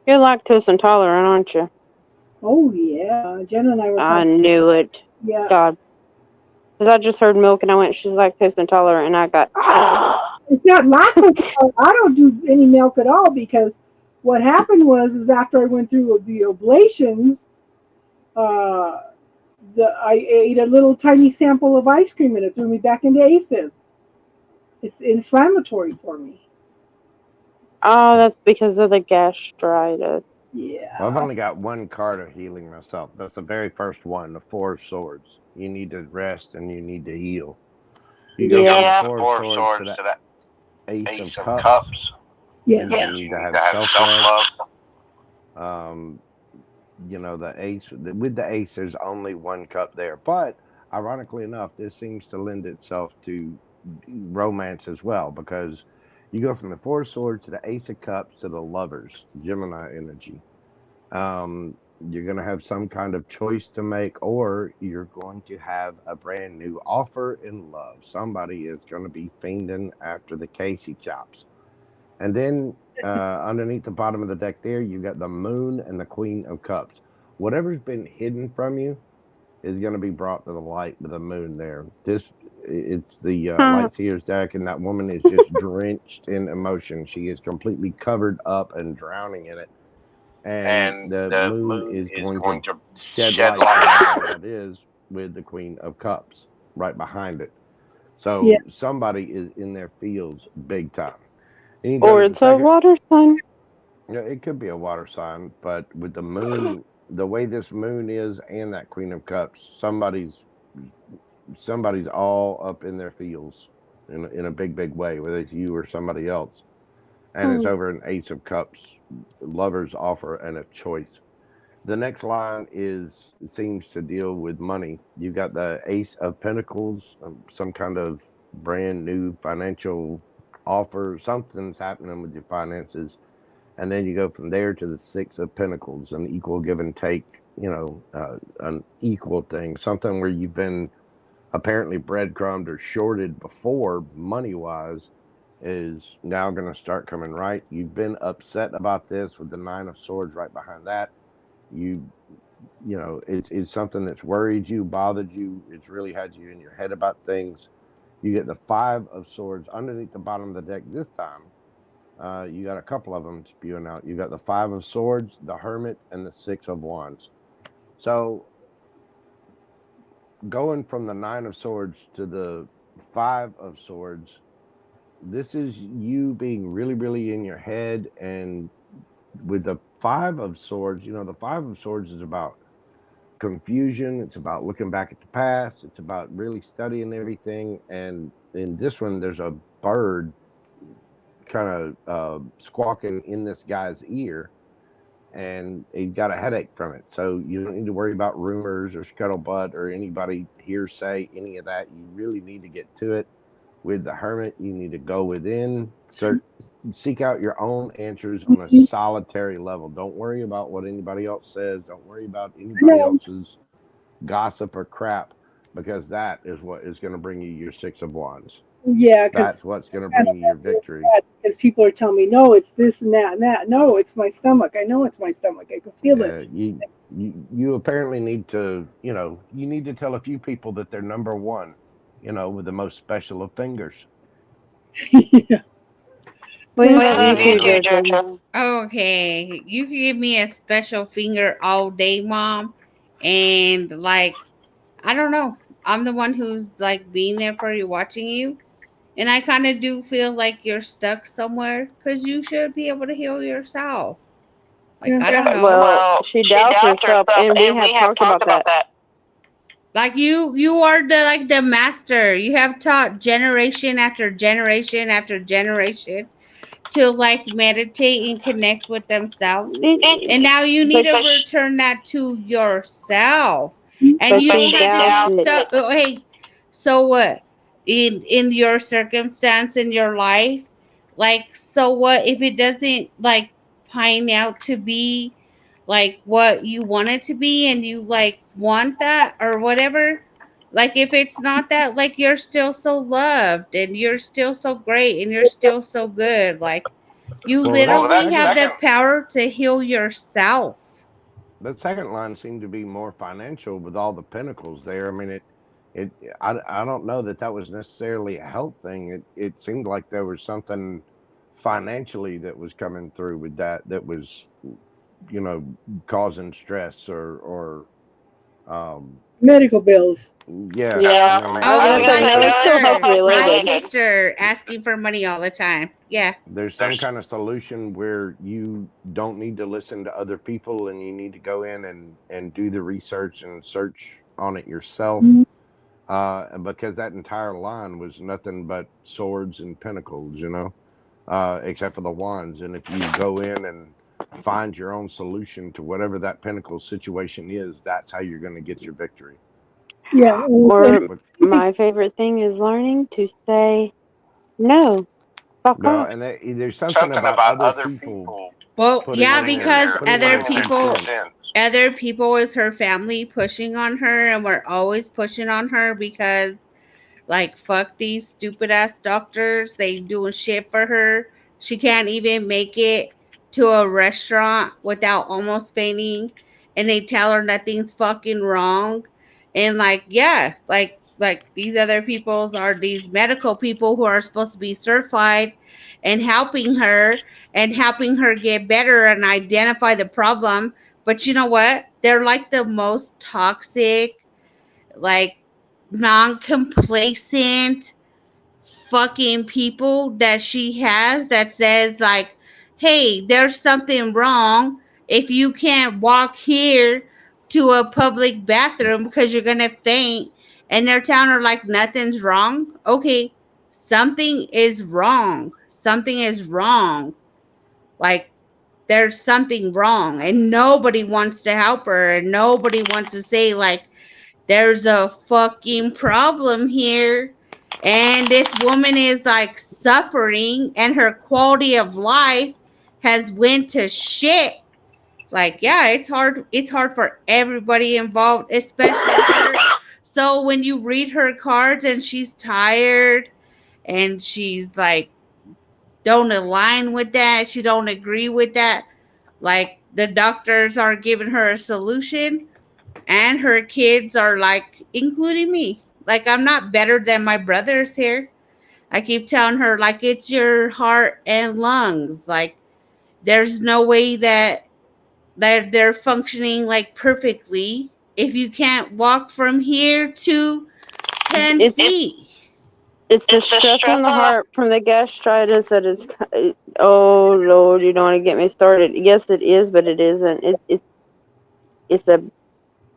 You're lactose intolerant, aren't you? Oh yeah, Jenna and I were. I knew it. Yeah. God. Because I just heard milk and I went, she's lactose intolerant, and I got. It's not lactose. I don't do any milk at all because what happened is after I went through the ablations, I ate a little tiny sample of ice cream and it threw me back into AFib. It's inflammatory for me. Oh, that's because of the gastritis. Yeah. Well, I've only got one card of healing myself. That's the very first one, the Four of Swords. You need to rest and you need to heal. You go from the Four of Swords to the Ace of Cups. Yeah. You need to have self-love. The Ace, with the Ace, there's only one cup there. But ironically enough, this seems to lend itself to romance as well, because you go from the Four of Swords to the Ace of Cups to the Lovers, Gemini energy. You're going to have some kind of choice to make, or you're going to have a brand new offer in love. Somebody is going to be fiending after the Casey chops. And then underneath the bottom of the deck there, you got the Moon and the Queen of Cups. Whatever's been hidden from you is going to be brought to the light with the Moon there. It's the Lightseer's deck, and that woman is just drenched in emotion. She is completely covered up and drowning in it. And the Moon is going to shed light on what that is with the Queen of Cups right behind it. So somebody is in their fields big time. Or it's a water sign. Yeah, it could be a water sign, but with the Moon, the way this Moon is and that Queen of Cups, somebody's all up in their fields in a big way, whether it's you or somebody else. And it's over an Ace of Cups, Lovers offer and a choice. The next line seems to deal with money. You got the Ace of Pentacles, some kind of brand new financial offer. Something's happening with your finances. And then you go from there to the Six of Pentacles, an equal give and take, an equal thing, something where you've been apparently breadcrumbed or shorted before money-wise. is now going to start coming right. You've been upset about this with the Nine of Swords right behind that. You know, it's something that's worried you, bothered you. It's really had you in your head about things. You get the Five of Swords underneath the bottom of the deck this time. You got a couple of them spewing out. You got the Five of Swords, the Hermit, and the Six of Wands. So going from the Nine of Swords to the Five of Swords, this is you being really, really in your head. And with the Five of Swords, you know, the Five of Swords is about confusion. It's about looking back at the past. It's about really studying everything. And in this one, there's a bird kind of squawking in this guy's ear, and he got a headache from it. So you don't need to worry about rumors or scuttlebutt or anybody hearsay, any of that. You really need to get to it. With the Hermit, you need to go within, seek out your own answers on a solitary level. Don't worry about what anybody else says. Don't worry about anybody else's gossip or crap, because that is what is going to bring you your Six of Wands. Yeah, because That's what's going to bring you your victory. Because people are telling me, no, it's this and that and that. No, it's my stomach. I know it's my stomach. I can feel it. You apparently need to, you know, you need to tell a few people that they're number one, you know, with the most special of fingers. Yeah. We love you, Jojo. Okay, you can give me a special finger all day, Mom. And like, I don't know. I'm the one who's like being there for you, watching you. And I kind of do feel like you're stuck somewhere because you should be able to heal yourself. Like, I don't know. Well, she doubts herself, and we have talked about that. Like you are the master. You have taught generation after generation after generation to like meditate and connect with themselves. And now you need to return that to yourself. And you don't have to be stuck. Oh, hey, so what? In your circumstance in your life, like, so what if it doesn't like pine out to be like what you want it to be, and you like want that or whatever? Like, if it's not that, like, you're still so loved and you're still so great and you're still so good. Like, you literally have the power to heal yourself. The second line seemed to be more financial with all the pentacles there. I mean, I don't know that was necessarily a health thing. It seemed like there was something financially that was coming through with that was, you know, causing stress or medical bills. Yeah. My sister asking for money all the time. Yeah. There's some kind of solution where you don't need to listen to other people, and you need to go in and do the research and search on it yourself. Because that entire line was nothing but swords and pentacles, you know, except for the wands. And if you go in and find your own solution to whatever that pentacle situation is, that's how you're going to get your victory. Yeah. Or my favorite thing is learning to say no. No, and there's something about other people. Well, yeah, because other people is her family pushing on her, and we're always pushing on her because, like, fuck these stupid ass doctors. They doing shit for her. She can't even make it to a restaurant without almost fainting, and they tell her nothing's fucking wrong. And like, yeah, like these other peoples are these medical people who are supposed to be certified and helping her get better and identify the problem. But you know what? They're like the most toxic, like non-complacent fucking people that she has, that says like, hey, there's something wrong if you can't walk here to a public bathroom because you're gonna faint. And they're telling her like nothing's wrong. Okay, something is wrong. Something is wrong. Like, there's something wrong, and nobody wants to help her, and nobody wants to say like, there's a fucking problem here, and this woman is like suffering, and her quality of life has went to shit. Like, yeah, it's hard for everybody involved, especially her. So when you read her cards and she's tired and she's like don't align with that. She don't agree with that. Like the doctors are giving her a solution, and her kids are like, including me. Like I'm not better than my brothers here. I keep telling her like it's your heart and lungs. Like there's no way that they're functioning like perfectly if you can't walk from here to 10 It's feet. it's the stress on the heart from the gastritis that is. Oh Lord, you don't want to get me started. Yes, it is, but it isn't. It's a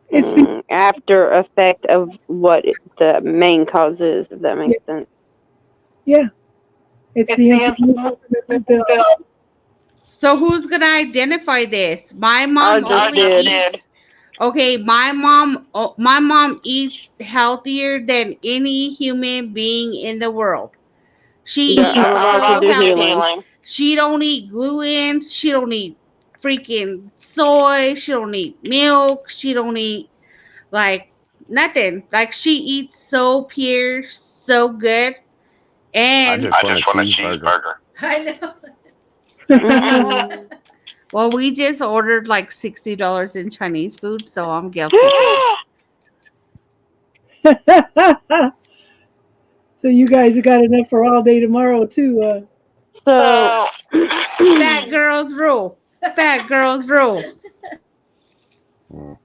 It's the after effect of what the main cause is. If that makes sense. yeah. It's the inflammation of the So who's gonna identify this? My I mom just only did. eats. Okay, my mom eats healthier than any human being in the world. She Yeah, eats I'm about to so do healthy. healing. She don't eat gluten. She don't eat freaking soy. She don't eat milk. She don't eat like nothing. Like she eats so pure, so good. I And just want a cheeseburger. I know. Mhm. well, we just ordered like $60 in Chinese food, so I'm guilty. So you guys have got enough for all day tomorrow too. So Fat girls rule. Fat girls rule. Mm.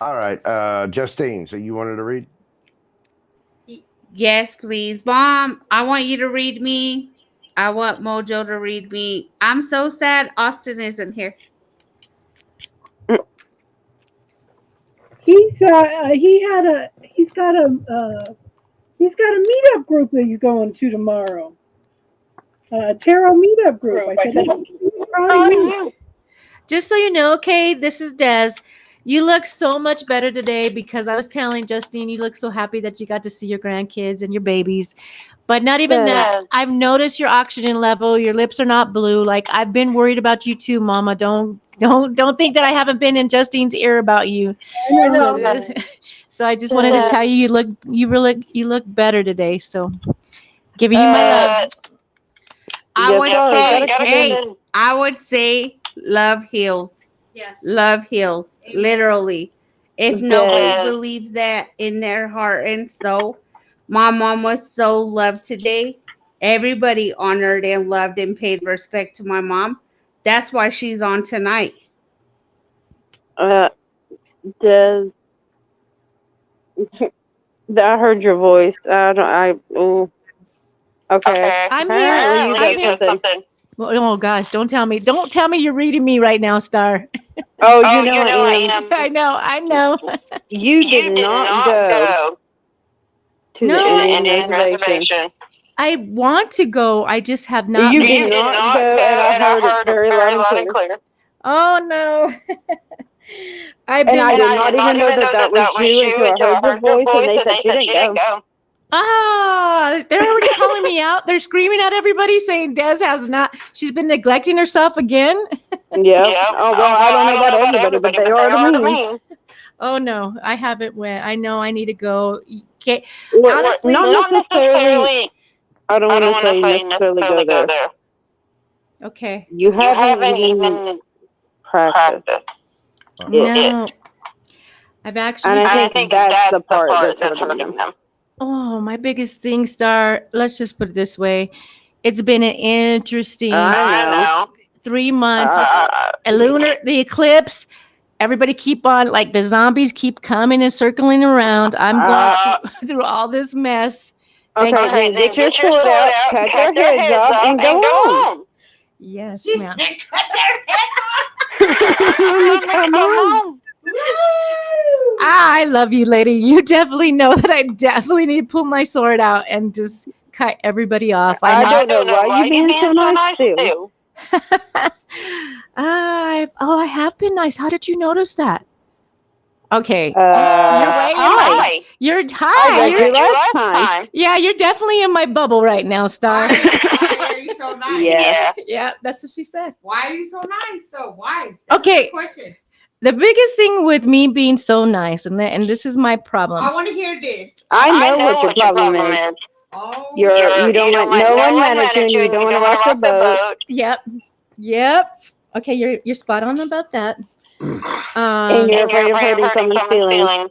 All right, Justine. So you wanted to read? Yes, please. Mom, I want you to read me. I want Mojo to read me. I'm so sad Austin isn't here. He's got a meetup group that he's going to tomorrow. Tarot meetup group. I said, "Oh, Just so you know, okay, this is Des. You look so much better today because I was telling Justine you look so happy that you got to see your grandkids and your babies. But not even that. I've noticed your oxygen level. Your lips are not blue. Like I've been worried about you too, Mama. Don't think that I haven't been in Justine's ear about you. I know. So I just wanted to tell you you look better today. So giving you my love. I would say love heals. Yes. Love heals. Amen. Literally. If Yes. nobody believes that in their heart and soul, my mom was so loved today. Everybody honored and loved and paid respect to my mom. That's why she's on tonight. Does I heard your voice? Oh. Okay. I'm here. Apparently I'm you here. got something. Oh gosh, don't tell me you're reading me right now, Star. Oh, you know I am. I know. You did not go to No, the Indian reservation. I want to go. I just have not. You been- did not go, and I heard it very loud and clear. Oh no. I've And been. I did not even know that was you until I heard your voice, and they said you didn't go. Ah, they're already calling me out. They're screaming at everybody saying Des has not. She's been neglecting herself again. Yeah. Oh well, I don't know about everybody, but they are to me. Oh no, I haven't went. I know I need to go. Okay. Well, Honestly, not necessarily. I don't want to say necessarily go there. Okay. You haven't even practiced. No. I've actually. And I think that's the part that's hurting them. Oh, my biggest thing, Star. Let's just put it this way. It's been an interesting I know. 3 months. The eclipse. Everybody keep on, like the zombies keep coming and circling around. I'm going through all this mess. Okay, then get your sword out, cut their heads off, and go on. Yes, She ma'am. said, cut their heads off. Come on. I love you, lady. You definitely know that I definitely need to pull my sword out and just cut everybody off. I don't know why you being so nice too. I have been nice. How did you notice that? Okay. Hi. You're I hi. read you last time. Yeah, you're definitely in my bubble right now, Star. Why are you so nice? Yeah. Yeah, that's what she said. Why are you so nice, though? Why? Okay. Question. The biggest thing with me being so nice, and this is my problem. I want to hear this. I know what your problem is. You don't want no one managing. You don't want to rock the boat. Yep. Okay, you're spot on about that. And you're afraid of hurting someone's feelings.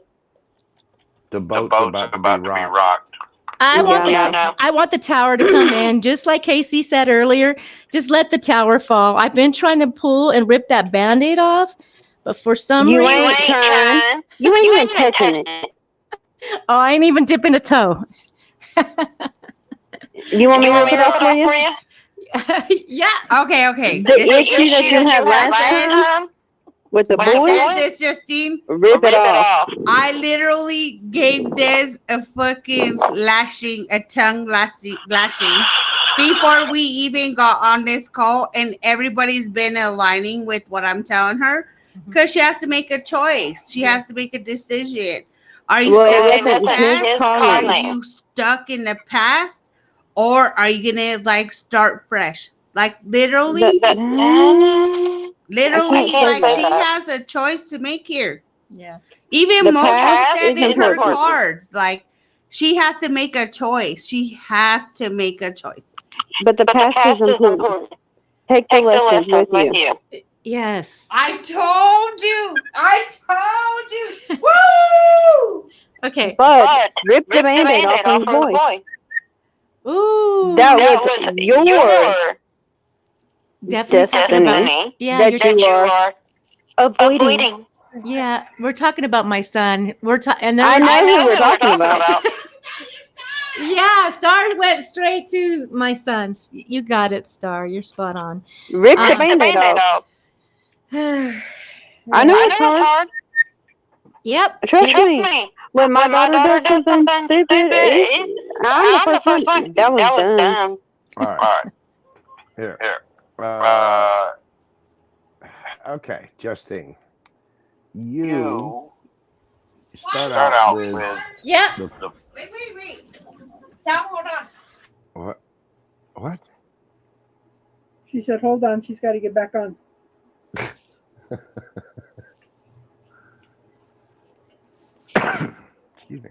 The boat's about to be rocked. I want Yeah, I want the tower to come in, just like Casey said earlier. Just let the tower fall. I've been trying to pull and rip that Band-Aid off, but for some You reason, ain't trying. You ain't even touching it. oh, I ain't even dipping a toe. You want me to rip it off for you? Yeah. Okay. The issue that you had last time with the boy, This Justine, rip it off. I literally gave Des a fucking lashing, a tongue lashing before we even got on this call, and everybody's been aligning with what I'm telling her because she has to make a choice. She has to make a decision. Are you stuck in the past? Are you stuck in the past? Or are you gonna like start fresh? Like literally, like she has a choice to make here. Yeah. Even The Mojo past said is in her important. cards, like she has to make a choice. She has to make a choice. But the past is important. Take the lessons with you. Yes. I told you. Woo! Okay. But rip the Band-Aid off on the boy. Ooh. That was your definitely talking about. destiny Yeah. that you are avoiding. Yeah. We're talking about my son. And I know who we're talking about. Yeah, Star went straight to my sons. You got it, Star. You're spot on. Rip the Band-Aid off. I know it's hard. Yep. Trust me. When my daughter does something stupid, I'm the first one. That was dumb. All right. Here. Okay, Justine. You start out with Yep. Wait. Hold on. what? She said, hold on, she's got to get back on. Excuse me.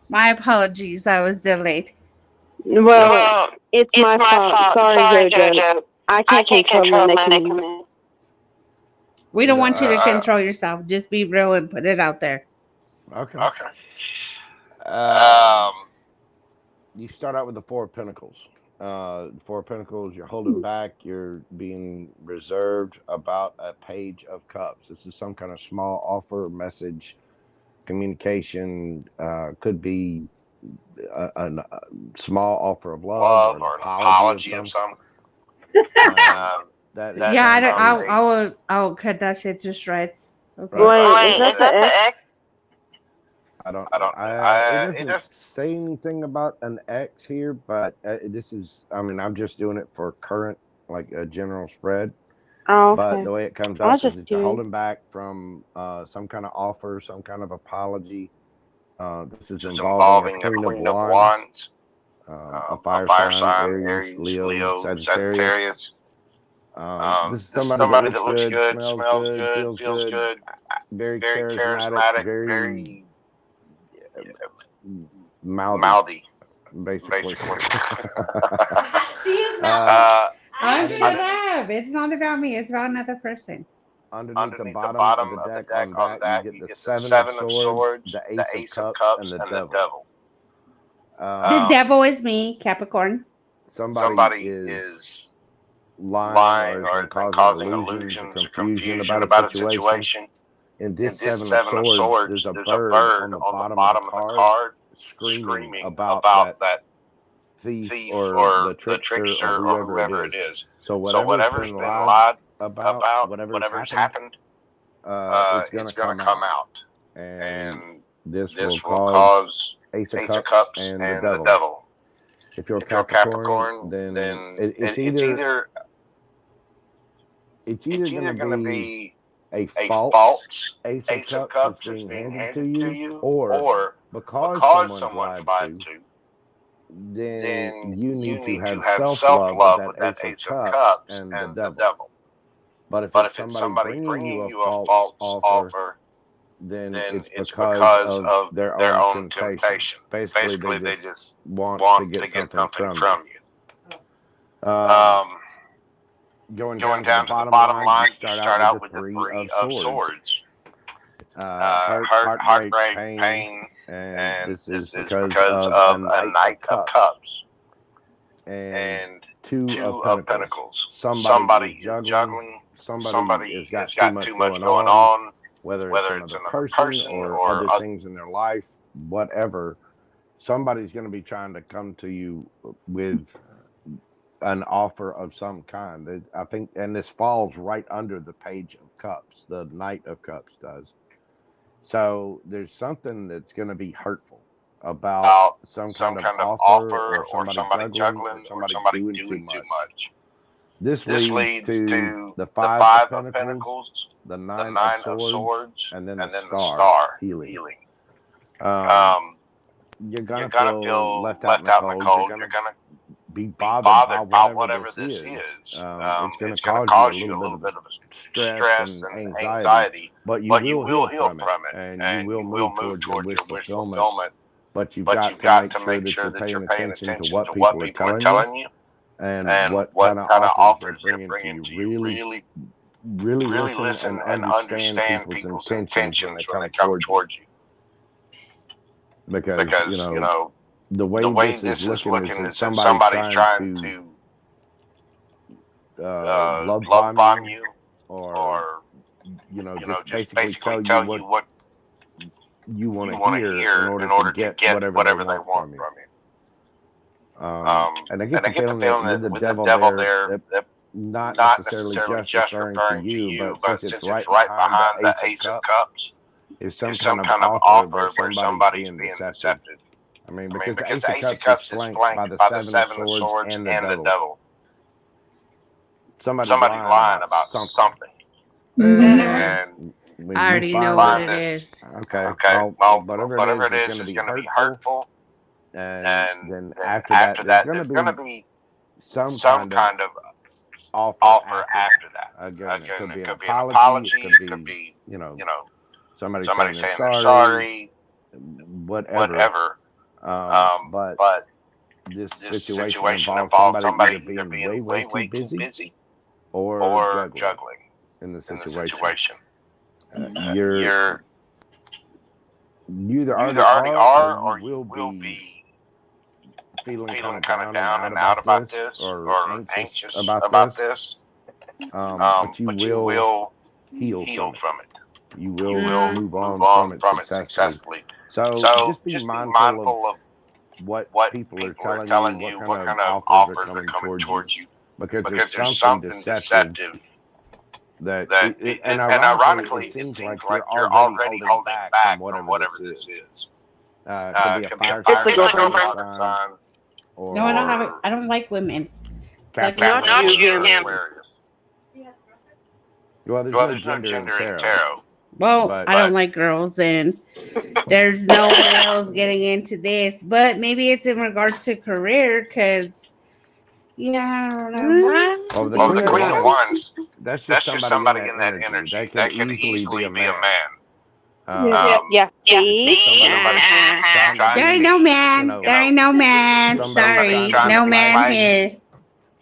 My apologies. I was delayed. Well, it's my fault. Sorry, JoJo. I can't control when they come in. We don't want you to control yourself. Just be real and put it out there. Okay. You start out with the Four of Pentacles. Four of Pentacles, you're holding back. You're being reserved about a Page of Cups. This is some kind of small offer, message, communication. Could be a small offer of love or an apology of some. I will cut that shit to shreds. Okay. Wait, is that the X? It doesn't say anything about an X here, but this is, I'm just doing it for current, like a general spread. Oh, okay. But the way it comes out is that you're holding back from some kind of offer, some kind of apology. This is involving a Queen of Wands, a fire sign, Aries, Leo, Sagittarius. This is somebody that looks good, smells good, feels good, very charismatic, very mouthy, basically. She is not. I'm shut up. It's not about me. It's about another person. Underneath the bottom of the deck on that, you get the Seven of Swords, the Ace of Cups, and the Devil. The devil is me, Capricorn. Somebody is lying or causing illusions or confusion about a situation. In this Seven of Swords, there's a bird on the bottom of the card screaming about that thief or the trickster or whoever it is. So whatever's been lied about, whatever's happened, it's going to come out. And this will cause Ace of Cups and the Devil. If you're Capricorn, then it's either going to be a false Ace of Cups that's being handed to you, or because someone's lied to, then you need to have self-love with that Ace of Cups and the Devil. But if it's somebody bringing you a false offer, then then it's it's because of their own temptation. Basically, Basically, they they just just want want to to get get something something from you. from you. Going Going down to the bottom line, you start out with the three of swords. Heartbreak, pain, and this is because of a Knight of Cups. And two of Pentacles. Somebody is juggling. Somebody has got too much going on, whether it's another person or other things in their life, whatever. Somebody's going to be trying to come to you with an offer of some kind. I think, and this falls right under the Page of Cups, the Knight of Cups does. So there's something that's going to be hurtful about some kind of offer or somebody juggling or somebody doing too much. This leads to the Five of Pentacles, the Nine of Swords, and then the Star, healing. You're going to feel left out in the cold. You're going to be bothered by whatever this is. It's going to cause you a little bit of stress and anxiety, but you will heal from it, and you will move towards your wish fulfillment. But you've got to make sure that you're paying attention to what people are telling you and what kind of offers they're bringing to you. Really listen and understand people's intentions when they come towards you. Because you know, the way this is looking is somebody's trying to love bomb you, or just basically tell you what you want to hear in order to get whatever they want from you. And I get the feeling that with the devil there, that not necessarily just referring to you, but since it's right behind the Ace of Cups, is some kind of offer where somebody's being deceptive. I mean, because the Ace of Cups is flanked by the Seven of Swords and the Devil. Somebody's lying about something. And I already know what it is. Okay. Well, whatever it is going to be hurtful. And then after that, there's going to be some kind of offer after that. Again, it could be an apology. It could be somebody saying they're sorry. Whatever. But this situation involves somebody either being way too busy or juggling in the situation. You either already are or you will be feeling kind of down and out about this or anxious about this. But you will heal from it. You will move on from it successfully. So just be mindful of what people are telling you, what kind of offers are coming towards you. Because there's something deceptive that and ironically, it seems like you're already holding back from whatever this is. Could be a fire sign, or No, I don't like women. Not you, him. Well, there's no gender in tarot. Well, I don't like girls, and there's no males getting into this. But maybe it's in regards to career, because I don't know. Well, the Queen of Wands, that's just somebody in that energy. That could easily be a man. Yeah. There ain't no man. There ain't no man. Sorry, no man here.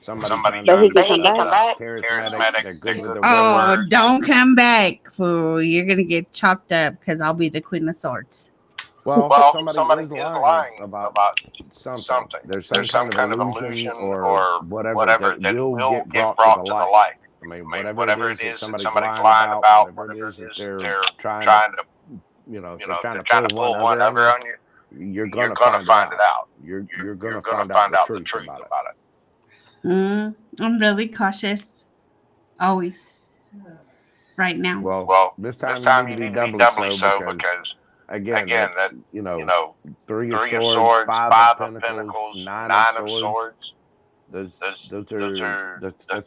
Somebody So he can come back? charismatic, they're good with their Oh, word. don't come back, fool. You're gonna get chopped up because I'll be the Queen of Swords. Well, somebody is lying about something. There's some kind of illusion or whatever that will get brought to the light. I mean, whatever it is that somebody's lying about, whatever it is that they're trying to, they're trying to pull whatever on you, you're gonna find it out. You're gonna find out the truth about it. I'm really cautious. Always. Right now. Well, this time you need to be doubly so because again, that Three of Swords, Five of Pentacles, Nine of Swords. That's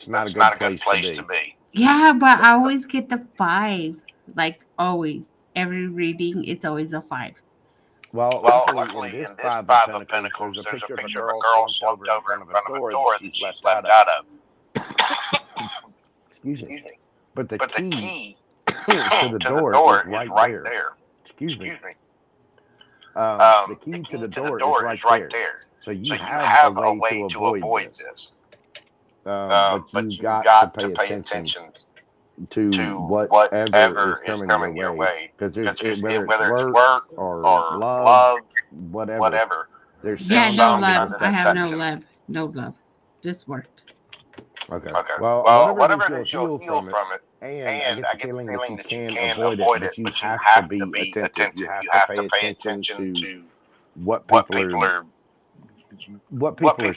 not a good place to be. Yeah, but I always get the 5. Like always. Every reading, it's always a 5. Well, luckily in this Five of Pentacles, there's a picture of a girl slumped over in front of a door that she's left out of. Excuse me. But the key to the door is right there. Excuse me. The key to the door is right there. So you have a way to avoid this. But you've got to pay attention to whatever is coming your way. Because whether it's work or love, whatever, there's Yeah, some no kind love. of I have no deception. love. No love. Just work. Okay. Well, whatever it is, you'll heal from it. And I get the feeling that you can avoid it, but you have to be attentive. You have to pay attention to what people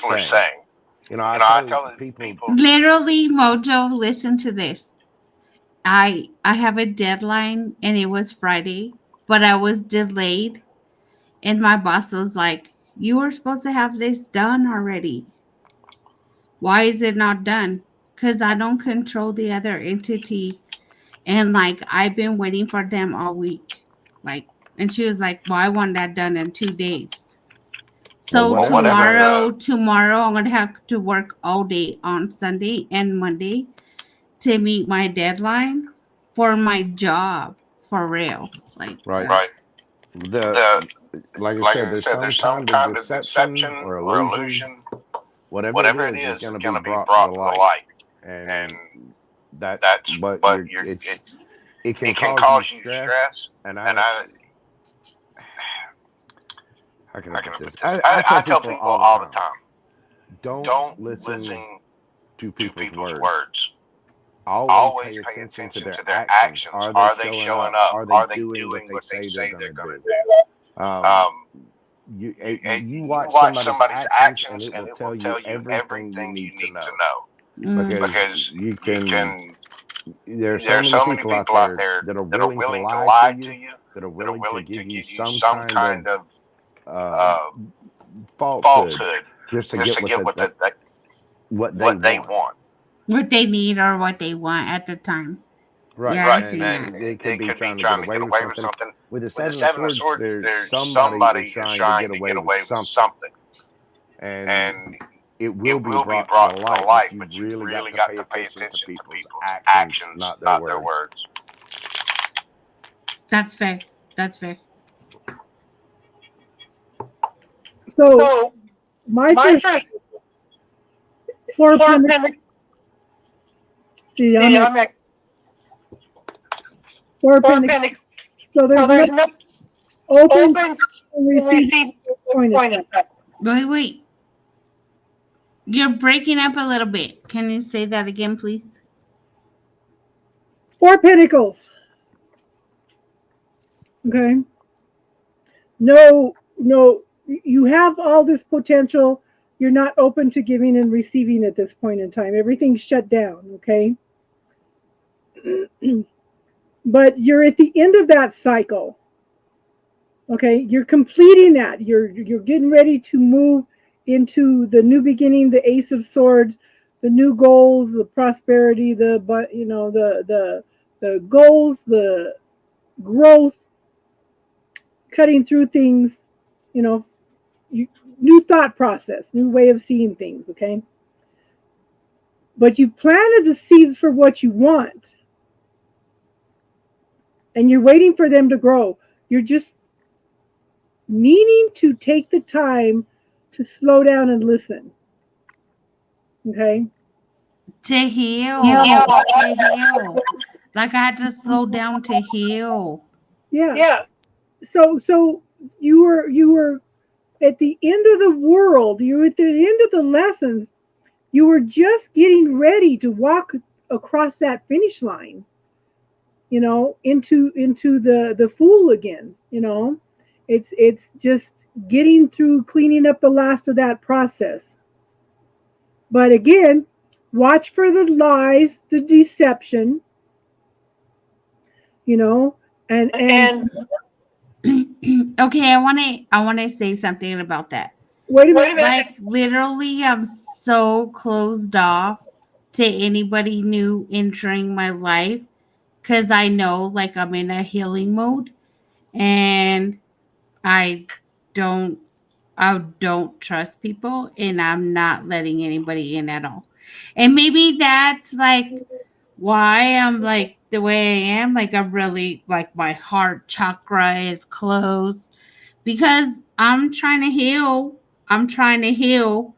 are saying. You know, I tell people. Literally, Mojo, listen to this. I have a deadline and it was Friday, but I was delayed. And my boss was like, "You were supposed to have this done already. Why is it not done?" Because I don't control the other entity. And like, I've been waiting for them all week. Like, and she was like, "Well, I want that done in 2 days." So tomorrow I'm going to have to work all day on Sunday and Monday to meet my deadline for my job, for real. Like, Right. Like I said, there's some kind of deception or illusion. Whatever it is going to be brought to the light. And that's what it can cause you stress. And I how can I put this? I tell people all the time, don't listen to people's words. Always pay attention to their actions. Are they showing up? Are they doing what they say they're going to do? You watch somebody's actions, and it will tell you everything you need to know. Because you can. There are so many people out there that are willing to lie to you, that are willing to give you some kind of falsehood just to get what they want. what they need or what they want at the time. Right. Yeah, I've And seen then that. they could be trying to get away with something. With the Seven of Swords, there's somebody who's trying to get away with something. And it will be brought to the light, but you really got to pay attention to people's actions, not their words. That's fair. That's fair. So my first four Pentacles. See, I'm at four Pentacles. So there's no open and receive point. Wait. You're breaking up a little bit. Can you say that again, please? Four Pentacles. Okay. No, you have all this potential. You're not open to giving and receiving at this point in time. Everything's shut down, okay? But you're at the end of that cycle. Okay? You're completing that. You're getting ready to move into the new beginning, the Ace of Swords, the new goals, the prosperity, the goals, the growth, cutting through things, new thought process, new way of seeing things, okay? But you've planted the seeds for what you want. And you're waiting for them to grow. You're just needing to take the time to slow down and listen. Okay? To heal. To heal. Like I had to slow down to heal. Yeah. So you were at the end of the world. You were at the end of the lessons. You were just getting ready to walk across that finish line, into the Fool again. It's just getting through, cleaning up the last of that process. But again, watch for the lies, the deception, and Okay, I want to say something about that. Wait a minute. Like literally, I'm so closed off to anybody new entering my life because I know like I'm in a healing mode, and I don't trust people, and I'm not letting anybody in at all. And maybe that's like why I'm like the way I am. Like I'm really like my heart chakra is closed because I'm trying to heal. I'm trying to heal,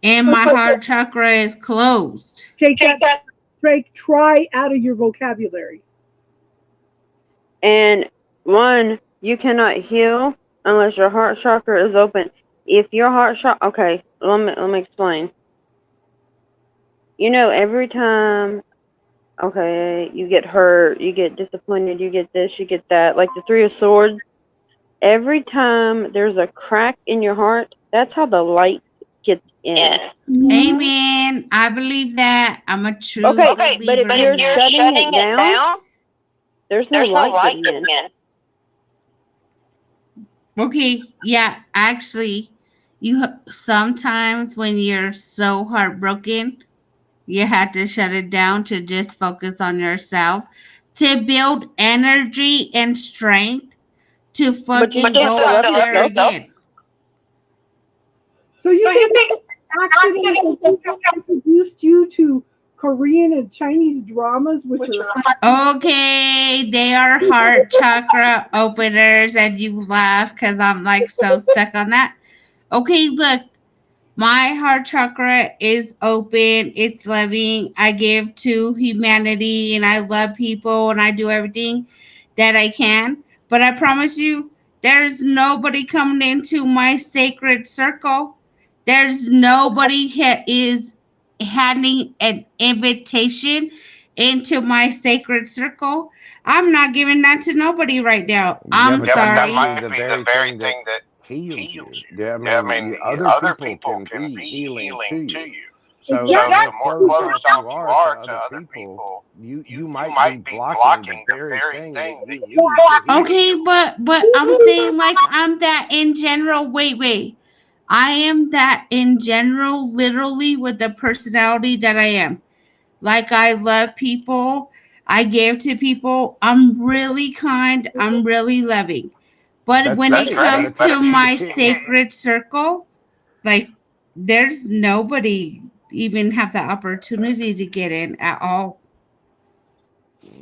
and my heart chakra is closed. Take that, Drake, try out of your vocabulary. And one, you cannot heal unless your heart chakra is open. If your heart chakra, okay, let me explain. You know, every time, okay, you get hurt, you get disappointed, you get this, you get that, like the Three of Swords. Every time there's a crack in your heart, that's how the light gets in. Amen. I believe that. I'm a true Okay, believer. but if you're shutting it down, there's no light getting in. Okay, yeah, actually, sometimes when you're so heartbroken, you have to shut it down to just focus on yourself, to build energy and strength to But you fucking still go love out there yourself. again. So you think accidents introduced you to Korean and Chinese dramas, which are Okay, they are heart chakra openers, and you laugh because I'm like so stuck on that. Okay, look, my heart chakra is open, it's loving. I give to humanity and I love people and I do everything that I can. But I promise you, there's nobody coming into my sacred circle. There's nobody is handing an invitation into my sacred circle. I'm not giving that to nobody right now. I'm but that sorry. might be the very thing that heals you. Yeah, I mean, other people can be healing to you. So the more closed off you are to other people, you might be blocking the very thing that you need to heal. Okay, but I'm saying like I'm that in general. Wait. I am that in general, literally with the personality that I am. Like I love people. I give to people. I'm really kind. I'm really loving. But That's when great, it but comes if to you my can't- sacred circle, like there's nobody even have the opportunity to get in at all.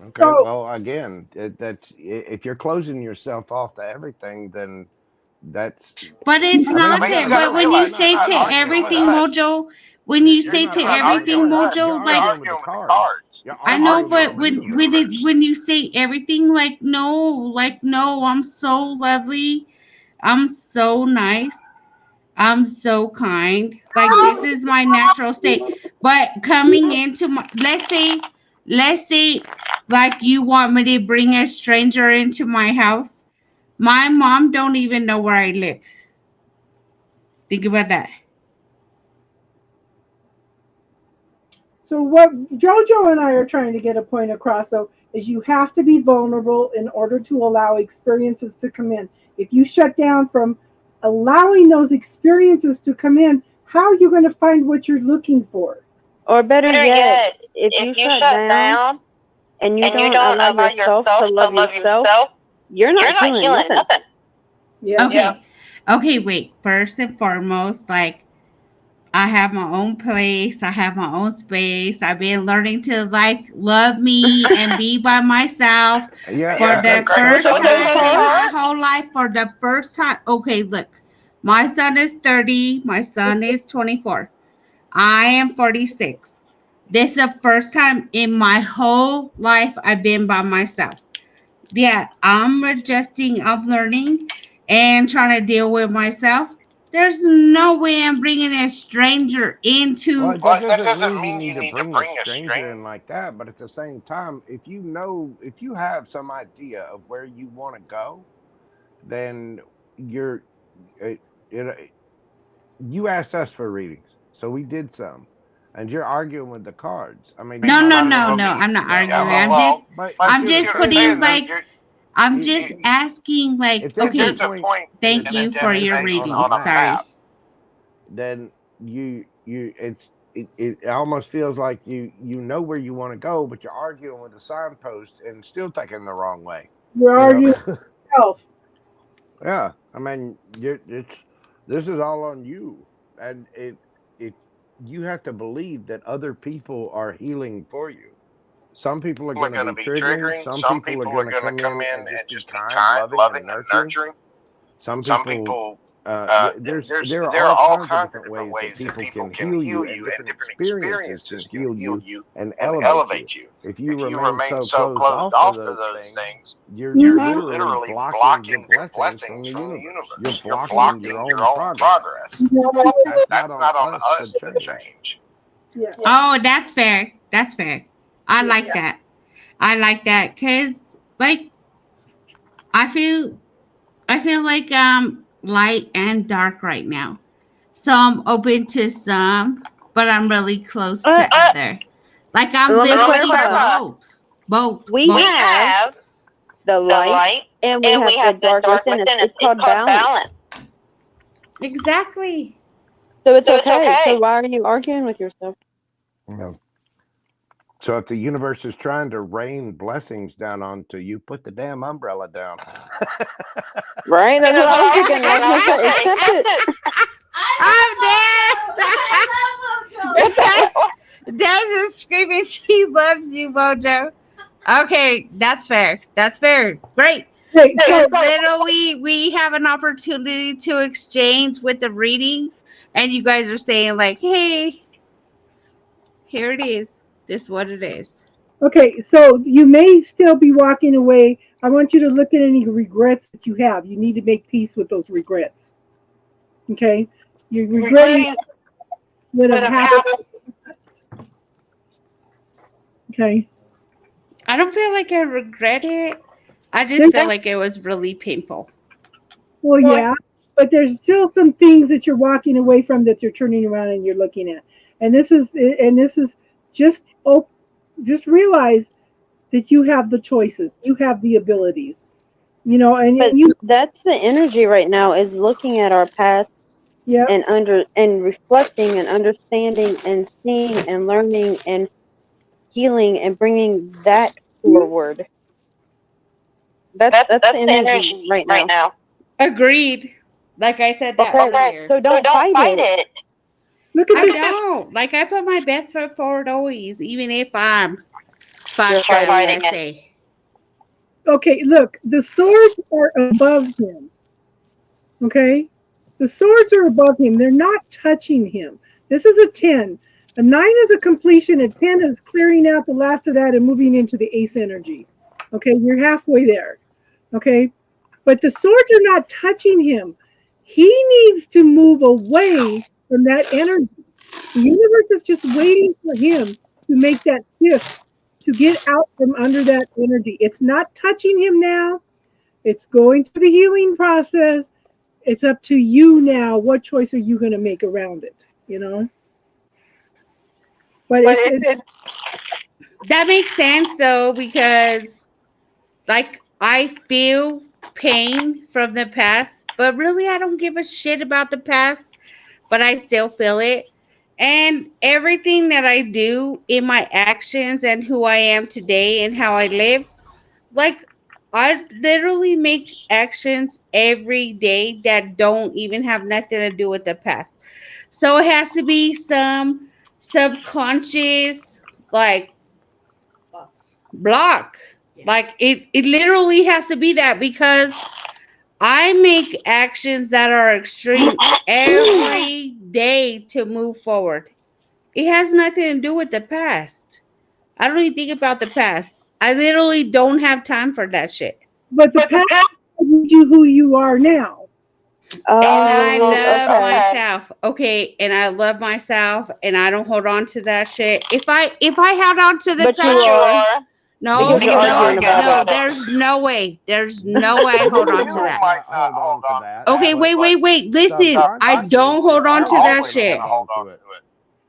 Okay, So- well, again, if you're closing yourself off to everything, then that's. But it's not you to, gotta but when you realize say you're not to arguing with everything, us. Mojo, when you You're say not to arguing everything, with us. You're Mojo, like arguing with the cards. You're I know, arguing but with the when universe. when you say everything, like no, I'm so lovely, I'm so nice, I'm so kind. Like this is my natural state. But coming into my, let's say, like you want me to bring a stranger into my house. My mom don't even know where I live. Think about that. So what Jojo and I are trying to get a point across, though, is you have to be vulnerable in order to allow experiences to come in. If you shut down from allowing those experiences to come in, how are you going to find what you're looking for? Or better yet, if you shut down and you don't allow yourself to love yourself, you're not healing nothing. Yeah. Okay, wait. First and foremost, like I have my own place, I have my own space. I've been learning to like love me and be by myself Yeah, for the first With the time closed in my heart? whole life. For the first time. Okay, look. My son is 30, my son is 24. I am 46. This is the first time in my whole life I've been by myself. Yeah, I'm adjusting, I'm learning and trying to deal with myself. There's no way I'm bringing a stranger into. Well, that doesn't mean you need to bring a stranger in like that. But at the same time, if you have some idea of where you want to go, then you're, it, it, you asked us for readings, so we did some, and you're arguing with the cards. I mean, No, you no, might as no, well no. be. I'm not Yeah, arguing. well, but I'm just putting saying, like I'm it- just asking like if there's okay, a point thank in you the for your destination reading. on a Sorry. map, then it almost feels like you know where you want to go, but you're arguing with the signpost and still taking the wrong way. You're You arguing know? with yourself. Yeah, I mean, this is all on you, and it you have to believe that other people are healing for you. Some people are going to be triggering. Some people are going to come in and just be kind, loving, and nurturing. Some people, there are all kinds of different ways that people can heal you, and different experiences can heal you and elevate you. If you remain so closed off to those things, you're literally blocking the blessings from the universe. You're blocking your own progress. That's not on us to change. Yeah. Oh, that's fair. That's fair. I like that. I like that because, like, I feel like light and dark right now. So I'm open to some, but I'm really close to other. Like I'm Let me literally clarify. both. We have the light and we have the dark within us. It's called balance. Exactly. So it's okay. So why are you arguing with yourself? You know, so if the universe is trying to rain blessings down onto you, put the damn umbrella down. Right? That's what I was thinking. Accept it. I'm dead. Des is screaming she loves you, Mojo. Okay, that's fair. That's fair. Great. Wait, Because literally we have an opportunity to exchange with the reading, and you guys are saying like, hey, here it is. This is what it is. okay, so you may still be walking away. I want you to look at any regrets that you have. You need to make peace with those regrets. Okay? You're regretting what have happened. Okay. I don't feel like I regret it. I just feel like it was really painful. Well, yeah, but there's still some things that you're walking away from that you're turning around and you're looking at. And this is just realize that you have the choices. You have the abilities. You know, and But that's the energy right now, is looking at our past and reflecting and understanding and seeing and learning and healing and bringing that forward. That's the energy right now. Agreed. Like I said that earlier. So don't fight it. Look at I this. don't. Like I put my best foot forward always, even if I'm fighting it. Okay, look, the swords are above him. Okay? The swords are above him. They're not touching him. This is a 10. A 9 is a completion. A 10 is clearing out the last of that and moving into the ace energy. Okay, you're halfway there. Okay? But the swords are not touching him. He needs to move away from that energy. The universe is just waiting for him to make that shift, to get out from under that energy. It's not touching him now. It's going through the healing process. It's up to you now. What choice are you going to make around it? You know? But that makes sense though, because like I feel pain from the past, but really I don't give a shit about the past, but I still feel it. And everything that I do in my actions and who I am today and how I live, like I literally make actions every day that don't even have nothing to do with the past. So it has to be some subconscious like block. Like it literally has to be that, because I make actions that are extreme every day to move forward. It has nothing to do with the past. I don't even think about the past. I literally don't have time for that shit. But the past made you who you are now. And I love myself. Okay, and I love myself, and I don't hold on to that shit. If I held on to the past, no, there's no way. There's no way I hold on to that. Okay, wait. Listen, I don't hold on to that shit.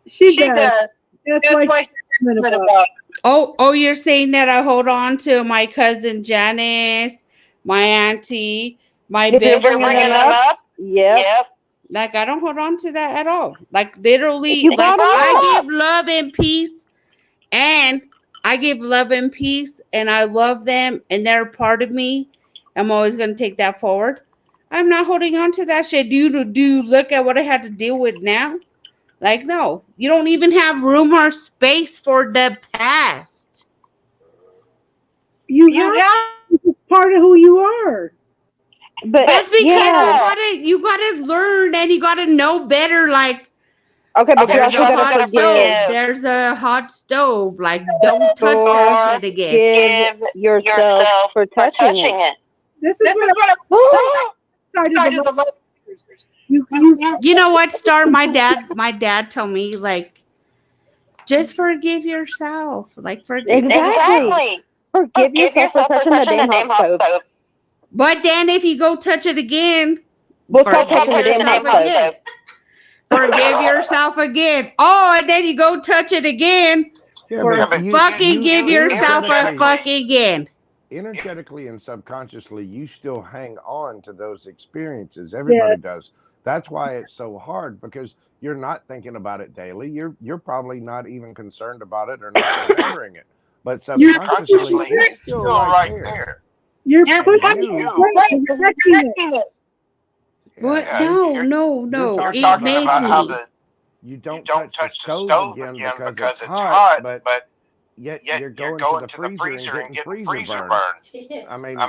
She does. That's why she's about. Oh, you're saying that I hold on to my cousin Janice, my auntie, my You're bringing them up? Yep. Like I don't hold on to that at all. Like literally, like I give love and peace, and and I love them, and they're a part of me. I'm always gonna take that forward. I'm not holding on to that shit. Do you look at what I had to deal with now? Like, no, you don't even have room or space for the past. You have it's part of who you are. But That's because yeah. you gotta learn and you gotta know better. Like Okay, but you there's also a gotta hot stove. forgive. There's a hot stove. Like don't touch that shit again. Give yourself for touching it. This is what I'm excited about. You know what, Star? My dad told me, like, just forgive yourself. Like forgive. Exactly. Forgive yourself for touching the damn hot stove. But then if you go touch it again, We'll stop touching the damn hot stove. again. Forgive yourself again. Oh, and then you go touch it again. Yeah, Fucking give yourself a energetically- fucking again. energetically and subconsciously, you still hang on to those experiences. Everybody does. That's why it's so hard, because you're not thinking about it daily. You're probably not even concerned about it or not remembering it. But subconsciously, it's still right there. You're Yeah, pushing you- it, you're protecting it. What? Yeah, No. You're It talking made about how me. you don't touch the stove again because it's hot, but yet you're going to the freezer and getting freezer burns. I mean, I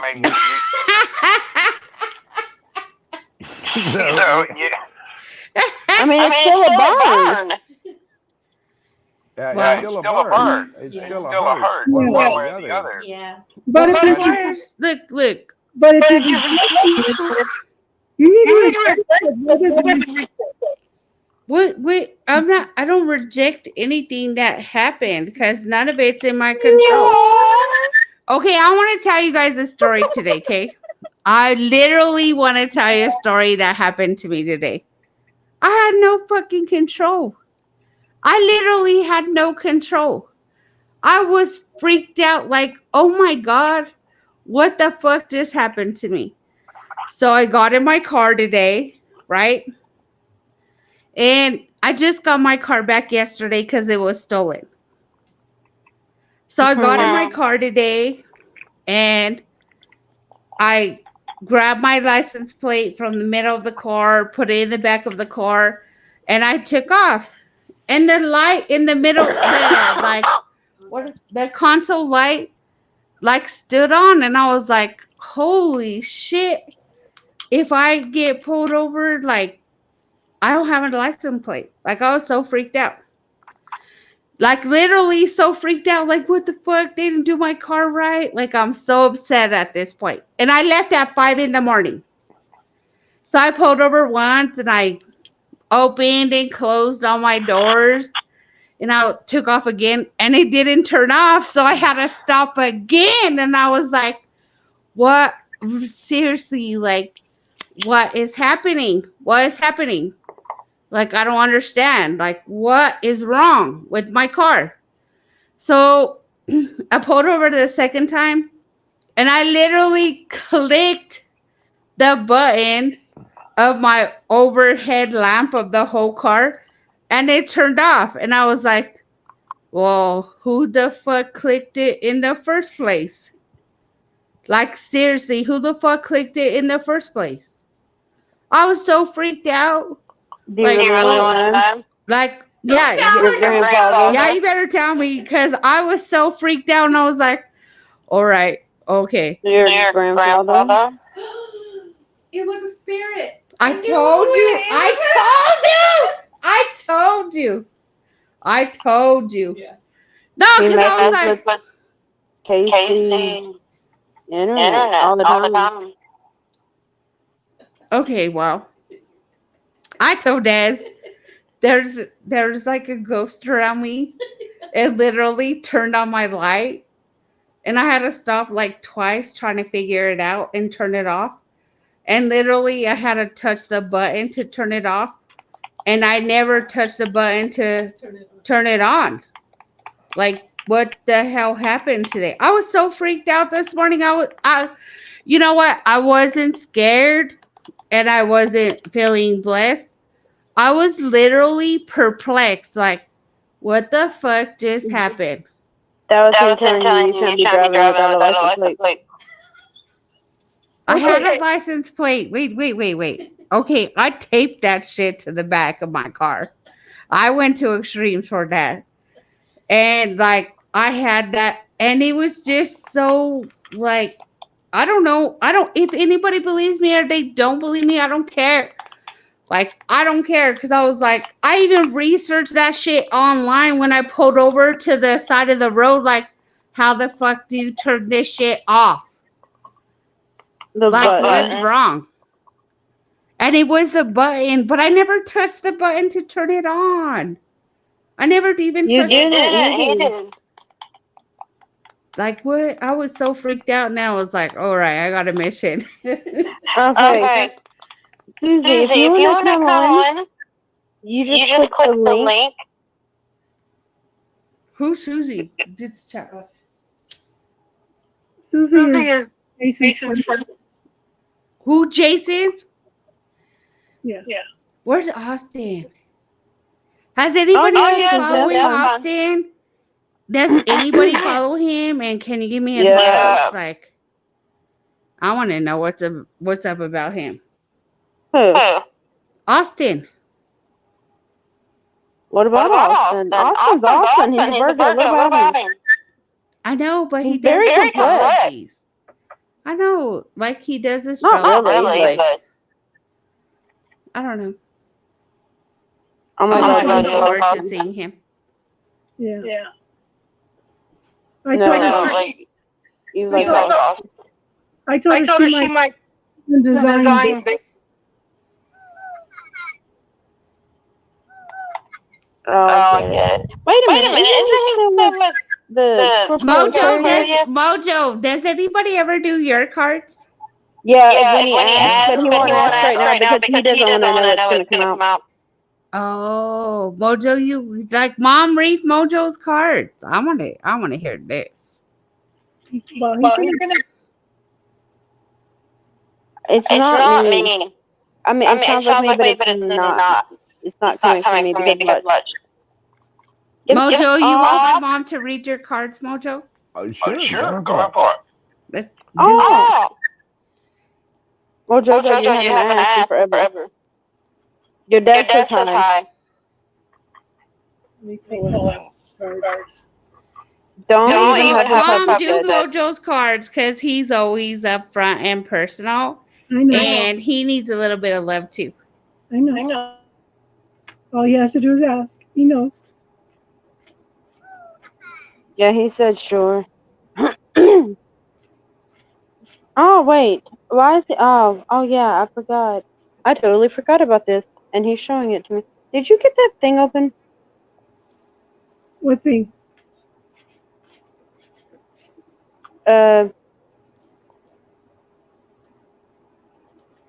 mean, it's still a burn. it's still a burn. It's still a hurt. One way or the other. Yeah. But if Look. but if you need to accept it rather than Wait, I don't reject anything that happened because none of it's in my control. Okay, I want to tell you guys a story today, okay? I literally want to tell you a story that happened to me today. I had no fucking control. I literally had no control. I was freaked out like, oh my God, what the fuck just happened to me? So I got in my car today, right? And I just got my car back yesterday because it was stolen. So I got in my car today and I grabbed my license plate from the middle of the car, put it in the back of the car, and I took off. And the light in the middle, the console light, like stood on, and I was like, holy shit. If I get pulled over, like, I don't have a license plate. Like, I was so freaked out. Like, literally so freaked out. Like, what the fuck? They didn't do my car right. Like, I'm so upset at this point. And I left at 5 a.m. So I pulled over once and I opened and closed all my doors. And I took off again and it didn't turn off. So I had to stop again. And I was like, what? Seriously, like, what is happening? What is happening? Like, I don't understand. Like, what is wrong with my car? So I pulled over the second time and I literally clicked the button of my overhead lamp of the whole car and it turned off. And I was like, well, who the fuck clicked it in the first place? Like, seriously, who the fuck clicked it in the first place? I was so freaked out. Do you really want to know? Like, yeah, Your grandfather. yeah, you better tell me because I was so freaked out and I was like, all right, okay. Your grandfather. It was a spirit. I knew told you. it. I told you. Yeah. No, He because I was messes like, with Casey internet all the time. okay, well, I told Dad there's like a ghost around me. It literally turned on my light, and I had to stop like twice trying to figure it out and turn it off. And literally, I had to touch the button to turn it off, and I never touched the button to turn it on. Like, what the hell happened today? I was so freaked out this morning. You know what? I wasn't scared, and I wasn't feeling blessed. I was literally perplexed. Like, what the fuck just happened? That was him telling you shouldn't be driving without a license plate. I had a license plate. Wait. Okay, I taped that shit to the back of my car. I went to extremes for that. And like I had that And it was just so like, I don't know. If anybody believes me or they don't believe me, I don't care. Like, I don't care, because I was like, I even researched that shit online when I pulled over to the side of the road. Like, how the fuck do you turn this shit off? The Like, what's button. wrong? And it was the button, but I never touched the button to turn it on. I never even You touched it. didn't. You didn't. Like, what? I was so freaked out, and I was like, all right, I got a mission. Okay. Susie, if you want to come on, you just click the link. Who's Susie? It's chat. Susie is Jason's friend. Who, Jason? Yeah. Where's Austin? Has anybody else following Austin? Does anybody follow him? And can you give me advice? Yeah. Like, I want to know what's up about him. Who? Austin. What about Austin? Austin's Austin. He's a burger. What about him? I know, but he He's does very astrologies. I know, like he does Not astrology. really, but I don't know. I'm I'm gonna looking go forward to seeing him. Yeah. No, like you like Austin. I told her she might design. Oh, okay. Wait a minute. Isn't he the Mojo, does anybody ever do your cards? Yeah, when he asks, but he won't ask right now because he doesn't want to know it's going to come out. Oh, Mojo, you like Mom read Mojo's cards. I want to hear this. Well, he's gonna. It's not me. I mean, it sounds like me, but it's not. It's not coming from me because much. Mojo, you want my mom to read your cards, Mojo? Sure, go for it. Let's do it. Well, Jojo, you haven't asked forever. Your dad says hi. Don't even have Mom, do Mojo's cards because he's always upfront and personal. I know. And he needs a little bit of love too. I know. All he has to do is ask. He knows. Yeah, he said sure. Oh, wait. Why is he? Oh, yeah, I forgot. I totally forgot about this. And he's showing it to me. Did you get that thing open? What thing?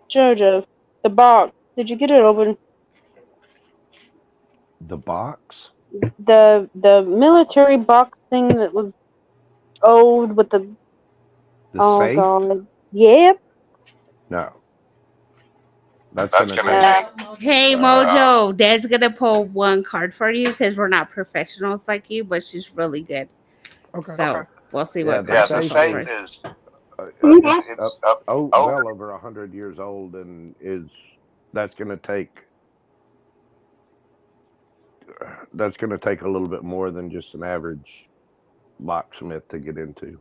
Jojo, the box. Did you get it open? The box? The military box thing that was old with the safe? God. Yep. No. That's gonna take. Hey, Mojo, Dad's gonna pull one card for you because we're not professionals like you, but she's really good. Okay. So we'll see Yeah, what the cards the she safe pulls safe for. is It's up well over 100 years old, and that's gonna take a little bit more than just an average locksmith to get into.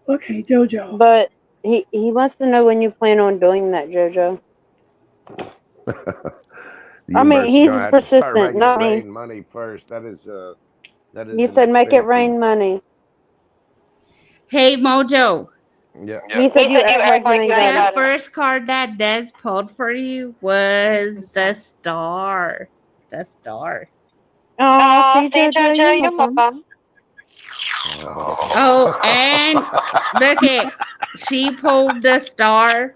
Okay, Jojo. But he wants to know when you plan on doing that, Jojo. I mean, he's persistent, not me. Money first. That is. He said, "Make it rain money." Hey, Mojo. Yeah. He said you act like you The got it. first card that Des pulled for you was the star. The star. Oh, see, Jojo, you're welcome. Oh, and look it. She pulled the star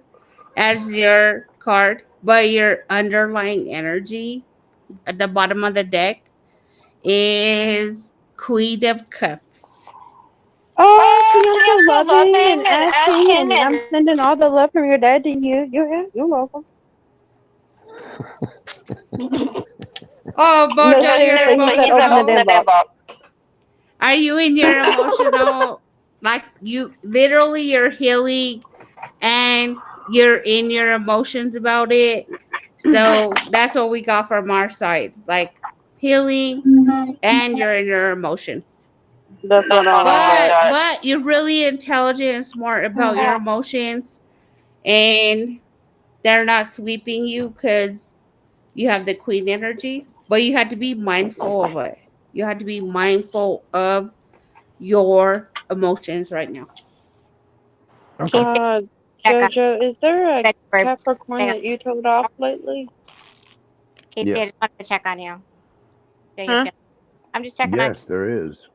as your card, but your underlying energy at the bottom of the deck is Queen of Cups. Oh, you're so loving and asking, and I'm sending all the love from your dad to you. You're welcome. Oh, Mojo, No, you're seriously, he said open the damn box. Are you in your emotional? Like you literally you're healing and you're in your emotions about it. So that's what we got from our side. Like healing, and your inner emotions. That's what I like. But you're really intelligent and smart about your emotions, and they're not sweeping you because you have the queen energy. But you have to be mindful of it. You have to be mindful of your emotions right now. Casey, check on Jojo, is there a that you were- Capricorn that you told off lately? Casey, I Yes. just wanted to check on you. So you're Huh? feeling. I'm just checking on. Yes, there is.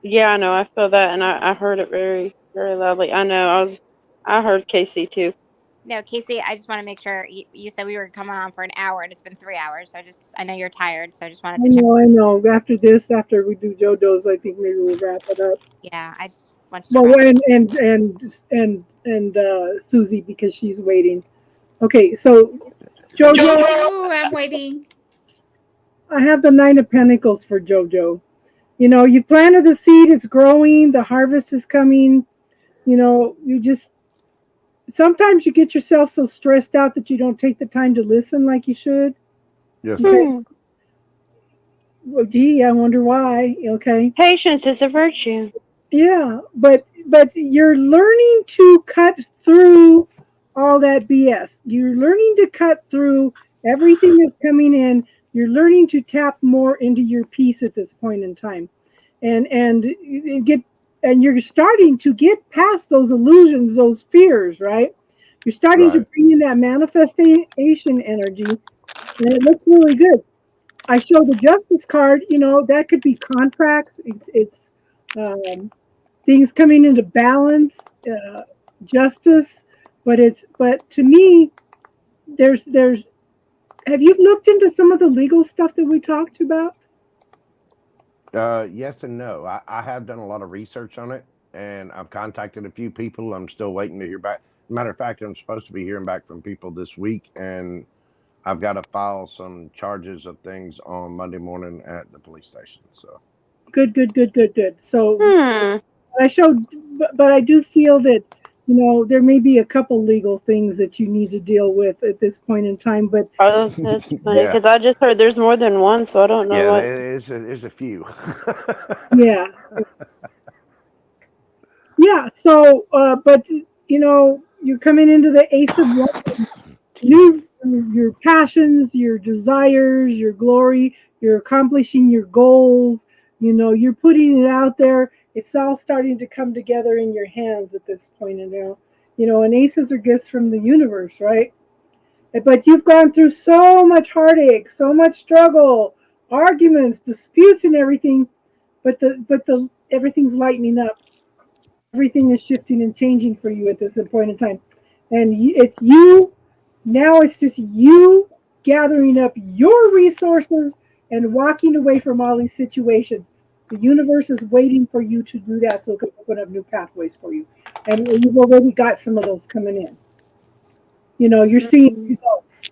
Yeah, I know. I feel that, and I heard it very, very loudly. I know. I heard Casey too. No, Casey, I just want to make sure you said we were coming on for an hour and it's been 3 hours. So I know you're tired. So I just wanted to check. I know. After this, after we do JoJo's, I think maybe we'll wrap it up. Yeah, I just wanted to. Well, wrap. and Susie, because she's waiting. Okay, so JoJo, Jojo, I'm waiting. I have the 9 of Pentacles for JoJo. You know, you planted the seed, it's growing, the harvest is coming. You know, sometimes you get yourself so stressed out that you don't take the time to listen like you should. Yes. Okay. Well, gee, I wonder why. Okay. Patience is a virtue. Yeah, but you're learning to cut through all that BS. You're learning to cut through everything that's coming in. You're learning to tap more into your peace at this point in time, and you're starting to get past those illusions, those fears, right? You're starting to bring in that manifestation energy, and it looks really good. I show the Justice card. You know, that could be contracts. It's things coming into balance, justice. But to me, there's. Have you looked into some of the legal stuff that we talked about? Yes and no. I have done a lot of research on it, and I've contacted a few people. I'm still waiting to hear back. Matter of fact, I'm supposed to be hearing back from people this week, and I've got to file some charges of things on Monday morning at the police station. So Good. So I showed, but I do feel that, you know, there may be a couple legal things that you need to deal with at this point in time. But that's funny because I just heard there's more than one, so I don't know what. there's a few. Yeah. Yeah. So, but you know, you're coming into the Ace of Wands. Your passions, your desires, your glory, you're accomplishing your goals. You know, you're putting it out there. It's all starting to come together in your hands at this point. And now, you know, and aces are gifts from the universe, right? But you've gone through so much heartache, so much struggle, arguments, disputes, and everything. But everything's lightening up. Everything is shifting and changing for you at this point in time, and it's you. Now it's just you gathering up your resources and walking away from all these situations. The universe is waiting for you to do that, so it can open up new pathways for you. And you've already got some of those coming in. You know, you're seeing results. Does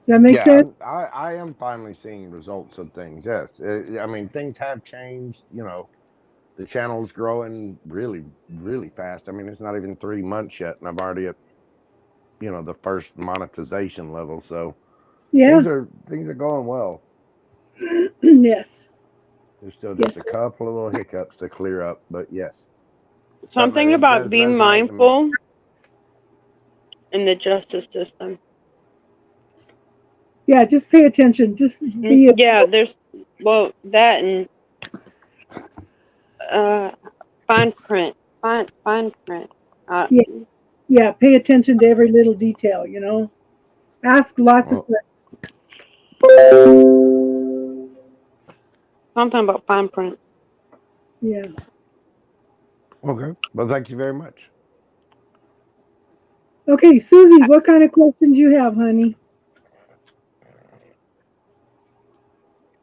that make sense? I am finally seeing results of things. Yes, I mean things have changed. You know, the channel's growing really, really fast. I mean, it's not even 3 months yet, and I'm already at, you know, the first monetization level. So yeah, things are going well. Yes. There's still just a couple of little hiccups to clear up, but yes. Something about being mindful in the justice system. Yeah, just pay attention. Just be. There's that and fine print. Fine print. Yeah, pay attention to every little detail. You know, ask lots of questions. Something about fine print. Yeah. Okay. Well, thank you very much. Okay, Susie, what kind of questions you have, honey?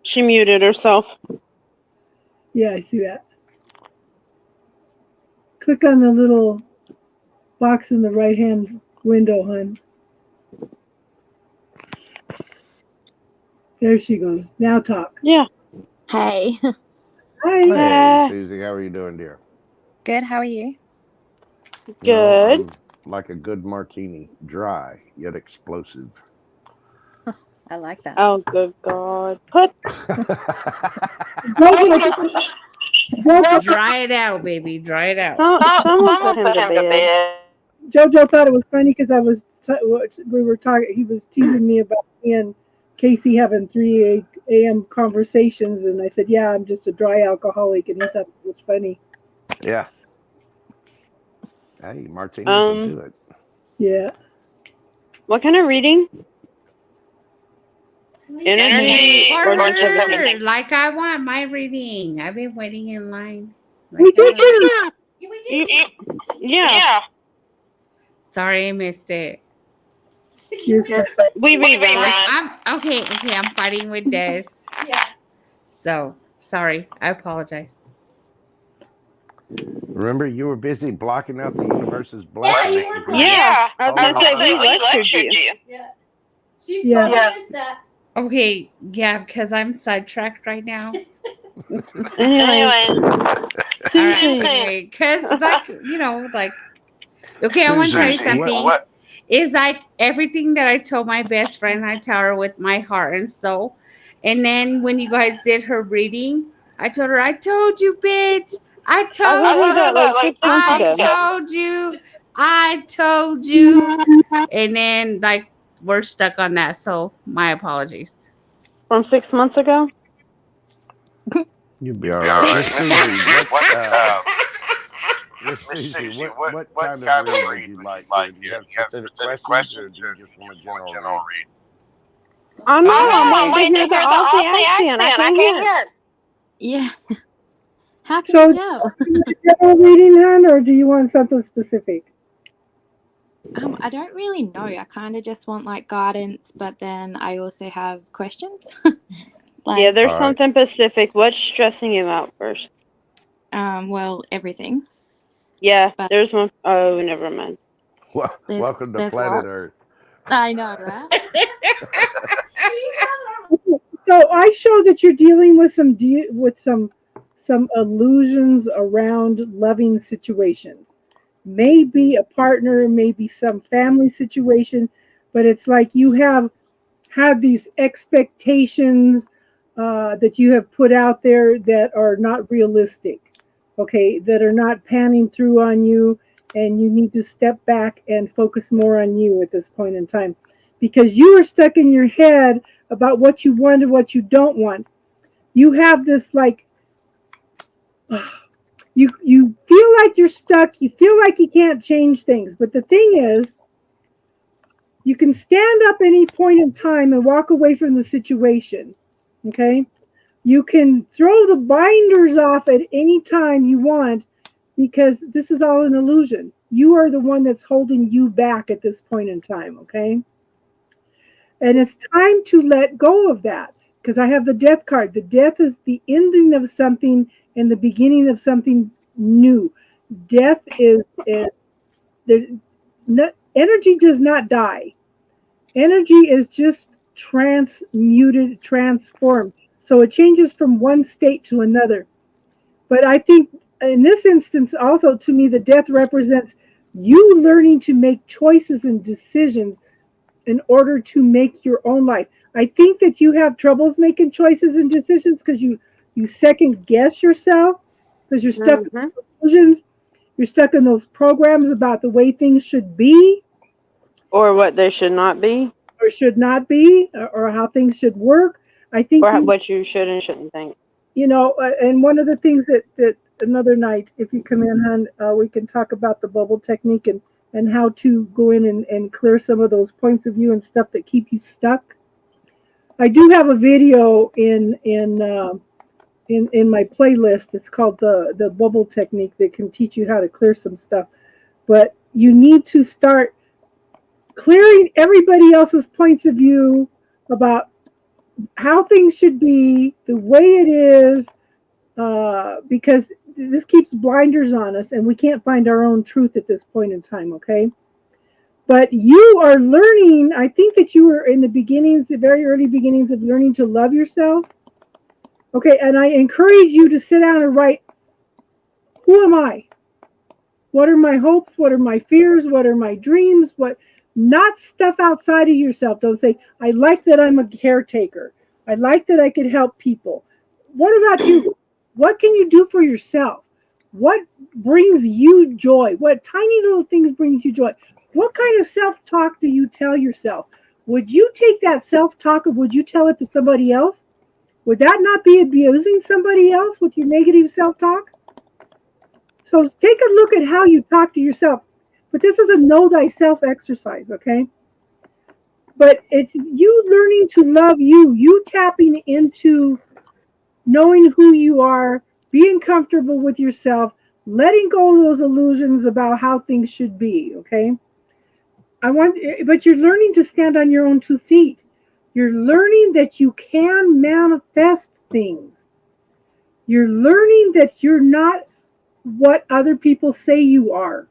She muted herself. Yeah, I see that. Click on the little box in the right-hand window, hon. There she goes. Now talk. Yeah. Hey. Hi. Hey, Susie. How are you doing, dear? Good. How are you? Good. I'm like a good martini, dry yet explosive. I like that. Oh, good God. Put. Dry it out, baby. Dry it out. Someone put him to bed. Jojo thought it was funny because we were talking. He was teasing me about me and Casey having 3 a.m. conversations, and I said, "Yeah, I'm just a dry alcoholic," and he thought it was funny. Yeah. Hey, Martina can do it. Yeah. What kind of reading? Energy or order, everything? like I want my reading. I've been waiting in line. We did you. Yeah. Sorry, I missed it. We rerun. I'm okay. I'm fighting with Des. Yeah. So sorry. I apologize. Remember, you were busy blocking out the universe's blessing. you were Yeah. I was Oh, going to say, we lectured you. Yeah. She Yeah. totally missed that. Okay, yeah, because I'm sidetracked right now. Anyway. Anyway, because okay, I want to tell you Susie, something. what? It's like everything that I told my best friend, I tell her with my heart and soul. And then when you guys did her reading, I told her, I told you, bitch. I told heard that like 6 months ago. I told you. And then we're stuck on that. So my apologies. From 6 months ago? You'll be all Yeah, right. Miss Susie, what kind of read would you like? Do you have specific questions, or do you just want a general read? I know. I'm waiting to hear the Aussie accent. I can't hear it. Yeah. How can So, you tell? general reading, hon, or do you want something specific? I don't really know. I kind of just want like guidance, but then I also have questions. Yeah, there's All right. something specific. What's stressing you out first? Well, everything. Yeah, But- there's one. Oh, never mind. Well, welcome to there's planet lots. Earth. I know, right? So I show that you're dealing with some illusions around loving situations. Maybe a partner, maybe some family situation, but it's like you have had these expectations that you have put out there that are not realistic, okay, that are not panning through on you, and you need to step back and focus more on you at this point in time, because you are stuck in your head about what you want and what you don't want. You have this you feel like you're stuck, you feel like you can't change things, but the thing is, you can stand up any point in time and walk away from the situation. Okay? You can throw the binders off at any time you want, because this is all an illusion. You are the one that's holding you back at this point in time, okay? And it's time to let go of that, because I have the death card. The death is the ending of something and the beginning of something new. Death is energy does not die. Energy is just transmuted, transformed. So it changes from one state to another. But I think in this instance, also to me, the death represents you learning to make choices and decisions in order to make your own life. I think that you have troubles making choices and decisions because you second guess yourself, because you're stuck in illusions. You're stuck in those programs about the way things should be, or what they should not be, or should not be, or how things should work. I think, or what you should and shouldn't think. And one of the things that another night, if you come in, hon, we can talk about the bubble technique and how to go in and clear some of those points of view and stuff that keep you stuck. I do have a video in my playlist. It's called the bubble technique that can teach you how to clear some stuff. But you need to start clearing everybody else's points of view about how things should be, the way it is, because this keeps blinders on us and we can't find our own truth at this point in time, okay? But you are learning, I think that you were in the beginnings, the very early beginnings of learning to love yourself. Okay, and I encourage you to sit down and write, who am I? What are my hopes? What are my fears? What are my dreams? not stuff outside of yourself. Don't say, I like that I'm a caretaker. I like that I could help people. What about you? What can you do for yourself? What brings you joy? What tiny little things brings you joy? What kind of self-talk do you tell yourself? Would you take that self-talk and would you tell it to somebody else? Would that not be abusing somebody else with your negative self-talk? So take a look at how you talk to yourself. But this is a know thyself exercise, okay? But it's you learning to love you, you tapping into knowing who you are, being comfortable with yourself, letting go of those illusions about how things should be, okay? But you're learning to stand on your own 2 feet. You're learning that you can manifest things. You're learning that you're not what other people say you are.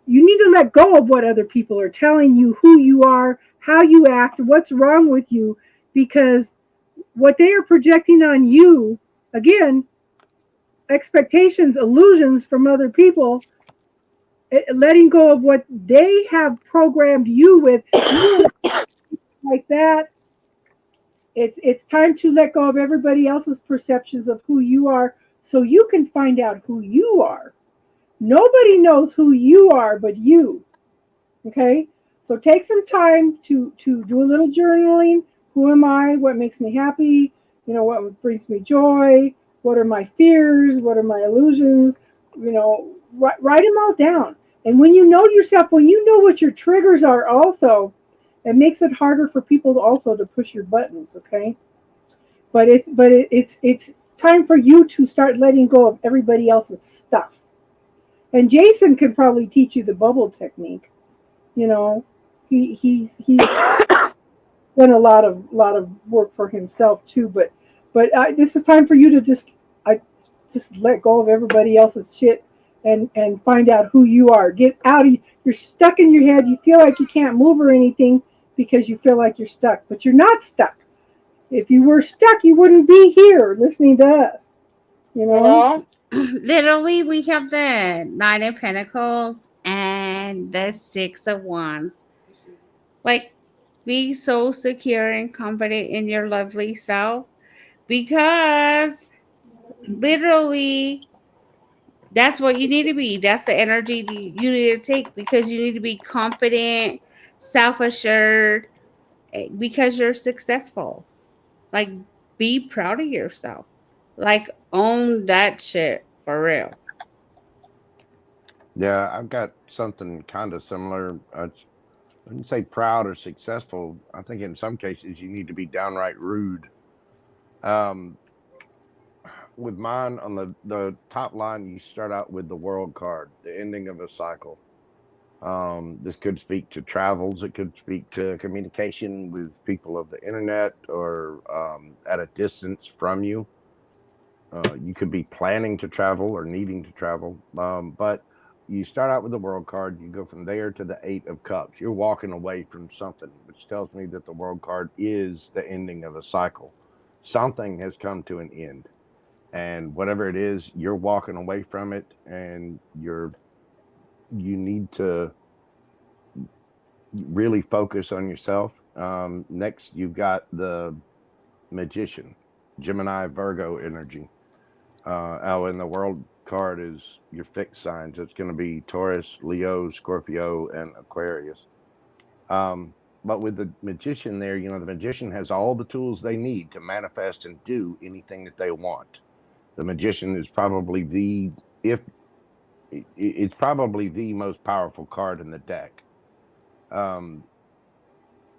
You need to let go of what other people are telling you, who you are, how you act, what's wrong with you, because what they are projecting on you, again, expectations, illusions from other people, letting go of what they have programmed you with, like that. It's time to let go of everybody else's perceptions of who you are so you can find out who you are. Nobody knows who you are but you. Okay? So take some time to do a little journaling. Who am I? What makes me happy? What brings me joy? What are my fears? What are my illusions? Write them all down. And when you know yourself, when you know what your triggers are also, it makes it harder for people also to push your buttons, okay? But it's time for you to start letting go of everybody else's stuff. And Jason can probably teach you the bubble technique. He's done a lot of work for himself too. But this is time for you to just let go of everybody else's shit and find out who you are. Get out of you're stuck in your head. You feel like you can't move or anything because you feel like you're stuck, but you're not stuck. If you were stuck, you wouldn't be here listening to us. Literally, we have the Nine of Pentacles and the Six of Wands. Like, be so secure and confident in your lovely self, because literally that's what you need to be. That's the energy you need to take, because you need to be confident, self-assured, because you're successful. Like, be proud of yourself. Like, own that shit for real. Yeah, I've got something kind of similar. I wouldn't say proud or successful. I think in some cases you need to be downright rude. Um, with mine on the top line, you start out with the world card, the ending of a cycle. This could speak to travels. It could speak to communication with people of the internet or at a distance from you. You could be planning to travel or needing to travel. But you start out with the world card. You go from there to the Eight of Cups. You're walking away from something, which tells me that the world card is the ending of a cycle. Something has come to an end. And whatever it is, you're walking away from it, and you need to really focus on yourself. Next, you've got the Magician, Gemini, Virgo energy. And the world card is your fixed signs. It's going to be Taurus, Leo, Scorpio, and Aquarius. But with the Magician there, the Magician has all the tools they need to manifest and do anything that they want. The Magician is probably it's probably the most powerful card in the deck. And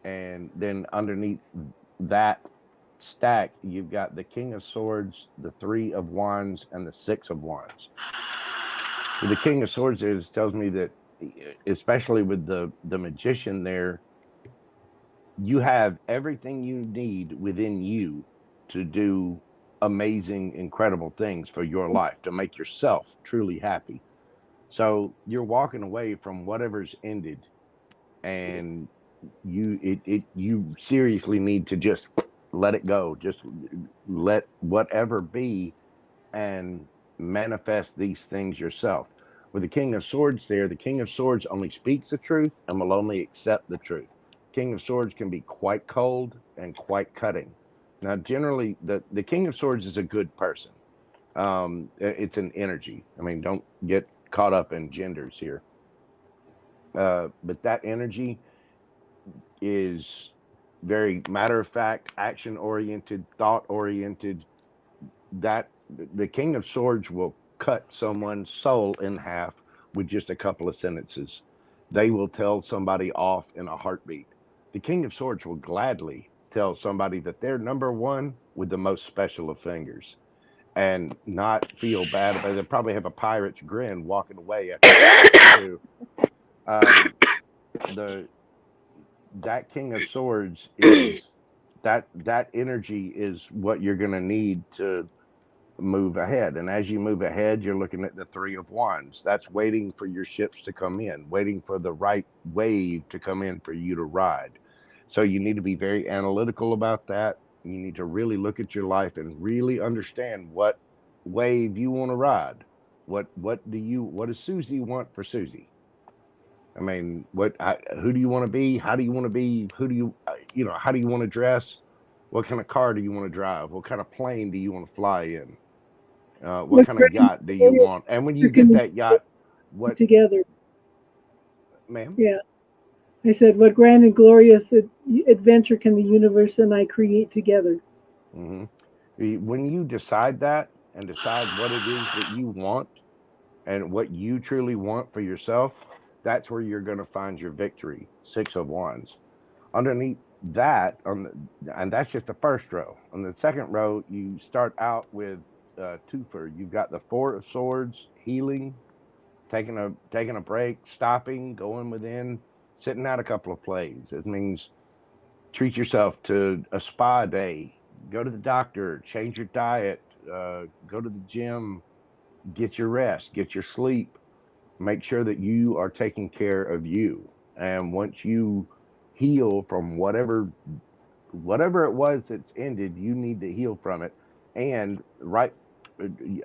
then underneath that stack, you've got the King of Swords, the Three of Wands, and the Six of Wands. With the King of Swords, it tells me that, especially with the Magician there, you have everything you need within you to do amazing, incredible things for your life, to make yourself truly happy. So you're walking away from whatever's ended, and you seriously need to just let it go. Just let whatever be and manifest these things yourself. With the King of Swords there, the King of Swords only speaks the truth and will only accept the truth. King of Swords can be quite cold and quite cutting. Now, generally, the King of Swords is a good person. It's an energy. I mean, don't get caught up in genders here. But that energy is very matter of fact, action oriented, thought oriented. That the King of Swords will cut someone's soul in half with just a couple of sentences. They will tell somebody off in a heartbeat. The King of Swords will gladly tell somebody that they're number one with the most special of fingers and not feel bad about it. They'll probably have a pirate's grin walking away after two. The that King of Swords is that energy is what you're going to need to move ahead. And as you move ahead, you're looking at the Three of Wands. That's waiting for your ships to come in, waiting for the right wave to come in for you to ride. So you need to be very analytical about that. You need to really look at your life and really understand what wave you want to ride. What does Susie want for Susie? I mean, who do you want to be? How do you want to be? Who do you, how do you want to dress? What kind of car do you want to drive? What kind of plane do you want to fly in? What kind of yacht do you want? And when you get that yacht, what together, ma'am? Yeah, I said, what grand and glorious adventure can the universe and I create together? Mm-hmm. When you decide that and decide what it is that you want and what you truly want for yourself, that's where you're going to find your victory. Six of Wands. Underneath that, and that's just the first row. On the second row, you start out with twofer. You've got the Four of Swords, healing, taking a break, stopping, going within, sitting out a couple of plays. It means treat yourself to a spa day, go to the doctor, change your diet, go to the gym, get your rest, get your sleep, make sure that you are taking care of you. And once you heal from whatever it was that's ended, you need to heal from it. And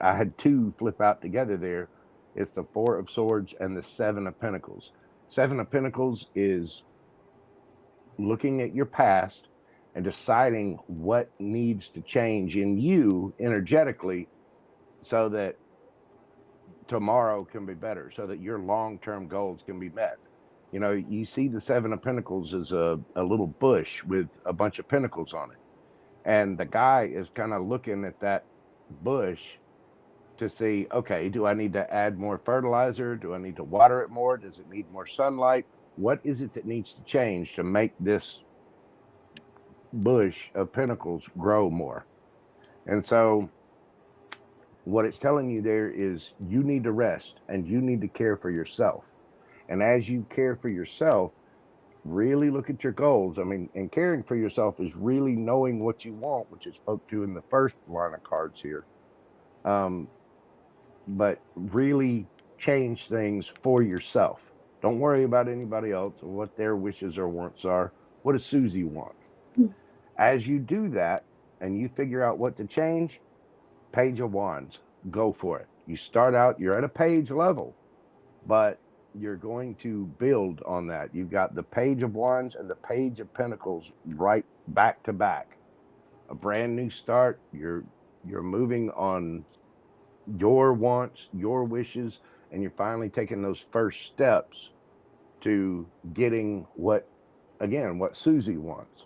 I had two flip out together there. It's the Four of Swords and the Seven of Pentacles. Seven of Pentacles is looking at your past and deciding what needs to change in you energetically so that tomorrow can be better, so that your long-term goals can be met. You see the Seven of Pentacles as a little bush with a bunch of pentacles on it. And the guy is kind of looking at that bush to see, okay, do I need to add more fertilizer? Do I need to water it more? Does it need more sunlight? What is it that needs to change to make this bush of pentacles grow more? And so what it's telling you there is you need to rest and you need to care for yourself. And as you care for yourself, really look at your goals. I mean, and caring for yourself is really knowing what you want, which is spoke to in the first line of cards here. But really change things for yourself. Don't worry about anybody else or what their wishes or wants are. What does Susie want? As you do that and you figure out what to change, Page of Wands, go for it. You start out, you're at a page level, but you're going to build on that. You've got the Page of Wands and the Page of Pentacles right back to back. A brand new start. You're moving on your wants, your wishes, and you're finally taking those first steps to getting what Susie wants.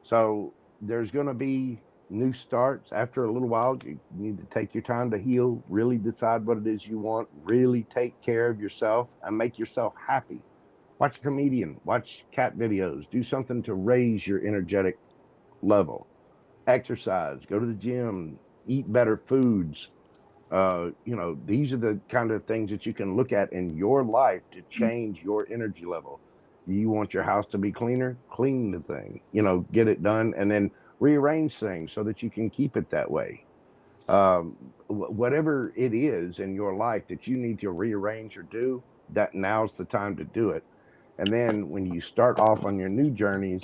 So there's going to be new starts. After a little while, you need to take your time to heal, really decide what it is you want, really take care of yourself and make yourself happy. Watch a comedian, watch cat videos, do something to raise your energetic level. Exercise, go to the gym, eat better foods. These are the kind of things that you can look at in your life to change your energy level. You want your house to be cleaner? Clean the thing, get it done, and then rearrange things so that you can keep it that way. Whatever it is in your life that you need to rearrange or do, that now's the time to do it. And then when you start off on your new journeys,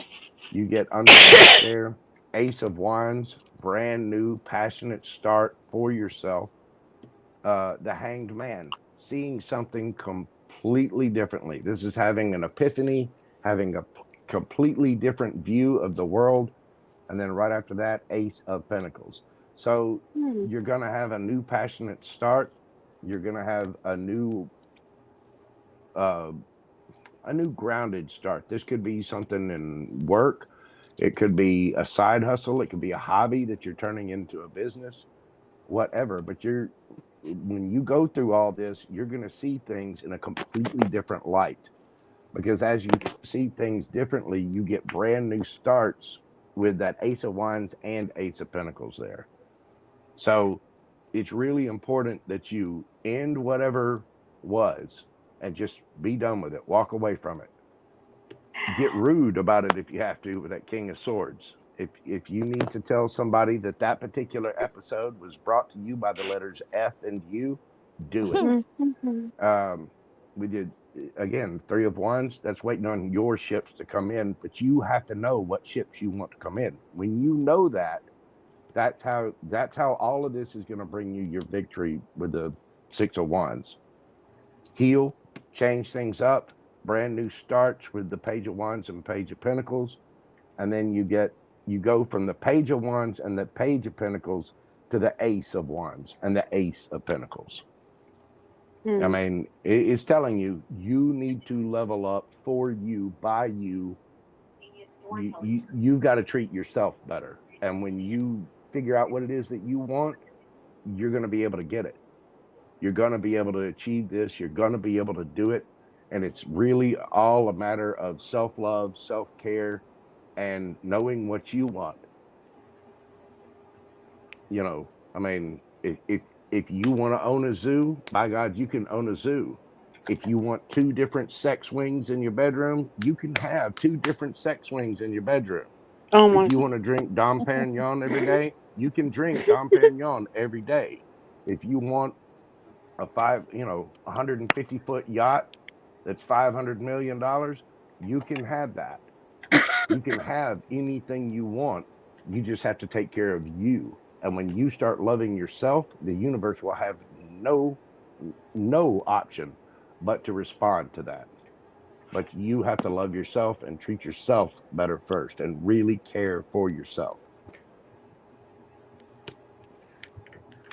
you get under there, Ace of Wands, brand new, passionate start for yourself. The Hanged Man. seeing something completely differently. This is having an epiphany, having a completely different view of the world. And then right after that, Ace of Pentacles. So you're going to have a new passionate start. You're going to have a new grounded start. This could be something in work. It could be a side hustle. It could be a hobby that you're turning into a business, whatever. But when you go through all this, you're going to see things in a completely different light. Because as you see things differently, you get brand new starts with that Ace of Wands and Ace of Pentacles there. So it's really important that you end whatever was and just be done with it. Walk away from it. Get rude about it if you have to with that King of Swords. If you need to tell somebody that that particular episode was brought to you by the letters F and U, do it. We did, again, Three of Wands. That's waiting on your ships to come in, but you have to know what ships you want to come in. When you know that, that's how all of this is going to bring you your victory with the Six of Wands. Heal, change things up, brand new starts with the Page of Wands and Page of Pentacles, and then you go from the Page of Wands and the Page of Pentacles to the Ace of Wands and the Ace of Pentacles. I mean, it's telling you, you need to level up for you, by you. You've got to treat yourself better. And when you figure out what it is that you want, you're going to be able to get it. You're going to be able to achieve this. You're going to be able to do it. And it's really all a matter of self-love, self-care, and knowing what you want. You know, I mean, if you want to own a zoo, by God, you can own a zoo. If you want 2 different sex wings in your bedroom, you can have 2 different sex wings in your bedroom. If you want to drink Dom Perignon every day, you can drink Dom Perignon every day. If you want a 150-foot yacht that's $500 million, you can have that. You can have anything you want. You just have to take care of you. And when you start loving yourself, the universe will have no option but to respond to that. But you have to love yourself and treat yourself better first and really care for yourself.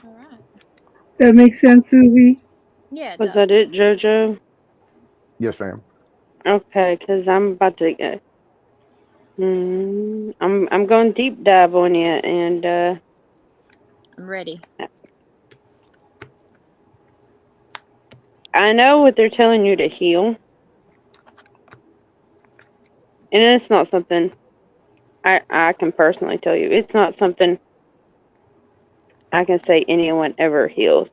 All right. That makes sense, Susie. Yeah. Was that it, JoJo? Yes, ma'am. Okay, because I'm about to get. I'm going deep dive on you, and I'm ready. I know what they're telling you to heal, and it's not something I can personally tell you. It's not something I can say anyone ever heals.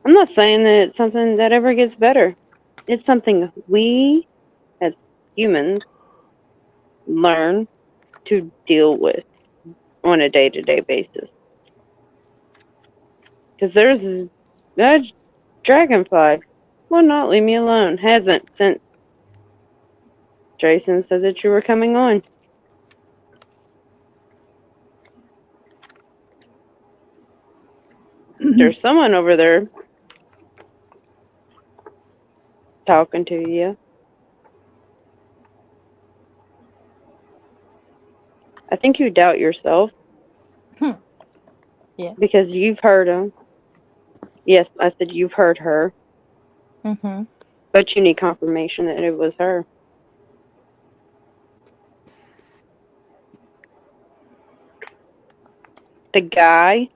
I'm not saying that it's something that ever gets better. It's something we, as humans, learn to deal with on a day-to-day basis. Because there's a dragonfly will not leave me alone. Hasn't since Jason said that you were coming on. There's someone over there talking to you. I think you doubt yourself. Yes. Because you've heard him. Yes, I said you've heard her. Mm-hmm. But you need confirmation that it was her. The guy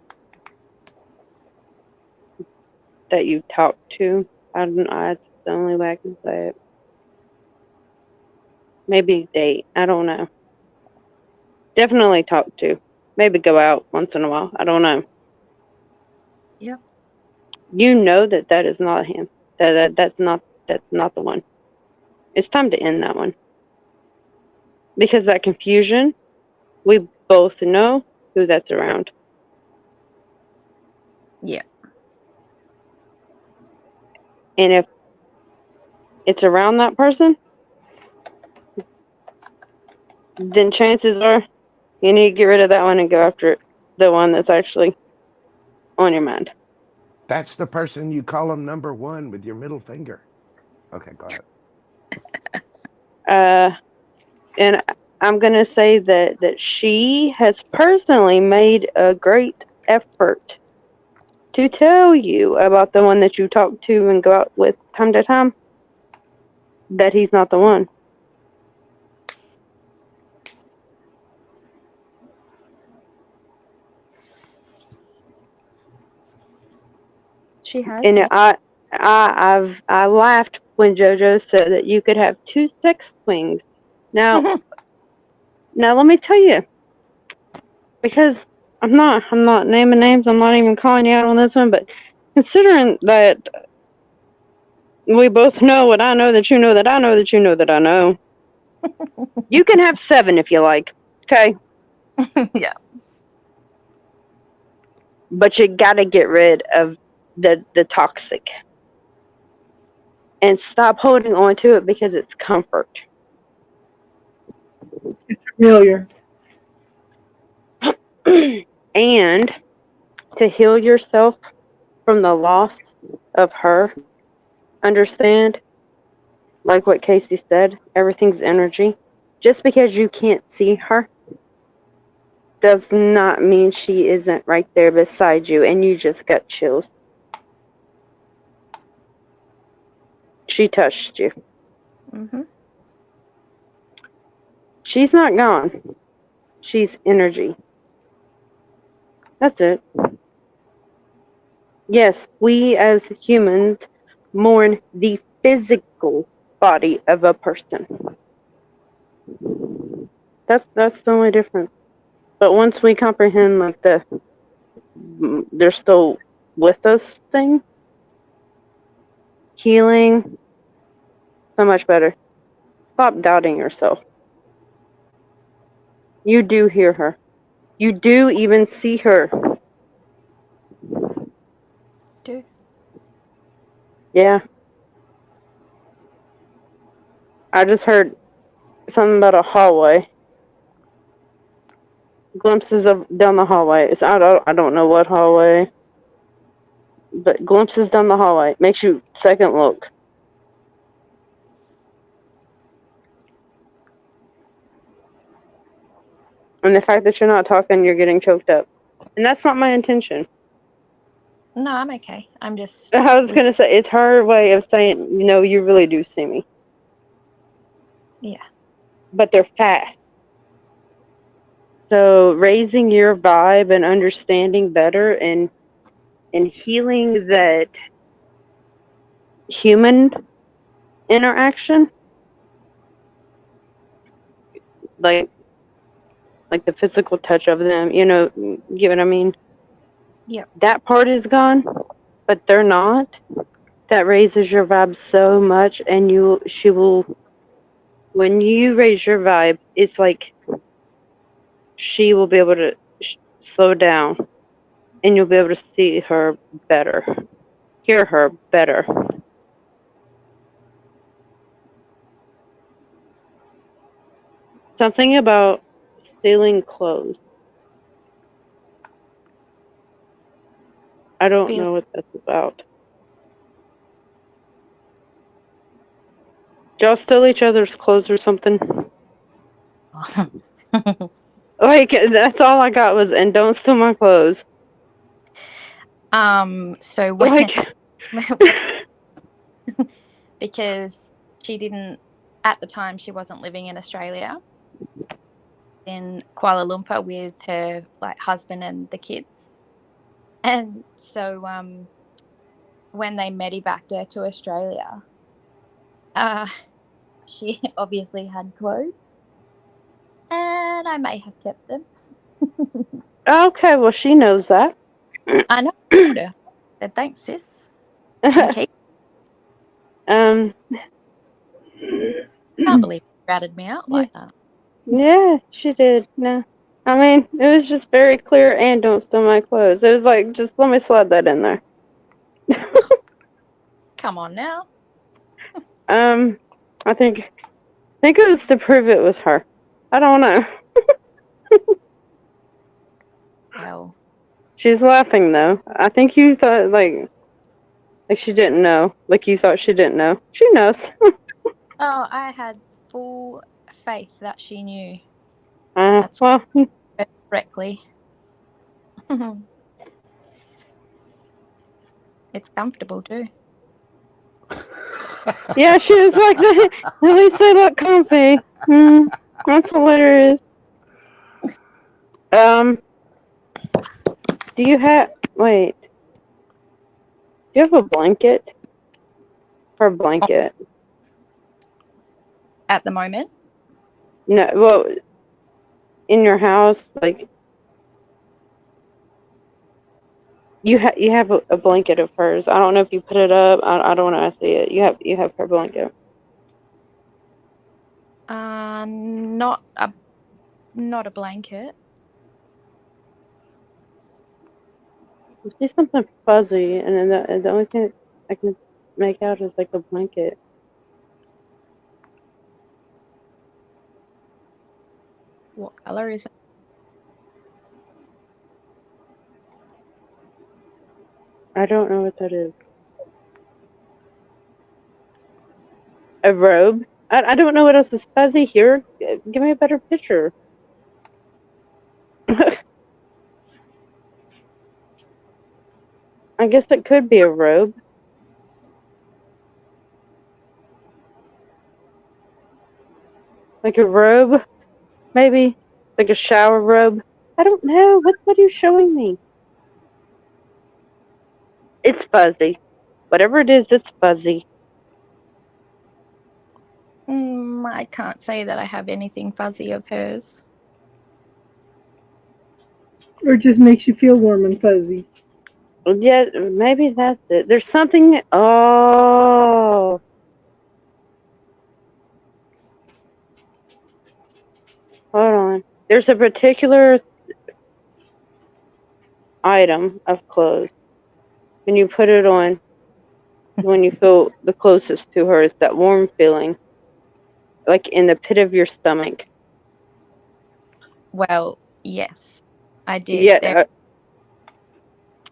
that you talked to, I don't know, that's the only way I can say it. Maybe date, I don't know. Definitely talk to. Maybe go out once in a while, I don't know. Yep. You know that is not him. That's not the one. It's time to end that one. Because that confusion, we both know who that's around. Yeah. And if it's around that person, then chances are you need to get rid of that one and go after the one that's actually on your mind. That's the person you call them number one with your middle finger. Okay, go ahead. And I'm gonna say that she has personally made a great effort to tell you about the one that you talk to and go out with time to time, that he's not the one. She has. And Yeah. I laughed when JoJo said that you could have 2 sex swings. Now let me tell you, because I'm not naming names, I'm not even calling you out on this one, but considering that we both know what I know, that you know, that I know, that you know, that I know, you can have 7 if you like, okay? Yeah. But you gotta get rid of the toxic. And stop holding on to it because it's comfort. It's familiar. And to heal yourself from the loss of her, understand, like what Casey said, everything's energy. Just because you can't see her does not mean she isn't right there beside you and you just got chills. She touched you. Mm-hmm. She's not gone. She's energy. That's it. Yes, we as humans mourn the physical body of a person. That's the only difference. But once we comprehend like they're still with us thing, healing, so much better. Stop doubting yourself. You do hear her. You do even see her. Do. Yeah. I just heard something about a hallway. Glimpses of down the hallway. I don't know what hallway, but glimpses down the hallway makes you second look. And the fact that you're not talking, you're getting choked up, and that's not my intention. No, I'm okay. I'm just. I was gonna say it's her way of saying, you really do see me. Yeah. But they're fast. So raising your vibe and understanding better and healing that human interaction, like the physical touch of them, get what I mean? Yep. That part is gone, but they're not. That raises your vibe so much, and she will, when you raise your vibe, it's like she will be able to slow down, and you'll be able to see her better, hear her better. Something about stealing clothes. I don't know what that's about. Did y'all steal each other's clothes or something? Like, that's all I got was, and don't steal my clothes. So when, Like, because she didn't, at the time, she wasn't living in Australia, in Kuala Lumpur with her husband and the kids. And so when they medevaced her to Australia, she obviously had clothes, and I may have kept them. okay, well, she knows that. I know. I told her. I said, thanks, sis. Okay. Can't believe she ratted me out like that. Yeah, she did. No. I mean, it was just very clear, and don't steal my clothes. It was like, just let me slide that in there. Come on now. I think it was to prove it was her. I don't know. Well, She's laughing, though. I think you thought, Like she didn't know. Like you thought she didn't know. She knows. Oh, I had full faith that she knew That's- Well, correctly. It's comfortable too. yeah, she was like, at least they look comfy. That's hilarious. Do you have, wait, do you have a blanket? Her blanket? At the moment, No, well, in your house, like, you have a blanket of hers. I don't know if you put it up. I don't want to see it. You have her blanket. not a blanket. I see something fuzzy, and then the only thing I can make out is like a blanket. What color is it? I don't know what that is. A robe? I don't know what else is fuzzy here. Give me a better picture. I guess it could be a robe. Like a robe, maybe? Like a shower robe? I don't know. What are you showing me? It's fuzzy. Whatever it is, it's fuzzy. I can't say that I have anything fuzzy of hers. Or it just makes you feel warm and fuzzy. Yeah, maybe that's it. There's something. Oh. Hold on. There's a particular item of clothes. When you put it on, when you feel the closest to her, it's that warm feeling. Like in the pit of your stomach. Well, yes, I did. Yeah.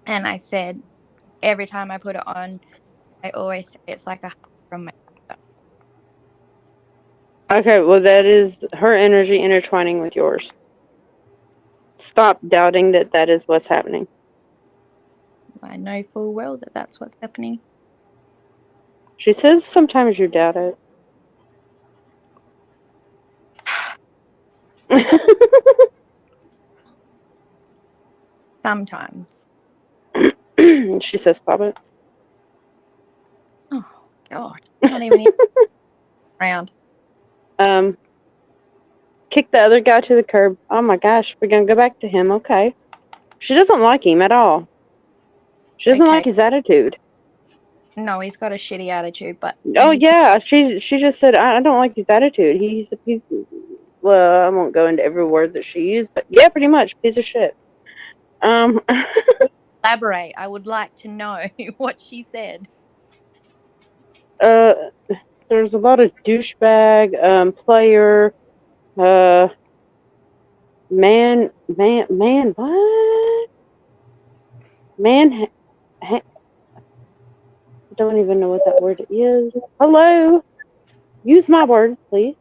And I said every time I put it on, I always say it's like a hug from my sister. Okay, well, that is her energy intertwining with yours. Stop doubting that is what's happening. I know full well that that's what's happening. She says sometimes you doubt it. Sometimes. She says stop it. Oh, God. Not even around. Kick the other guy to the curb. Oh my gosh, we're gonna go back to him. Okay. She doesn't like him at all. She doesn't like his attitude. No, he's got a shitty attitude, but Oh yeah, she just said I don't like his attitude. He's well, I won't go into every word that she used, but yeah, pretty much piece of shit. Elaborate. I would like to know what she said. There's a lot of douchebag, player, man, what? Man, I don't even know what that word is. Hello? Use my word, please.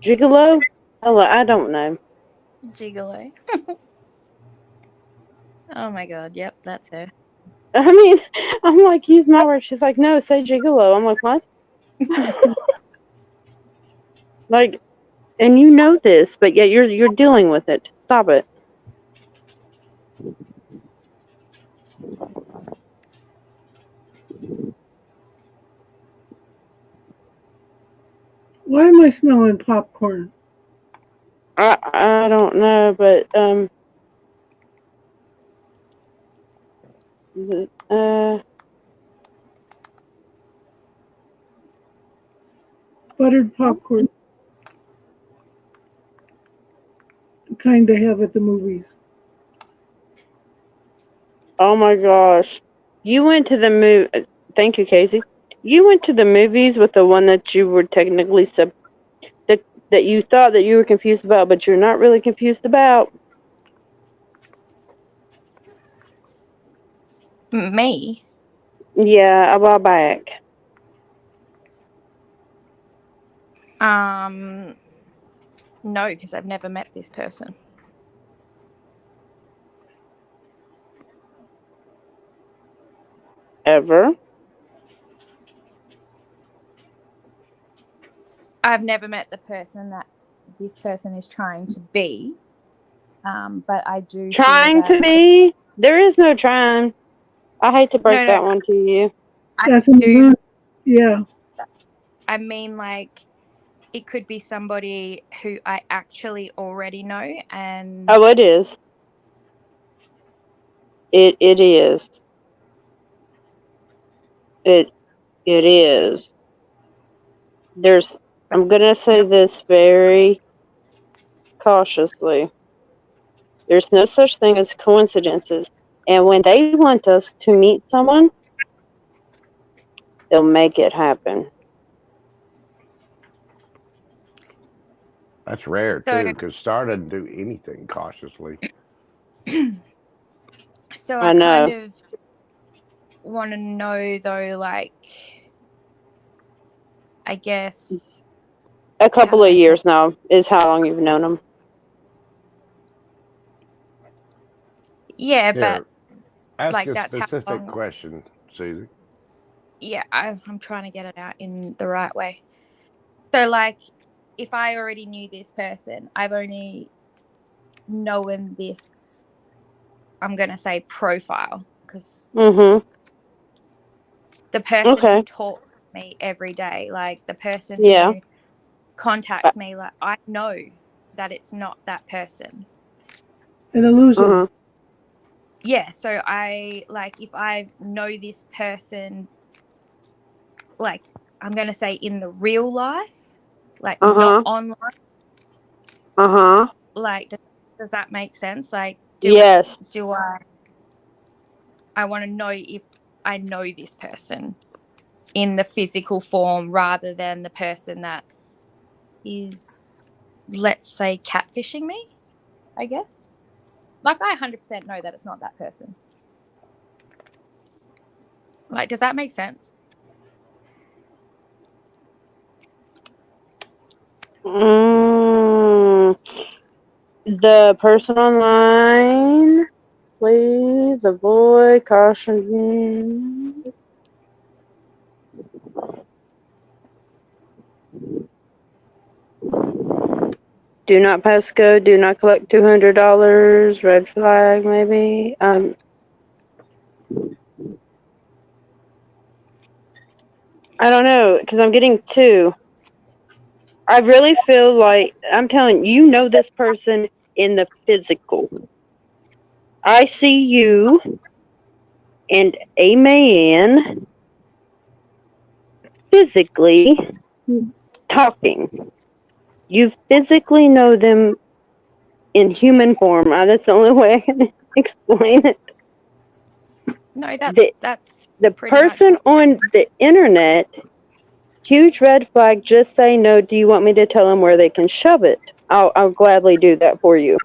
Gigolo? Hello, I don't know. Gigolo. Oh my God. Yep, that's her. I mean, I'm like, use my word. She's like, no, say gigolo. I'm like, what? Like, and you know this, but yet you're dealing with it. Stop it. Why am I smelling popcorn? I don't know, but Buttered popcorn. The kind they have at the movies. oh my gosh, you went to the movie. Thank you, Casey. You went to the movies with the one that you were technically that you thought that you were confused about, but you're not really confused about. Me? Yeah, a while back. No, because I've never met this person. Ever? I've never met the person that this person is trying to be. But I do feel Trying to that be? There is no trying. I hate to break no, that one to you. I That's an do. illusion. Yeah. I mean, like, it could be somebody who I actually already know, and Oh, it is. It is. It is. I'm gonna say this very cautiously. There's no such thing as coincidences. And when they want us to meet someone, they'll make it happen. That's rare So- too, because Star doesn't do anything cautiously. so I I know. kind of want to know, though, like, I guess A couple do of I say- years now is how long you've known them. yeah, Here, but ask like, a that's how specific long. question, Susie. Yeah, I'm trying to get it out in the right way. So, like, if I already knew this person, I've only known this, I'm going to say profile, because Mm-hmm. the person Okay. who talks to me every day, like the person Yeah. who contacts me, like, I know that it's not that person. An illusion. Mm-hmm. Yeah, so I, like, if I know this person, like, I'm going to say in the real life, like, not online, Uh-huh. like, does that make sense? Like, Yes. I want to know if I know this person in the physical form rather than the person that is, let's say, catfishing me, I guess. Like, I 100% know that it's not that person. Like, does that make sense? The person online, please avoid caution. Do not passcode. Do not collect $200. Red flag, maybe. I don't know, because I'm getting two. I really feel like, I'm telling you, you know this person in the physical. I see you and a man physically talking. You physically know them in human form. That's the only way I can explain it. No, that's The pretty much person on the internet, huge red flag, just say no. Do you want me to tell them where they can shove it? I'll gladly do that for you.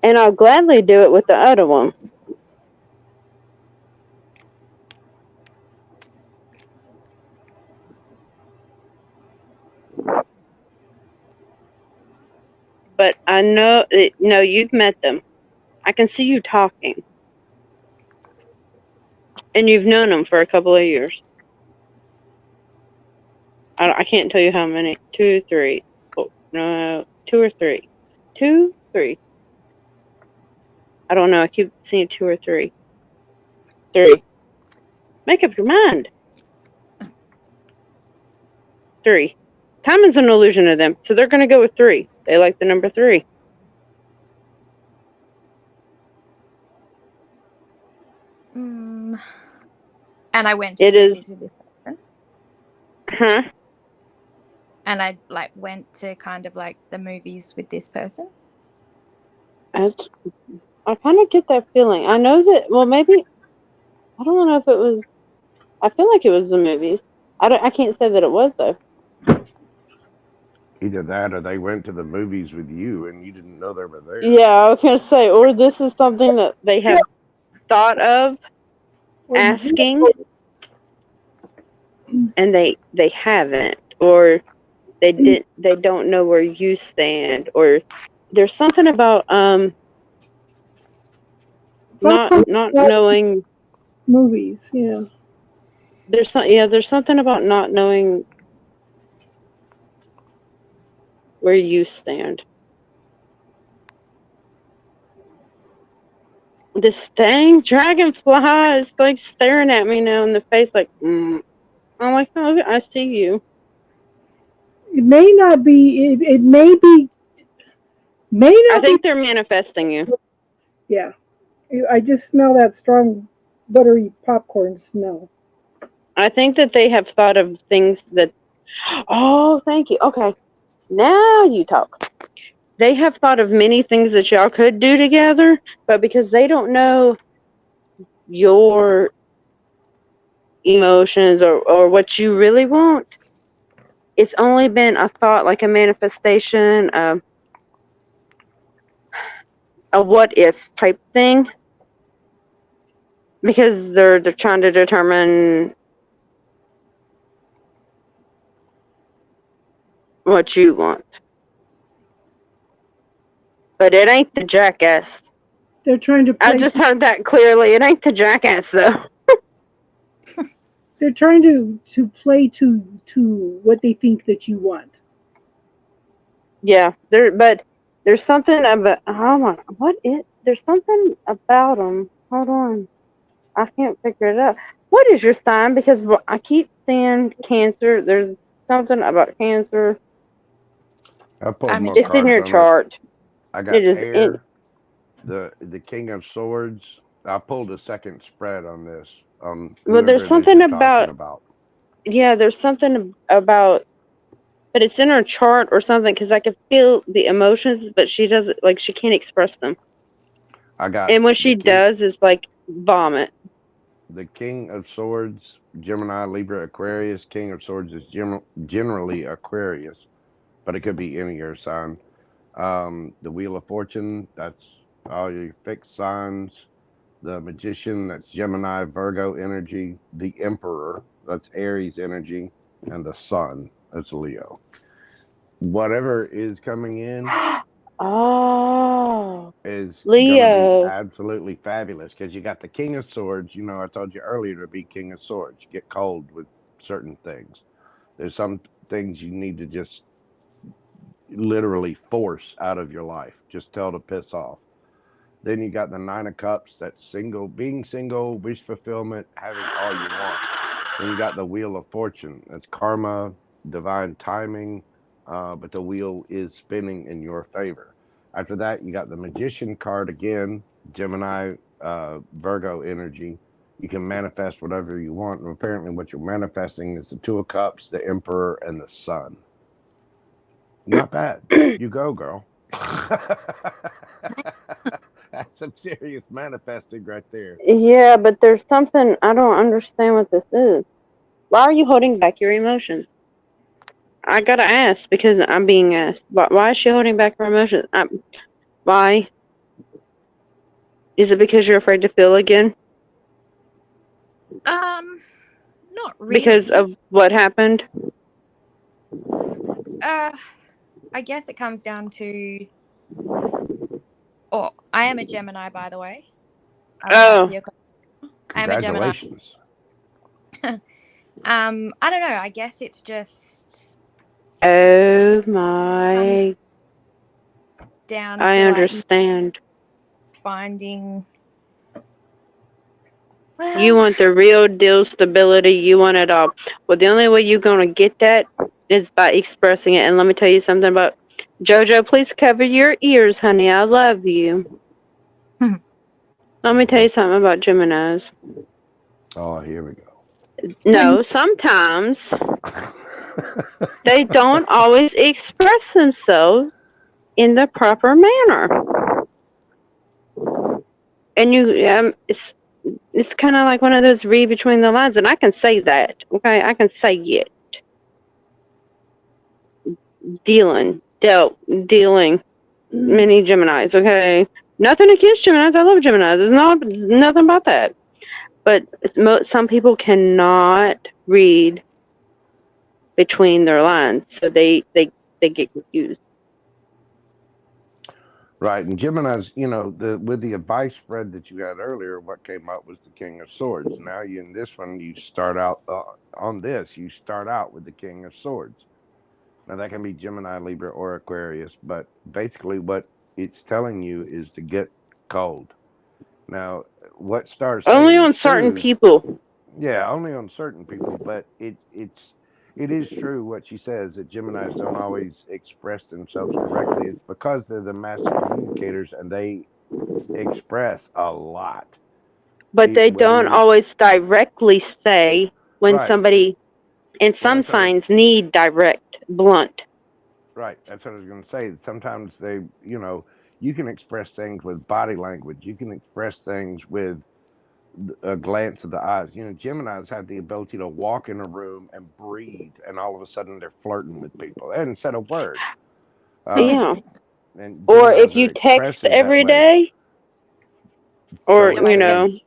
And I'll gladly do it with the other one. But I know, no, you've met them. I can see you talking. And you've known them for a couple of years. I can't tell you how many. 2, 3. Oh, no, 2 or 3. 2, 3. I don't know. I keep seeing 2 or 3. 3. Make up your mind. 3. Time is an illusion to them, so they're going to go with 3. They like the number 3. And I went to It the is. movies with this person. Huh? And I, like, went to kind of, like, the movies with this person. I kind of get that feeling. I know that, well, maybe, I don't know if it was, I feel like it was the movies. I can't say that it was, though. Either that or they went to the movies with you and you didn't know they were there. Yeah, I was gonna say, or this is something that they have thought of Or you do- asking, and they haven't, or they don't know where you stand, or there's something about not knowing. movies, yeah. There's something about not knowing where you stand. This dang dragonfly is like staring at me now in the face, like, I'm like, oh, I see you. It may not be. It may be. May not I think be. they're manifesting you. Yeah, I just smell that strong, buttery popcorn smell. I think that they have thought of things that. Oh, thank you. Okay, now you talk. They have thought of many things that y'all could do together, but because they don't know your emotions or what you really want, it's only been a thought, like a manifestation, a what if type thing, because they're trying to determine what you want. But it ain't the jackass. They're trying to play. I just heard that clearly. It ain't the jackass though. They're trying to play to what they think that you want. Yeah, but there's something about there's something about them. Hold on, I can't figure it out. What is your sign? Because I keep seeing Cancer. There's something about Cancer. I pulled I'm a more It's in cards your on it. chart. I got It is air, the King of Swords. I pulled a second spread on this. Well, there's whoever it is something you're talking about. Yeah, there's something about, but it's in her chart or something, because I can feel the emotions, but she doesn't, like, she can't express them. I got And what the she king, does is like vomit. the King of Swords, Gemini, Libra, Aquarius. King of Swords is generally Aquarius, but it could be any air sign. The Wheel of Fortune, that's all your fixed signs. The Magician, that's Gemini, Virgo energy. The Emperor, that's Aries energy. And the Sun, that's Leo. Whatever is coming in Oh, is Leo. going to be absolutely fabulous, because you got the King of Swords. You know, I told you earlier to be King of Swords. You get cold with certain things. There's some things you need to just literally force out of your life. Just tell to piss off. Then you got the Nine of Cups, that's being single, wish fulfillment, having all you want. Then you got the Wheel of Fortune, that's karma, divine timing, but the wheel is spinning in your favor. After that, you got the Magician card again, Gemini, Virgo energy. You can manifest whatever you want, and apparently what you're manifesting is the Two of Cups, the Emperor, and the Sun. Not bad. You go, girl. That's some serious manifesting right there. Yeah, but there's something, I don't understand what this is. Why are you holding back your emotions? I gotta ask, because I'm being asked. Why is she holding back her emotions? Why? Is it because you're afraid to feel again? Not really. Because of what happened? I guess it comes down to. Oh, I am a Gemini, by the way. Oh. I am a Gemini. Congratulations. I don't know. I guess it's just. Oh my. Down I to understand. finding. You want the real deal stability. You want it all. Well, the only way you're going to get that is by expressing it. And let me tell you something about JoJo. Please cover your ears, honey. I love you. Let me tell you something about Geminis. Oh, here we go. No, sometimes they don't always express themselves in the proper manner. And it's kind of like one of those read between the lines, and I can say that, okay? I can say it. dealing many Geminis, okay? Nothing against Geminis. I love Geminis. There's nothing about that. But some people cannot read between their lines, so they get confused. Right, and Gemini's, you know, with the advice spread that you had earlier, what came up was the King of Swords. Now in this one, you start out you start out with the King of Swords. Now that can be Gemini, Libra, or Aquarius, but basically what it's telling you is to get cold. Now, what stars only on certain people. Yeah, only on certain people, but it is true what she says that Geminis don't always express themselves correctly. It's because they're the master communicators and they express a lot. But they don't always directly say when somebody, and some signs need direct, blunt. Right, that's what I was going to say. Sometimes they, you know, you can express things with body language. You can express things with a glance of the eyes. You know, Geminis have the ability to walk in a room and breathe, and all of a sudden they're flirting with people. They hadn't said a word. Yeah. And or Geminis if you are text expressive every that way. day, or So you know,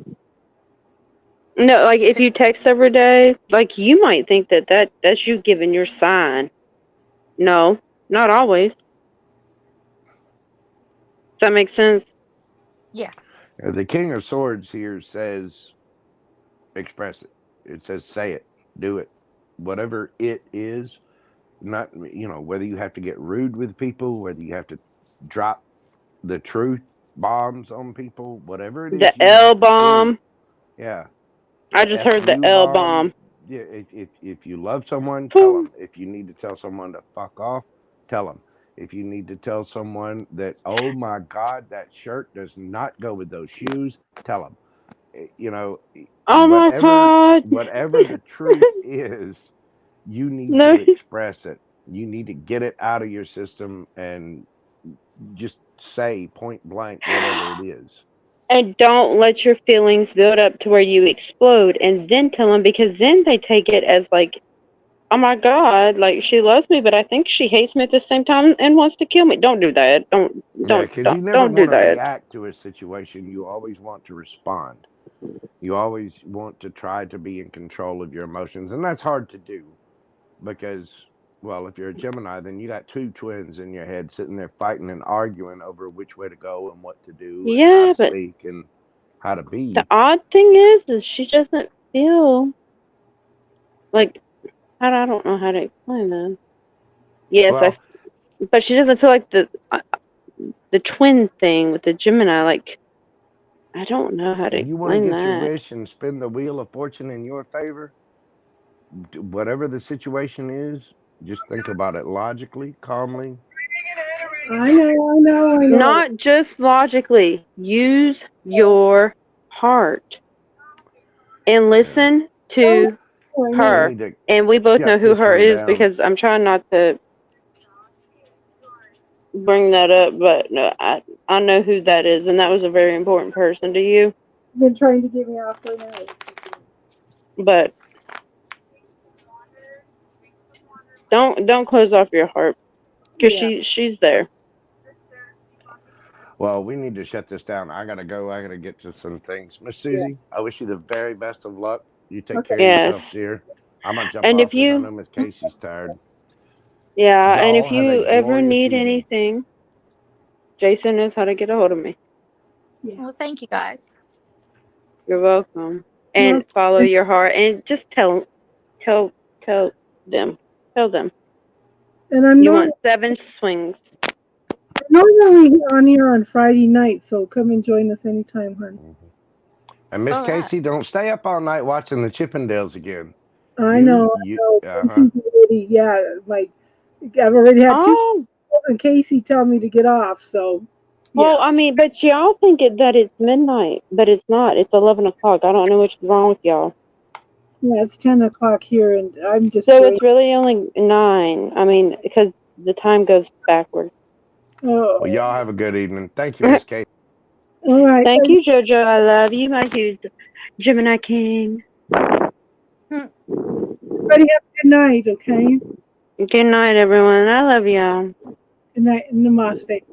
no, like if you text every day, like you might think that's you giving your sign. No, not always. Does that make sense? Yeah. The King of Swords here says, express it. It says, say it, do it, whatever it is. Not, you know, whether you have to get rude with people, whether you have to drop the truth bombs on people, whatever it is. The L bomb. Yeah. I just heard the L bomb. Yeah. If you love someone, tell them. If you need to tell someone to fuck off, tell them. If you need to tell someone that, oh my God, that shirt does not go with those shoes, tell them. You know, oh my God, whatever the truth is, you need to express it. You need to get it out of your system and just say point blank whatever it is. And don't let your feelings build up to where you explode and then tell them, because then they take it as like, oh my God, like she loves me, but I think she hates me at the same time and wants to kill me. Don't do that. Don't you never don't do that. React to a situation. You always want to respond. You always want to try to be in control of your emotions, and that's hard to do because, well, if you're a Gemini, then you got two twins in your head sitting there fighting and arguing over which way to go and what to do, and how to speak and how to be. The odd thing is she doesn't feel like, I don't know how to explain that. Yes, but she doesn't feel like the twin thing with the Gemini. Like, I don't know how to explain that. You want to get your wish and spin the wheel of fortune in your favor? Whatever the situation is, just think about it logically, calmly. I know. Not just logically. Use your heart and listen to her. And we both know who her is because I'm trying not to bring that up, but no, I know who that is, and that was a very important person to you. You've been trying to get me off right now. But don't close off your heart, because she's there. Well, we need to shut this down. I gotta go. I gotta get to some things. Miss Susie, I wish you the very best of luck. You take care of yourself, dear. I'm gonna jump off because I know Miss Casey's tired. Yeah, and if you ever need anything, Jason knows how to get a hold of me. Yeah. Well, thank you guys. You're welcome. And follow your heart, and just tell them. And I'm you want 7 swings. Normally on here on Friday night, so come and join us anytime, hon. And Miss Casey, don't stay up all night watching the Chippendales again. I know. I've already had 2 and Casey tell me to get off, so. Well, I mean, but y'all think that it's midnight, but it's not. It's 11 o'clock. I don't know what's wrong with y'all. Yeah, it's 10 o'clock here, and I'm just. So it's really only 9. I mean, because the time goes backwards. Well, y'all have a good evening. Thank you, Miss Kate. All right. Thank you, JoJo. I love you, my huge Gemini King. Everybody have a good night, okay? Good night, everyone. I love y'all. Good night. Namaste.